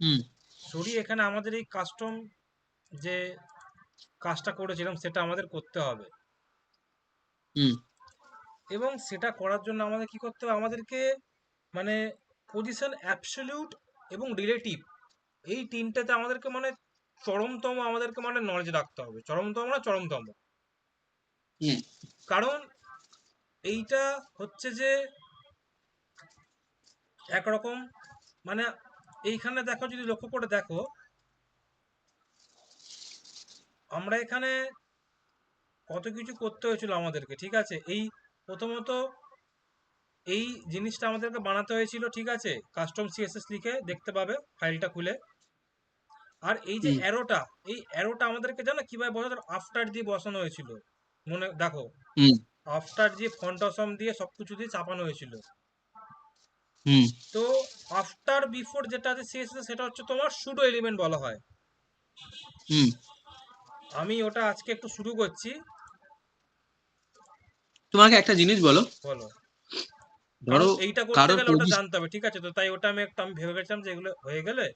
হুম, সরিয়ে এখানে আমাদের এই কাস্টম যে কাজটা করেছিলাম সেটা আমাদের করতে হবে, হুম, এবং সেটা করার জন্য আমাদের কি করতে হবে, আমাদেরকে মানে পজিশন, অ্যাবসলিউট এবং রিলেটিভ, এই তিনটাতে আমাদেরকে মানে চরমতম আমাদেরকে মানে নলেজ রাখতে হবে, চরমতম না চরমতম। হুম, কারণ এইটা হচ্ছে যে একরকম মানে, এইখানে দেখো, যদি লক্ষ্য করে দেখো, আমরা এখানে কত কিছু করতে হয়েছিল আমাদেরকে, ঠিক আছে। এই প্রথমত এই জিনিসটা আমাদেরকে বানাতে হয়েছিল, ঠিক আছে, কাস্টম সিএসএস লিখে দেখতে পাবে ফাইলটা খুলে। আর এই যে হুম, অ্যারোটা, এই অ্যারোটা আমাদেরকে জানো কিভাবে বসাতে, আফটার দিয়ে বসানো হয়েছিল, মনে দেখো, হুম, আফটার দিয়ে ফন্ট অসম দিয়ে সবকিছু দিয়ে চাপানো হয়েছিল। হুম, তো আফটার বিফোর যেটা আছে সিএসএস, সেটা হচ্ছে তোমার সুডো এলিমেন্ট বলা হয়। হুম। আমি ওটা আজকে একটু শুরু করছি। তোমাকে একটা জিনিস বলো, বলো। কারণ ধরো এইটা করতে কারোর গেলে ওটা পজিশন। জানতে হবে, ঠিক আছে, তো তাই ওটা আমি ভেবে গেছিলাম যে এগুলো হয়ে গেলে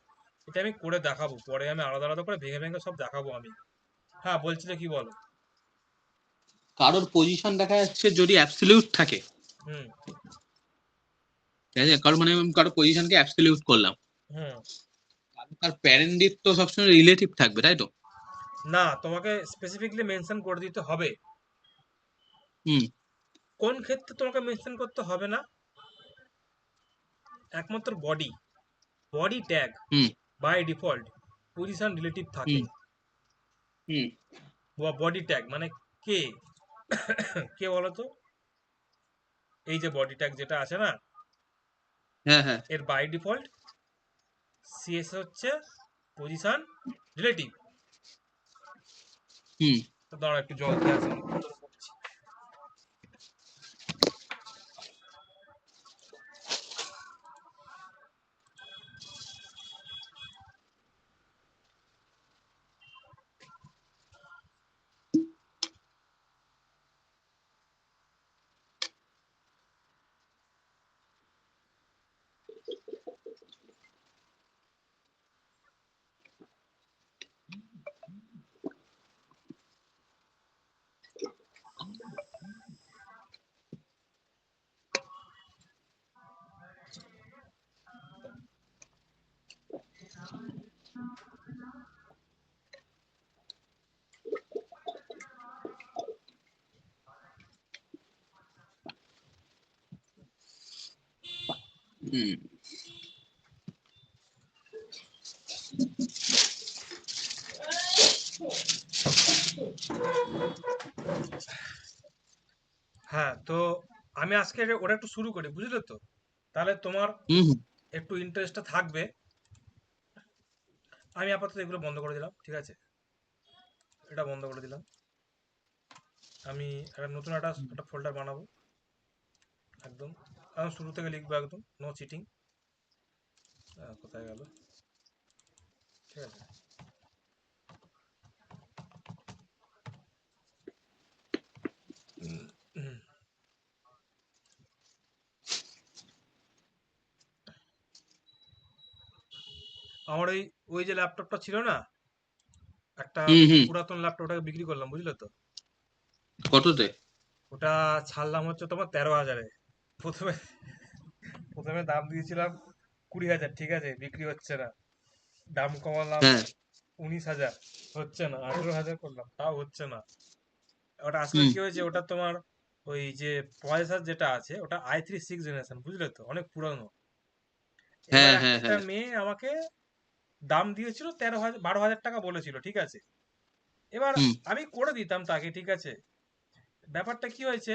এটা আমি করে দেখাবো, পরে আমি আলাদা আলাদা করে ভেঙে ভেঙে সব দেখাবো আমি। হ্যাঁ, বলছিলে কি, বলো। কারোর পজিশন দেখা যাচ্ছে যদি অ্যাবসলিউট থাকে, হুম, ঠিক আছে, কারণ মানে আমি কারো পজিশনকে অ্যাবসলিউট করলাম, হুম। তার প্যারেন্ট তো সবসময় রিলেটিভ থাকবে, তাই তো? না, তোমাকে স্পেসিফিকলি মেনশন করে দিতে হবে। হুম, কোন ক্ষেত্রে তোমাকে মেনশন করতে হবে না, একমাত্র body, body tag hmm, by default position relative থাকে। হুম, হুম, বডি ট্যাগ মানে কে, কে বলো তো, এই যে বডি ট্যাগ যেটা আছে না, হ্যাঁ, হ্যাঁ, এর বাই ডিফল্ট সিএস হচ্ছে পজিশন রিলেটিভ। হুম। তো দাঁড়া, একটু জল খেয়ে আসি। হুম। হ্যাঁ, তো আমি আজকে ওটা একটু শুরু করি, বুঝলে তো, তাহলে তোমার হুম, হুম, একটু ইন্টারেস্টটা থাকবে। আমি আপাতত এগুলো বন্ধ করে দিলাম, ঠিক আছে, এটা বন্ধ করে দিলাম। আমি একটা নতুন একটা ফোল্ডার বানাবো, একদম শুরু থেকে লিখবো, একদম নো চিটিং। কোথায় গেল, ঠিক আছে। হুম, আমার ওই যে ল্যাপটপটা ছিল না, একটা হুম, হুম। পুরাতন ল্যাপটপ, ওটাকে বিক্রি করলাম, বুঝলে তো। কততে? ওটা ছাড়লাম হচ্ছে তোমার 13,000-এ। প্রথমে প্রথমে দাম দিয়েছিলাম 20,000, ঠিক আছে, বিক্রি হচ্ছে না, দাম কমালাম হ্যাঁ। 19,000, হচ্ছে না, 18,000 করলাম, তাও হচ্ছে না। ওটা আসলে হুম। কি হয়েছে, ওটা তোমার ওই যে প্রসেসর যেটা আছে ওটা i3 6 জেনারেশন, বুঝলে তো, অনেক পুরানো। এবার হ্যাঁ, হ্যাঁ, একটা হ্যাঁ। মেয়ে আমাকে দাম দিয়েছিল 12,000 টাকা বলেছিল, ঠিক আছে। এবার হুম, আমি করে দিতাম তাকে, ঠিক আছে, ব্যাপারটা কি হয়েছে,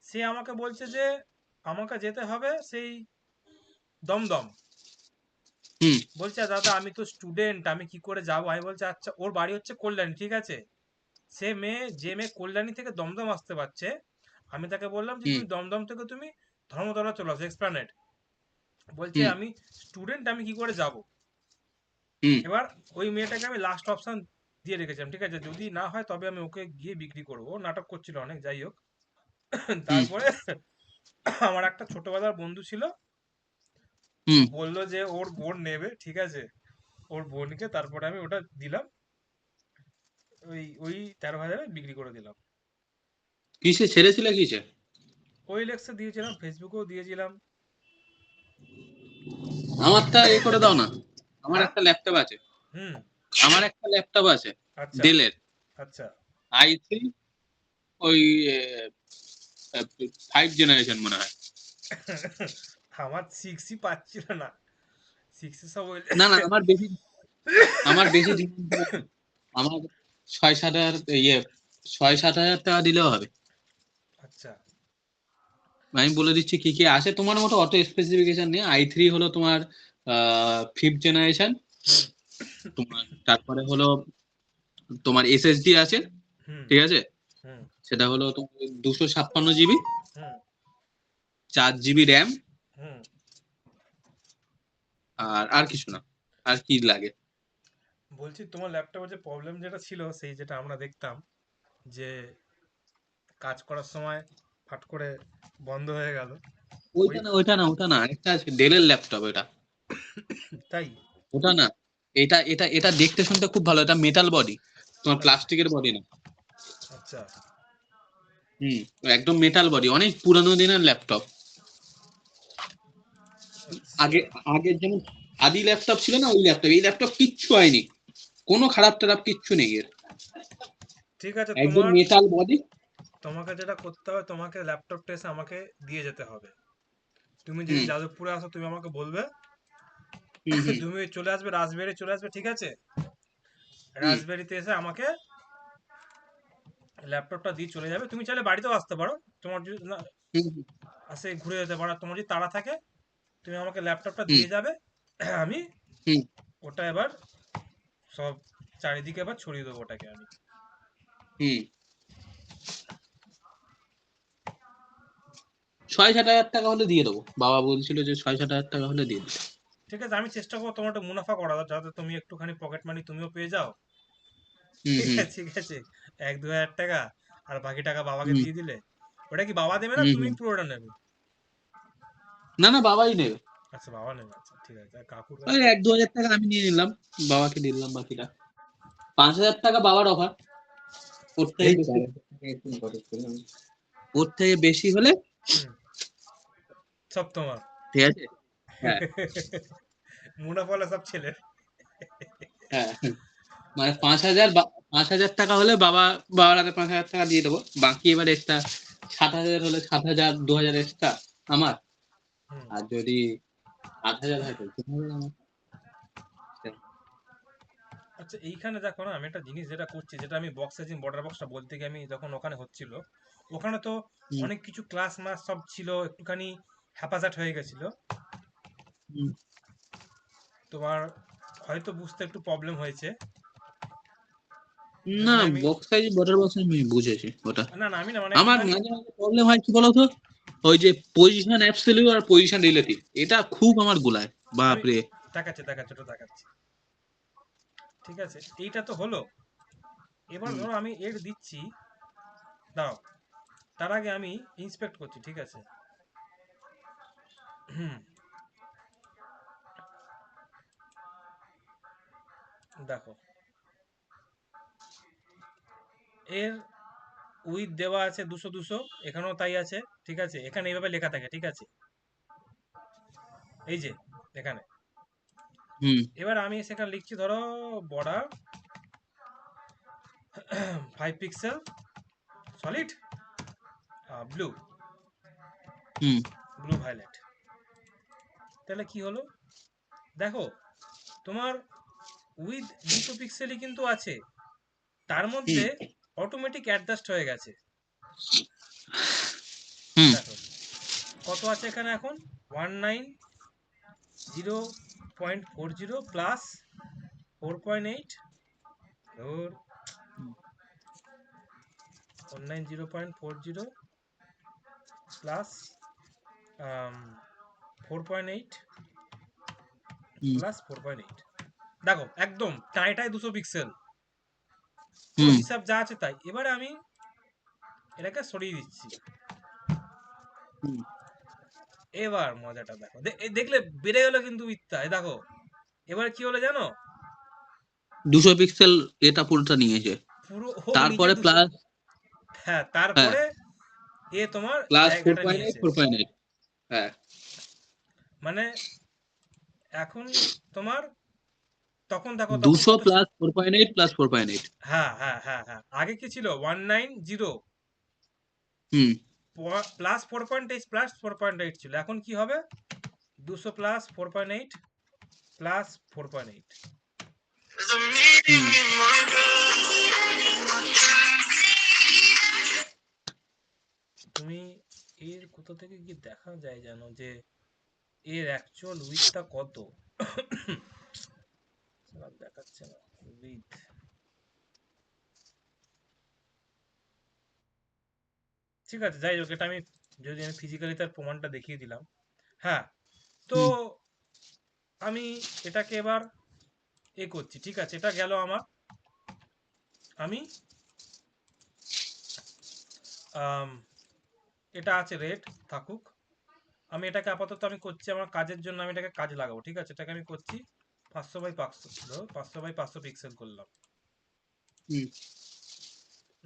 সে আমাকে বলছে যে আমাকে যেতে হবে সেই দমদম। হুম বলছে দাদা আমি তো স্টুডেন্ট, আমি কি করে যাবো? আমি বলছি আচ্ছা, ওর বাড়ি হচ্ছে কল্যাণী, ঠিক আছে। যে মেয়ে কল্যাণী থেকে দমদম আসতে পারছে, আমি তাকে বললাম যে হুম তুমি দমদম থেকে তুমি ধর্মতলা চলে আসো, এক্সপ্লানেড। বলছে হুম আমি স্টুডেন্ট, আমি কি করে যাব? হুম এবার ওই মেয়েটাকে আমি লাস্ট অপশন দিয়ে রেখেছিলাম, ঠিক আছে, যদি না হয় তবে আমি ওকে গিয়ে বিক্রি করবো। ও নাটক করছিল অনেক, যাই হোক। হুম তারপরে আমার একটা ছোটবেলার বন্ধু ছিল, ও হুম বললো যে ওর বোন নেবে, ঠিক আছে। ওর বোনকে তারপরে আমি ওটা দিলাম, ওই 13,000-এ বিক্রি করে দিলাম। কিসে ছেড়েছিল কিসে? ওই লেক্সে দিয়েছিলাম, ফেসবুকেও দিয়েছিলাম। আমারটা এ করে দাও না, আমার হ্যাঁ। একটা ল্যাপটপ আছে। হুম। আমার একটা ল্যাপটপ আছে আচ্ছা। ডেলের, আচ্ছা। i3, ওই 5 জেনারেশন মনে হয়। আমার 6ই পাচ্ছিল না, 6 সব ওই না না, আমার বেশি ডিমান্ড না। আমার 6-7 হাজার, 6-7 হাজার টাকা দিলেও হবে। আচ্ছা। আমি বলে দিচ্ছি কি কি আছে। তোমার মতো অত স্পেসিফিকেশন নেই। i3 হলো তোমার 5th জেনারেশন। হুম। তোমার তারপরে হলো তোমার এসএসডি আছে, হুম। ঠিক আছে। হুম। সেটা হলো তোমার 256 জিবি, হুম। 4 জিবি র্যাম, হুম। আর কিছু না। আর কি লাগে? বলছি তোমার ল্যাপটপের যে প্রবলেম যেটা ছিল, সেই যেটা আমরা দেখতাম যে কাজ করার সময় ফাট করে বন্ধ হয়ে গেল, ওই। ওইটা না, একটা আছে ডেলের ল্যাপটপ এটা। তাই? ওটা না, এটা দেখতে শুনতে খুব ভালো। এটা মেটাল বডি, তোমার আচ্ছা। প্লাস্টিকের বডি না। আচ্ছা। হুম, একদম মেটাল বডি, অনেক পুরানো দিনের ল্যাপটপ। আচ্ছা। আগে আগের যেমন আদি ল্যাপটপ ছিল না, ওই ল্যাপটপ। এই ল্যাপটপ কিচ্ছু হয়নি, কোনো খারাপ টারাপ কিচ্ছু নেই এর। ঠিক আছে, একদম মেটাল বডি। তোমাকে যেটা করতে হবে, তোমাকে ল্যাপটপটা এসে আমাকে দিয়ে যেতে হবে। তুমি হুম যেদিন যাদবপুরে আসো তুমি আমাকে বলবে। হুম হুম তুমি চলে আসবে, রাজবাড়ি চলে আসবে, ঠিক আছে। হুম রাজবাড়িতে এসে আমাকে ল্যাপটপটা দিয়ে চলে যাবে। তুমি চাইলে বাড়িতেও আসতে পারো, তোমার যদি না হুম হুম আসে ঘুরে যেতে পারো। আর তোমার যদি তাড়া থাকে, তুমি আমাকে ল্যাপটপটা হুম দিয়ে যাবে। আমি হুম ওটা এবার সব চারিদিকে এবার ছড়িয়ে দেবো ওটাকে আমি। হুম 6-7 হাজার টাকা হলে দিয়ে দেবো। বাবা বলছিল যে 6-7 হাজার টাকা হলে দিয়ে দিতে। ঠিক আছে, আমি চেষ্টা করবো তোমার একটা মুনাফা করা, যাতে তুমি একটুখানি পকেট মানি তুমিও পেয়ে যাও। হুম ঠিক হুম আছে, ঠিক আছে। 1-2 হাজার টাকা, আর বাকি টাকা বাবাকে হুম দিয়ে দিলে। ওটা কি বাবা দেবে না হুম তুমি হুম পুরোটা নেবে? না না, বাবাই নেবে। আচ্ছা, বাবা নেবে, আচ্ছা ঠিক আছে। আর কাকুর ওই কাছে? 1-2 হাজার টাকা আমি নিয়ে নিলাম, বাবাকে দিয়ে দিলাম বাকিটা। 5 হাজার টাকা বাবার অফার। ওর থেকে বেশি, ওর থেকে বেশি হলে হুম। সব তোমার। ঠিক আছে। হ্যাঁ মুনাফা হলো সব ছেলের। হ্যাঁ, মানে 5,000 টাকা হলে বাবার হাতে 5,000 টাকা দিয়ে দেবো। বাকি এবার এক্সট্রা 7,000 হলে 7,000, 2,000 এক্সট্রা আমার। হুম। আর যদি 8,000 হয় তো 3,000 আমার। আচ্ছা, এইখানে দেখো না, আমি একটা জিনিস যেটা করছি, যেটা আমি বক্স সাইজিং বর্ডার বক্সটা বলতে গিয়ে আমি যখন ওখানে হচ্ছিল, ওখানে তো হুম অনেক কিছু ক্লাস মাস সব ছিল, একটুখানি হ্যাপাজার্ট হয়ে গেছিল। হুম। তোমার হয়তো বুঝতে একটু প্রবলেম হয়েছে। না, যদি আমি, বক্স সাইজ বর্ডার বক্স আমি বুঝেছি ওটা। না না, আমি না মানে আমার একটুখানি। মাঝে মাঝে প্রবলেম হয় কি বলতো, ওই যে পজিশন অ্যাবসলিউট আর পজিশন রিলেটিভ, এটা খুব আমার গোলায়। আমি বাপরে। দেখাচ্ছি, দেখাচ্ছি, ওটা দেখাচ্ছি। ঠিক আছে, এইটা তো হলো। এবার হুম ধরো আমি এর দিচ্ছি, দাও, তার আগে আমি ইন্সপেক্ট করছি, ঠিক আছে। হুম। দেখো, এর উইথ দেওয়া আছে 200-200, এখানেও তাই আছে, ঠিক আছে। এখানে এইভাবে লেখা থাকে, ঠিক আছে, এই যে এখানে। হুম এবার আমি সেখানে লিখছি, ধরো বর্ডার 5 পিক্সেল সলিড ব্লু, হুম ব্লু ভায়োলেট। তাহলে কি হলো, দেখো, তোমার উইথ 200 পিক্সেলই কিন্তু আছে, তার হুম মধ্যে অটোমেটিক অ্যাডজাস্ট হয়ে গেছে। হুম দেখো কত আছে এখানে এখন 190.40 প্লাস 4.8 ধর 190.40 প্লাস 4.8 হুম প্লাস 4.8। দেখো একদম টাইটাই 200 পিক্সেল, পুরো হুম হিসাব যা আছে তাই। এবারে আমি এটাকে সরিয়ে দিচ্ছি। হুম। এবার মজাটা দেখো, দেখলে বেড়ে গেল কিন্তু বিটটা, দেখো এবার কি হলো জানো, 200 পিক্সেল এটা পুরোটা নিয়েছে, পুরো ও নিজে তারপরে 200, প্লাস, হ্যাঁ হ্যাঁ, তারপরে এ তোমার প্লাস ফোর জায়গাটা পয়েন্ট এইট নিয়েছে। 4.8, হ্যাঁ। মানে এখন তোমার তখন দেখো তখন 200 কত ছিল, প্লাস 4.8 প্লাস 4.8। হ্যাঁ হ্যাঁ হ্যাঁ হ্যাঁ, আগে কি ছিল 190 হুম প্লাস 4.8 প্লাস 4.8 ছিল, এখন কি হবে 200 প্লাস 4.8 প্লাস 4.8। হুম তুমি এর কোথা থেকে কি দেখা যায় জানো যে এর অ্যাকচুয়াল উইথটা কত? সালা দেখাচ্ছে না উইথ। ঠিক আছে যাই হোক, এটা আমি যদি আমি ফিজিক্যালি তার প্রমাণটা দেখিয়ে দিলাম। হ্যাঁ, তো হুম আমি এটাকে এবার করছি, ঠিক আছে এটা গেল আমার। আমি আম, এটা আছে রেট, থাকুক। আমি এটাকে আপাতত আমি করছি আমার কাজের জন্য, আমি এটাকে কাজে লাগাবো, ঠিক আছে এটাকে আমি করছি 500 বাই 500, 500 বাই 500 পিক্সেল করলাম, হুম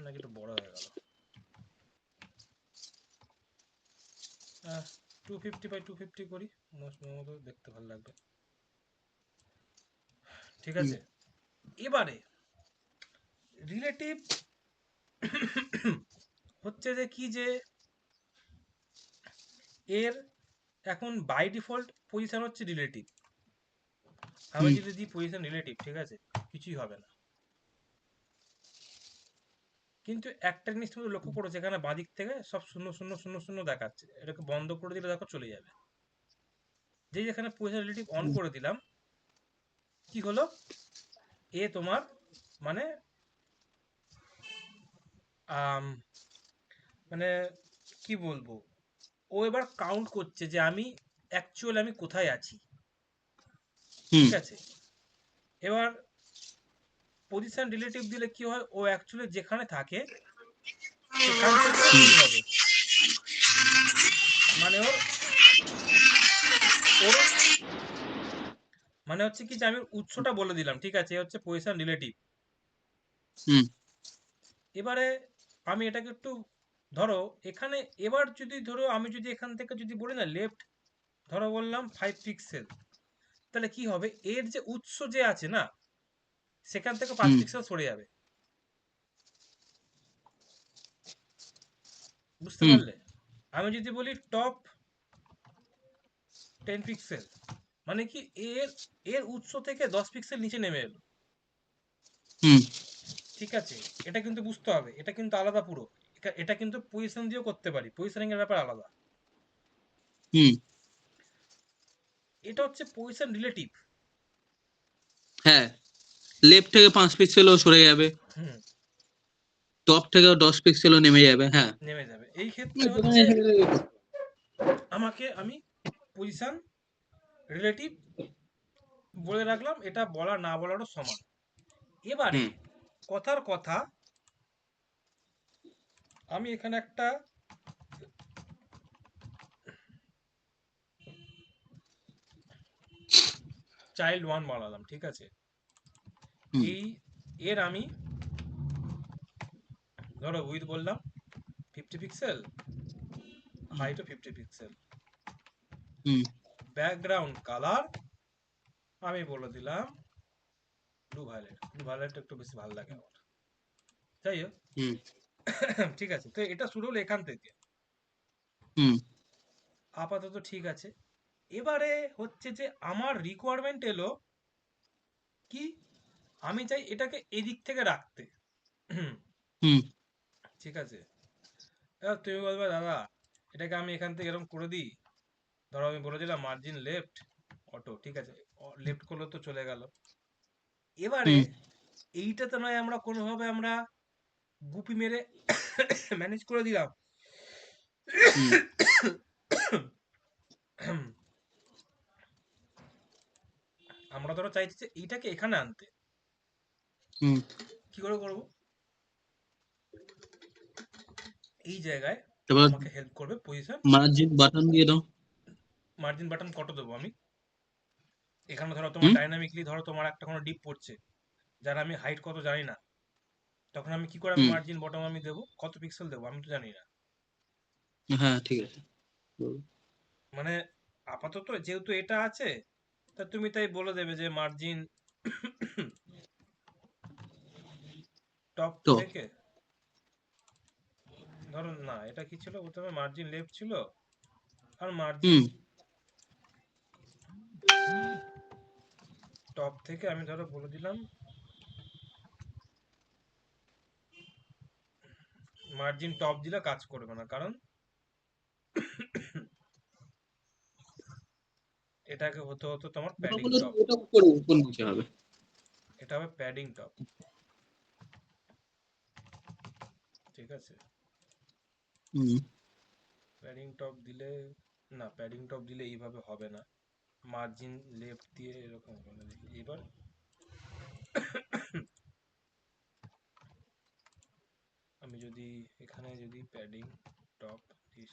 নাকি একটু বড় হয়ে গেল, 250 বাই 250 করি, মোস্ট মতো দেখতে ভালো লাগবে। ঠিক হুম আছে, এবারে রিলেটিভ হচ্ছে যে কি যে এর এখন বাই ডিফল্ট পজিশন হচ্ছে রিলেটিভ। আমি হুম যদি দিই পজিশন রিলেটিভ, ঠিক আছে কিছুই হবে না। কিন্তু একটা জিনিস তুমি লক্ষ্য করো, যেখানে বাঁদিক থেকে সব শূন্য শূন্য শূন্য শূন্য দেখাচ্ছে, এটাকে বন্ধ করে দিলে দেখো চলে যাবে। যেখানে পজিশন রিলেটিভ অন হুম করে দিলাম, কি হলো, তোমার মানে আম, মানে কি বলবো, ও এবার কাউন্ট করছে যে আমি কোথায় আছি। হুম ঠিক আছে, এবার পজিশন রিলেটিভ দিলে কি হয়, ও অ্যাকচুয়ালি যেখানে থাকে সেখান থেকে হুম কি হবে, মানে ওর মানে হচ্ছে কি যে আমি উৎসটা বলে দিলাম, ঠিক আছে হচ্ছে পজিশন রিলেটিভ। হুম এবারে আমি এটাকে একটু ধরো এখানে, এবার যদি ধরো আমি যদি এখান থেকে যদি বলি না লেফট, ধরো বললাম 5 পিক্সেল, তাহলে কি হবে, এর যে উৎস যে আছে না সেখান থেকে পাঁচ হুম পিক্সেল সরে যাবে। বুঝতে হুম পারলে? আমি যদি বলি টপ 10 পিক্সেল, মানে কি এর এর উৎস থেকে 10 পিক্সেল নিচে নেমে এলো। হুম ঠিক আছে, এটা কিন্তু বুঝতে হবে, এটা কিন্তু আলাদা পুরো। এটা কিন্তু পজিশন দিয়েও করতে পারি, পজিশনিং এর ব্যাপার আলাদা। হুম এটা হচ্ছে পজিশন রিলেটিভ। হ্যাঁ, লেফট থেকে 5 পিক্সেলও সরে যাবে, হুম, টপ থেকেও 10 পিক্সেলও নেমে যাবে, হ্যাঁ। নেমে যাবে। এই ক্ষেত্রে যেখানে হচ্ছে সেখানে আমি পজিশন রিলেটিভ বলে রাখলাম, এটা বলা না বলারও সমান। এবারে হুম কথার কথা, আমি এখানে একটা চাইল্ড ওয়ান বানালাম, ঠিক আছে হুম এই এর আমি ধরো উইথ বললাম 50 পিক্সেল, হাইটও 50 পিক্সেল, হুম ব্যাকগ্রাউন্ড কালার আমি বলে দিলাম ব্লু ভায়োলেট একটু বেশি ভালো লাগে আমার, যাই হোক। হুম ঠিক আছে, তো এটা শুরু হলো এখান থেকে, হুম আপাতত ঠিক আছে। এবারে হচ্ছে যে আমার রিকোয়ারমেন্ট এলো কি, আমি চাই এটাকে এদিক থেকে রাখতে। হুম ঠিক আছে, এবার তুমি বলবে দাদা এটাকে আমি এখান থেকে এরকম করে দিই, ধরো আমি বলে দিলাম মার্জিন লেফট অটো, ঠিক আছে, লেফট করলে তো চলে গেল। এবারে হুম এইটাতে নয় আমরা কোনোভাবে আমরা গুপি মেরে ম্যানেজ করে দিলাম। হুম আমরা ধরো চাইছি যে এইটাকে এখানে আনতে, হুম। কি করে করবো? এই জায়গায় এবার আমাকে হেল্প করবে পজিশন। মার্জিন বাটন দিয়ে দাও। মার্জিন বাটন কত দেবো আমি? এখানে ধরো তোমার হুম ডাইনামিকলি ধরো তোমার একটা কোনো ডিপ পড়ছে, যার আমি হাইট কত জানি না, তখন আমি কি করে আমি হুম। মার্জিন বটম আমি দেবো, কত পিক্সেল দেবো আমি তো জানি না। হ্যাঁ ঠিক আছে। বলো। মানে আপাতত যেহেতু এটা আছে, তা তুমি তাই বলে দেবে যে মার্জিন টপ তো থেকে ধরো, না এটা কি ছিল প্রথমে, মার্জিন লেফট ছিল, আর মার্জিন হুম টপ থেকে আমি ধরো বলে দিলাম মার্জিন টপ দিলে কাজ করবে না, কারণ এটাকে হতে হতো তোমার ওটা প্যাডিং বলে টপ। ওটা উপরে উপর নিচে হবে। এটা হবে প্যাডিং টপ, ঠিক আছে। হুম। প্যাডিং টপ দিলে, না প্যাডিং টপ দিলে এইভাবে হবে না, মার্জিন লেফট দিয়ে এরকম হবে না, দেখি এবার। আমি যদি এখানে যদি প্যাডিং টপ দিস,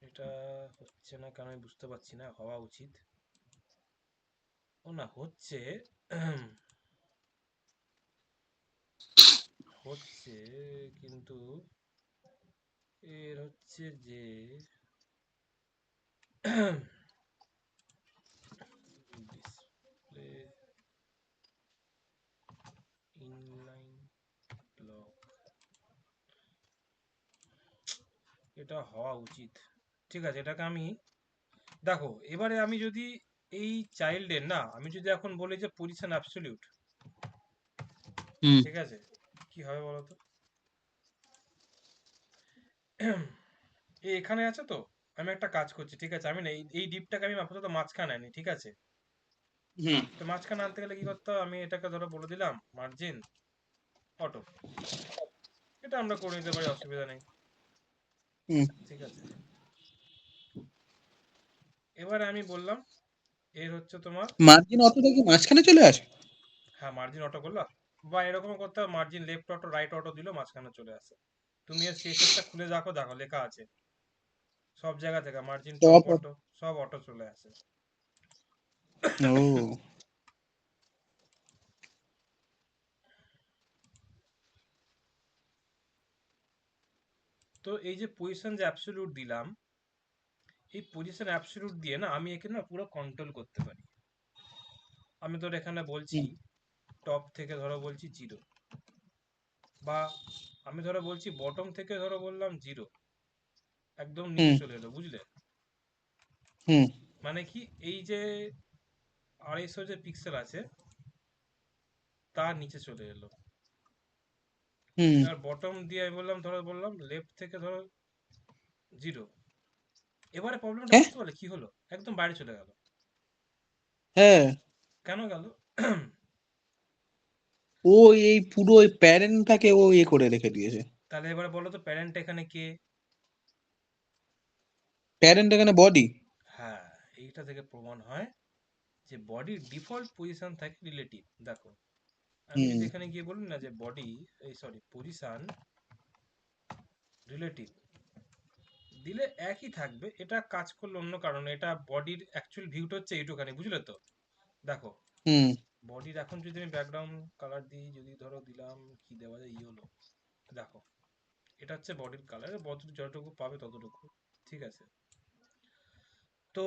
এটা হচ্ছে না কারণ আমি বুঝতে পারছি না, হওয়া উচিত। ও না হচ্ছে, হচ্ছে, কিন্তু এর হচ্ছে যে ডিসপ্লে ইনলাইন ব্লক, এটা হওয়া উচিত, ঠিক আছে। এটাকে আমি দেখো, এবারে আমি যদি এই চাইল্ডের না আমি যদি এখন বলি যে পজিশন অ্যাবসলিউট, হুম ঠিক আছে, কি হবে বলতো? এখানে আছে তো, আমি একটা কাজ করছি, ঠিক আছে, আমি না এই ডিপটাকে আমি আপাতত মাঝখানে আনি, ঠিক আছে। হুম তো মাঝখানে আনতে গেলে কি করতে হবে, আমি এটাকে ধরো বলে দিলাম মার্জিন অটো, এটা আমরা করে নিতে পারি, অসুবিধা নেই, হুম। ঠিক আছে। এবারে আমি বললাম এর হচ্ছে তোমার, মার্জিন অতটা কি মাঝখানে চলে আসে? হ্যাঁ মার্জিন অটো করলাম, বা এরকম করতে হবে margin left auto right auto দিল মাঝখানে চলে আসে। তুমি এর সিএসএসটা খুলে দেখো, দেখো লেখা আছে সব জায়গা থেকে মার্জিন টপ টপ। অটো, সব অটো চলে আসে। ও। তো এই যে পজিশন যে অ্যাবসলিউট দিলাম, এই পজিশন অ্যাবসলিউট দিয়ে না আমি একে না পুরো কন্ট্রোল করতে পারি। আমি ধর এখানে বলছি হুম টপ থেকে ধরো বলছি জিরো, বা আমি ধরো বলছি বটম থেকে ধরো বললাম জিরো, একদম নিচে হুম চলে এলো, বুঝলে? হুম মানে কি, এই যে 250 যে পিক্সেল আছে তার নিচে চলে এলো। হুম। আর বটম দিয়ে আমি বললাম, ধরো বললাম লেফট থেকে ধরো জিরো, এবারে প্রবলেমটা হ্যাঁ বুঝতে পারলে কি হলো, একদম বাইরে চলে গেল। হ্যাঁ। কেন গেল? ও এই পুরো ওই প্যারেন্টটাকে ও ইয়ে করে রেখে দিয়েছে। তাহলে এবার বলো তো প্যারেন্ট এখানে কে? প্যারেন্ট এখানে বডি। হ্যাঁ, এইটা থেকে প্রমাণ হয় যে বডির ডিফল্ট পজিশন থাকে রিলেটিভ। দেখো আমি হুম যদি এখানে গিয়ে বলি না যে বডি, এই সরি পজিশন রিলেটিভ দিলে একই থাকবে, এটা কাজ করলে অন্য কারণে, এটা বডির অ্যাকচুয়াল ভিউটা হচ্ছে এইটুখানি, বুঝলে তো? দেখো হুম বডির এখন যদি আমি ব্যাকগ্রাউন্ড কালার দিই, যদি ধরো দিলাম কি দেওয়া যায়, ইয়েলো, দেখো এটা হচ্ছে বডির কালার, বডি যতটুকু পাবে ততটুকু, ঠিক আছে। তো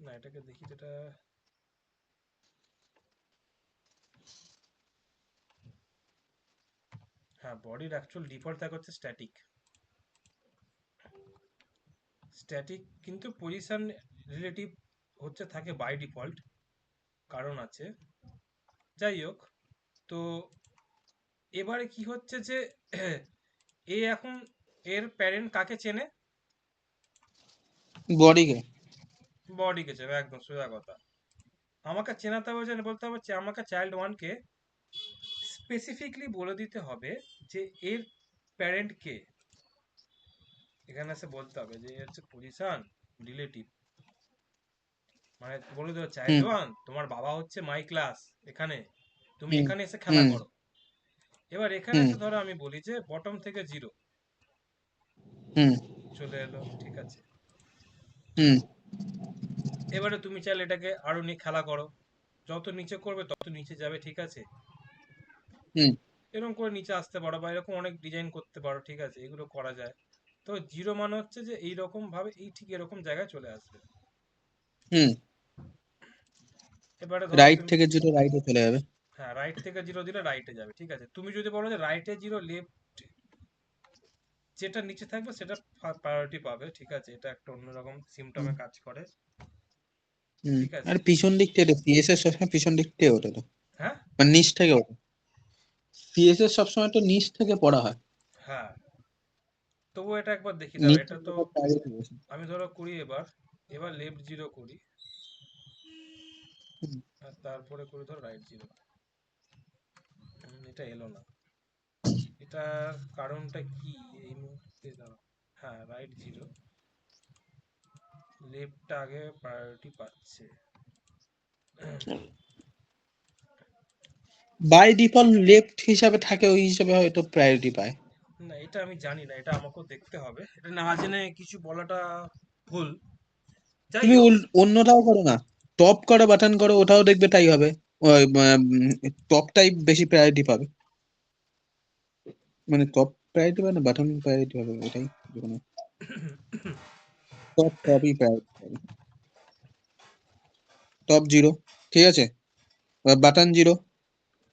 না এটাকে দেখি যেটা, হ্যাঁ বডির অ্যাকচুয়াল ডিফল্ট থাকে হচ্ছে স্ট্যাটিক, স্ট্যাটিক কিন্তু পজিশন রিলেটিভ হচ্ছে থাকে বাই ডিফল্ট, কারণ আছে, যাই হোক। তো এবারে কি হচ্ছে যে এ এখন এর প্যারেন্ট কাকে চেনে? বডিকে। বডিকে চেনে, একদম সোজা কথা। আমাকে চেনাতে হবে, বলতে হবে আমাকে চাইল্ড ওয়ানকে স্পেসিফিকলি বলে দিতে হবে যে এর প্যারেন্ট কে। এখানে এসে বলতে হবে যে এর হচ্ছে পজিশন রিলেটিভ, মানে বলে দেবো চাইল্ড হুম ওয়ান তোমার বাবা হচ্ছে মাই ক্লাস এখানে, তুমি হুম এখানে এসে খেলা হুম করো। এবার এখানে হুম এসে ধরো আমি বলি যে বটম থেকে 0 হুম চলে এলো, ঠিক আছে। হুম এবারে তুমি চাইলে এটাকে আরো নিয়ে খেলা করো, যত নিচে করবে তত নিচে যাবে, ঠিক আছে। হুম এরকম করে নিচে আসতে পারো, বা এরকম অনেক ডিজাইন করতে পারো, ঠিক আছে, এগুলো করা যায়। তো 0 মানে হচ্ছে যে এইরকম ভাবে এই ঠিক এরকম জায়গায় চলে আসবে। হুম। এবারে ধরো রাইট তুমি, থেকে যেটা রাইটে চলে যাবে। হ্যাঁ রাইট থেকে 0 দিলে রাইটে যাবে, ঠিক আছে। তুমি যদি বলো যে রাইটে 0 লেফট যেটা নিচে থাকবে সেটা প্রায়োরিটি পাবে, ঠিক আছে, এটা একটা অন্যরকম হুম সিমটমে কাজ করে, হুম। ঠিক আছে। আর পিছন দিক থেকে সিএসএস সবসময় পিছন দিক থেকে ওঠে তো, হ্যাঁ মানে নিচ থেকে ওঠে। সিএসএস সবসময় তো নিচ থেকে পড়া হয়। হ্যাঁ, তবু এটা একবার দেখি, দাঁড়া, নিচে এটা তো ওটা priority বেশি। আমি ধরো করি এবার, এবার লেফট 0 করি, হুম আর তারপরে করি ধরো রাইট 0। এটা এলো না, এটার কারণটা কি এই মুহূর্তে, দাঁড়াও। হ্যাঁ রাইট 0, লেফটটা আগে প্রায়োরিটি পাচ্ছে। বাই ডিফল্ট লেফট হিসাবে থাকে, ওই হিসাবে হয়তো প্রায়োরিটি পায়। না এটা আমি জানি না, এটা আমাকেও দেখতে হবে, এটা না জেনে কিছু বলাটা ভুল। যাই তুমি হোক, অন্যটাও করো না, টপ করো বাটন করো, ওটাও দেখবে তাই হবে। টপটাই বেশি প্রায়োরিটি পাবে, মানে টপ প্রায়োরিটি পাবে না বাটন প্রায়োরিটি পাবে, এটাই যেকোনো টপই প্রায়োরিটি পাবে। টপ 0, ঠিক আছে, বাটন 0,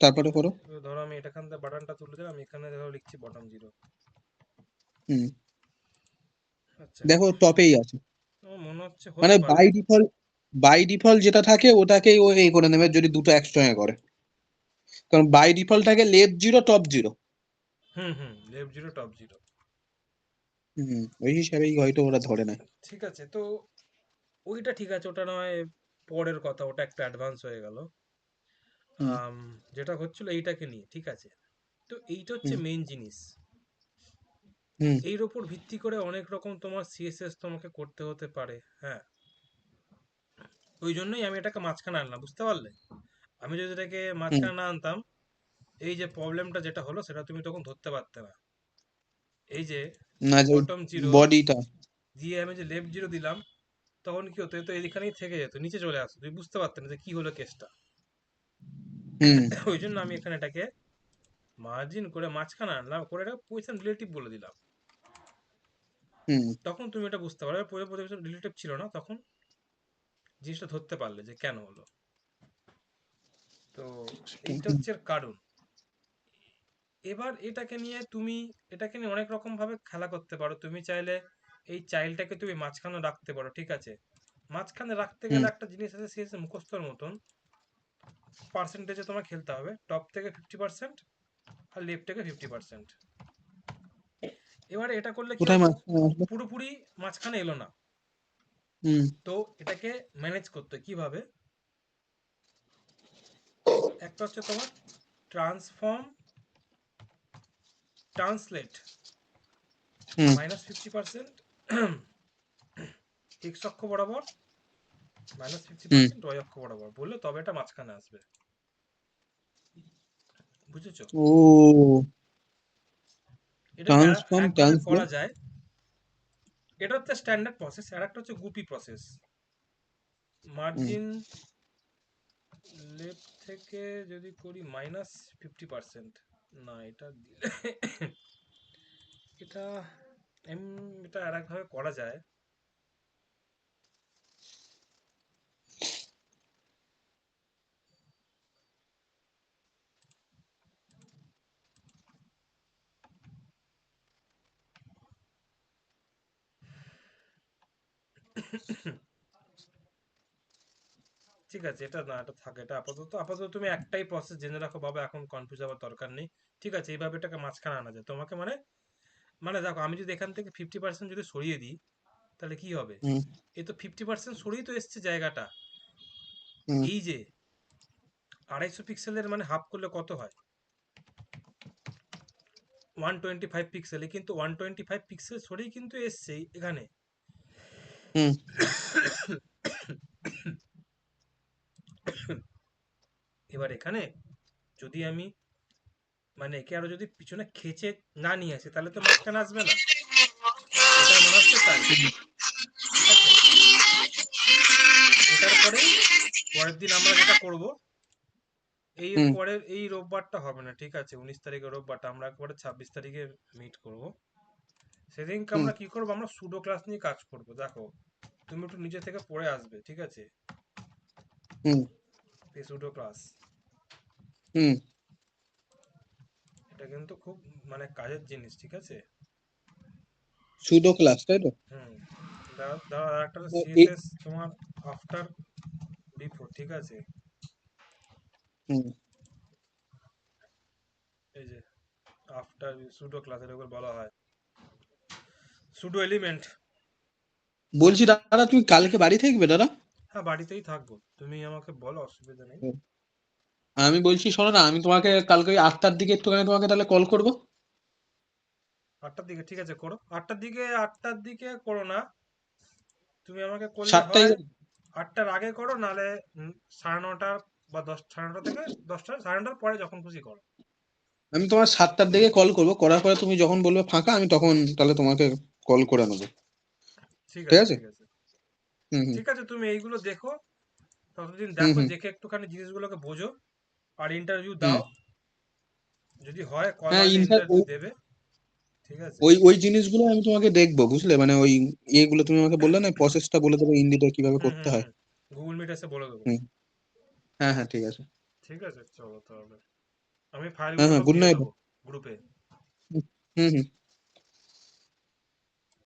তারপরে করো। ধরো আমি এখান থেকে বাটনটা তুলে দিলাম, আমি এখানে ধরো লিখছি বটম 0। হুম। আচ্ছা, দেখো টপেই আছে, আমার মনে হচ্ছে মানে হতে পারে। বাই ডিফল্ট যেটা থাকে ওটাকেই ও এই করে নেবে যদি দুটো একসঙ্গে করে, কারণ বাই ডিফল্ট থাকে লেফট 0 টপ 0। হুম হুম, লেফট 0 টপ 0, হুম, ওই হিসাবেই হয়তো ওরা ধরে নেয়। ঠিক আছে। তো ওইটা ঠিক আছে, ওটা নয় পরের কথা, ওটা একটা অ্যাডভান্স হয়ে গেল। হুম আম, যেটা হচ্ছিল এইটাকে নিয়ে, ঠিক আছে। তো এইটা হচ্ছে হুম মেইন জিনিস, হুম এর ওপর ভিত্তি করে অনেক রকম তোমার সিএসএস তোমাকে করতে হতে পারে, হ্যাঁ। ওই জন্যই আমি এটাকে মাঝখানে আনলাম, বুঝতে পারলে। আমি যদি এটাকে হুম। মাঝখানে না আনতাম, এই যে প্রবলেমটা যেটা হলো সেটা তুমি তখন ধরতে পারতে না। এই যে না যে বটম 0 বডিটা। দিয়ে আমি যে লেফট 0 দিলাম, তখন কি হতো, এ তো এইখানেই থেকে যেত, নিচে চলে আসতো, তুই বুঝতে পারতেন না যে কি হলো কেসটা। হুম ওই জন্য আমি এখানে এটাকে মার্জিন করে মাঝখানে আনলাম, করে এটা পজিশন রিলেটিভ বলে দিলাম। হুম তখন তুমি এটা বুঝতে পারবে, পজিশন রিলেটিভ ছিল না, তখন জিনিসটা ধরতে পারলে যে কেন হলো। তো এইটা হচ্ছে এর কারণ। এবার এটাকে নিয়ে অনেক রকম ভাবে খেলা করতে পারো, তুমি চাইলে এই চাইল্ডটাকে তুমি মাঝখানে রাখতে পারো, ঠিক আছে। মাঝখানে রাখতে হুম গেলে একটা জিনিস আছে, সিএসএস মুখস্থর মতন, পার্সেন্টেজে তোমার খেলতে হবে, টপ থেকে 50% আর লেফট থেকে 50%। এবারে এটা করলে কি কোথায় হয়, মাঝখানে আসবে? পুরোপুরি মাঝখানে এলো না। হুম তো এটাকে ম্যানেজ করতে কিভাবে, একটা হচ্ছে তোমার ট্রান্সফর্ম ট্রান্সলেট হুম -50% এক্স অক্ষ বরাবর, হুম। -50% ওয়াই অক্ষ বরাবর বললে তবে এটা মাঝখানে আসবে, বুঝেছো। ও, এটাকে ট্রান্সফর্ম একভাবে করা ট্রান্সলেট। যায়, এটা হচ্ছে স্ট্যান্ডার্ড প্রসেস। আর একটা হচ্ছে গুপি প্রসেস, হুম মার্জিন লেফট থেকে যদি করি -50%, না এটা দিলে এটা এটা আর একভাবে করা যায়। ঠিক আছে, এটা না, এটা থাকে, এটা আপাতত আপাতত তুমি একটাই প্রসেস জেনে রাখো বাবা, এখন কনফিউজ হওয়ার দরকার নেই। ঠিক আছে, এইভাবে এটাকে মাঝখানে আনা যায় তোমাকে, মানে মানে দেখো, আমি যদি এখান থেকে 50% যদি সরিয়ে দিই, তাহলে কি হবে? হুম এই তো 50% সরিয়ে তো এসছে জায়গাটা। হুম এই যে 250 পিক্সেলের মানে হাফ করলে কত হয়? 125 পিক্সেলে, কিন্তু 125 পিক্সেল সরেই কিন্তু এসছে এখানে। হুম এবার এখানে যদি আমি মানে একে আরো যদি পিছনে খেঁচে না নিয়ে আসি, তাহলে তো মাঝখানে আসবে না। এটার মনে হচ্ছে তাই। ঠিক আছে, এটার পরেই পরের দিন আমরা যেটা করব, এই হুম পরের এই রোববারটা হবে না, ঠিক আছে, 19 তারিখের রোববারটা আমরা একবারে 26 তারিখে মিট করব। সেদিনকে হুম আমরা কি করব, আমরা সুডো ক্লাস নিয়ে কাজ করব। দেখো, তুমি একটু নিচে থেকে পড়ে আসবে, ঠিক আছে, হুম এই সুডো ক্লাস, হুম এটা কিন্তু খুব মানে কাজের জিনিস, ঠিক আছে। সুডো ক্লাস, তাই তো? হুম, দাঁড়া একটা এ- সিএসএস তোমার আফটার বিফোর, ঠিক আছে, হুম এই যে আফটার সুডো ক্লাসের উপর বলা হয় সুডো এলিমেন্ট। বলছি দাদা, তুমি কালকে বাড়ি থাকবে দাদা? হ্যাঁ, বাড়িতেই থাকবো, তুমি আমাকে বলো, অসুবিধা নেই। আমি বলছি শোনো না, আমি তোমাকে কালকে ওই 8টার দিকে একটুখানি তোমাকে তাহলে কল করবো। 8টার দিকে, ঠিক আছে, করো 8টার দিকে। 8টার দিকে করো না, তুমি আমাকে করলে 7টায় হয় 8টার আগে করো, নালে 9:30 বা 10, 9:30 থেকে 10টা, 9:30 পরে যখন খুশি করো। আমি তোমার 7টার দিকে কল করবো, করার পরে তুমি যখন বলবে ফাঁকা, আমি তখন তাহলে তোমাকে কল করে নেবো। ঠিক ঠিক আছে, আছে। ঠিক আছে, হুম হুম ঠিক আছে, তুমি এইগুলো দেখো, ততদিন হুম দেখো, হুম দেখে একটুখানি জিনিসগুলোকে বোঝো, আর ইন্টারভিউ হুম দাও। যদি হয় কল হ্যাঁ, আসলে ইন্টারভিউ দেবে, ঠিক আছে। ওই ওই জিনিসগুলো আমি তোমাকে দেখবো, বুঝলে, মানে ওই ইয়েগুলো তুমি আমাকে বললে না, প্রসেসটা বলে দেবো, হিন্দিটা কিভাবে হুম করতে হুম হয়। হুম, গুগল মিট এসে বলে দেবো। হুম হ্যাঁ হ্যাঁ ঠিক আছে। ঠিক আছে, চলো তাহলে, আমি হ্যাঁ ফাইলগুলো হ্যাঁ, সব গুড দিয়ে নাইট। দেবো গ্রুপে। হুম হুম।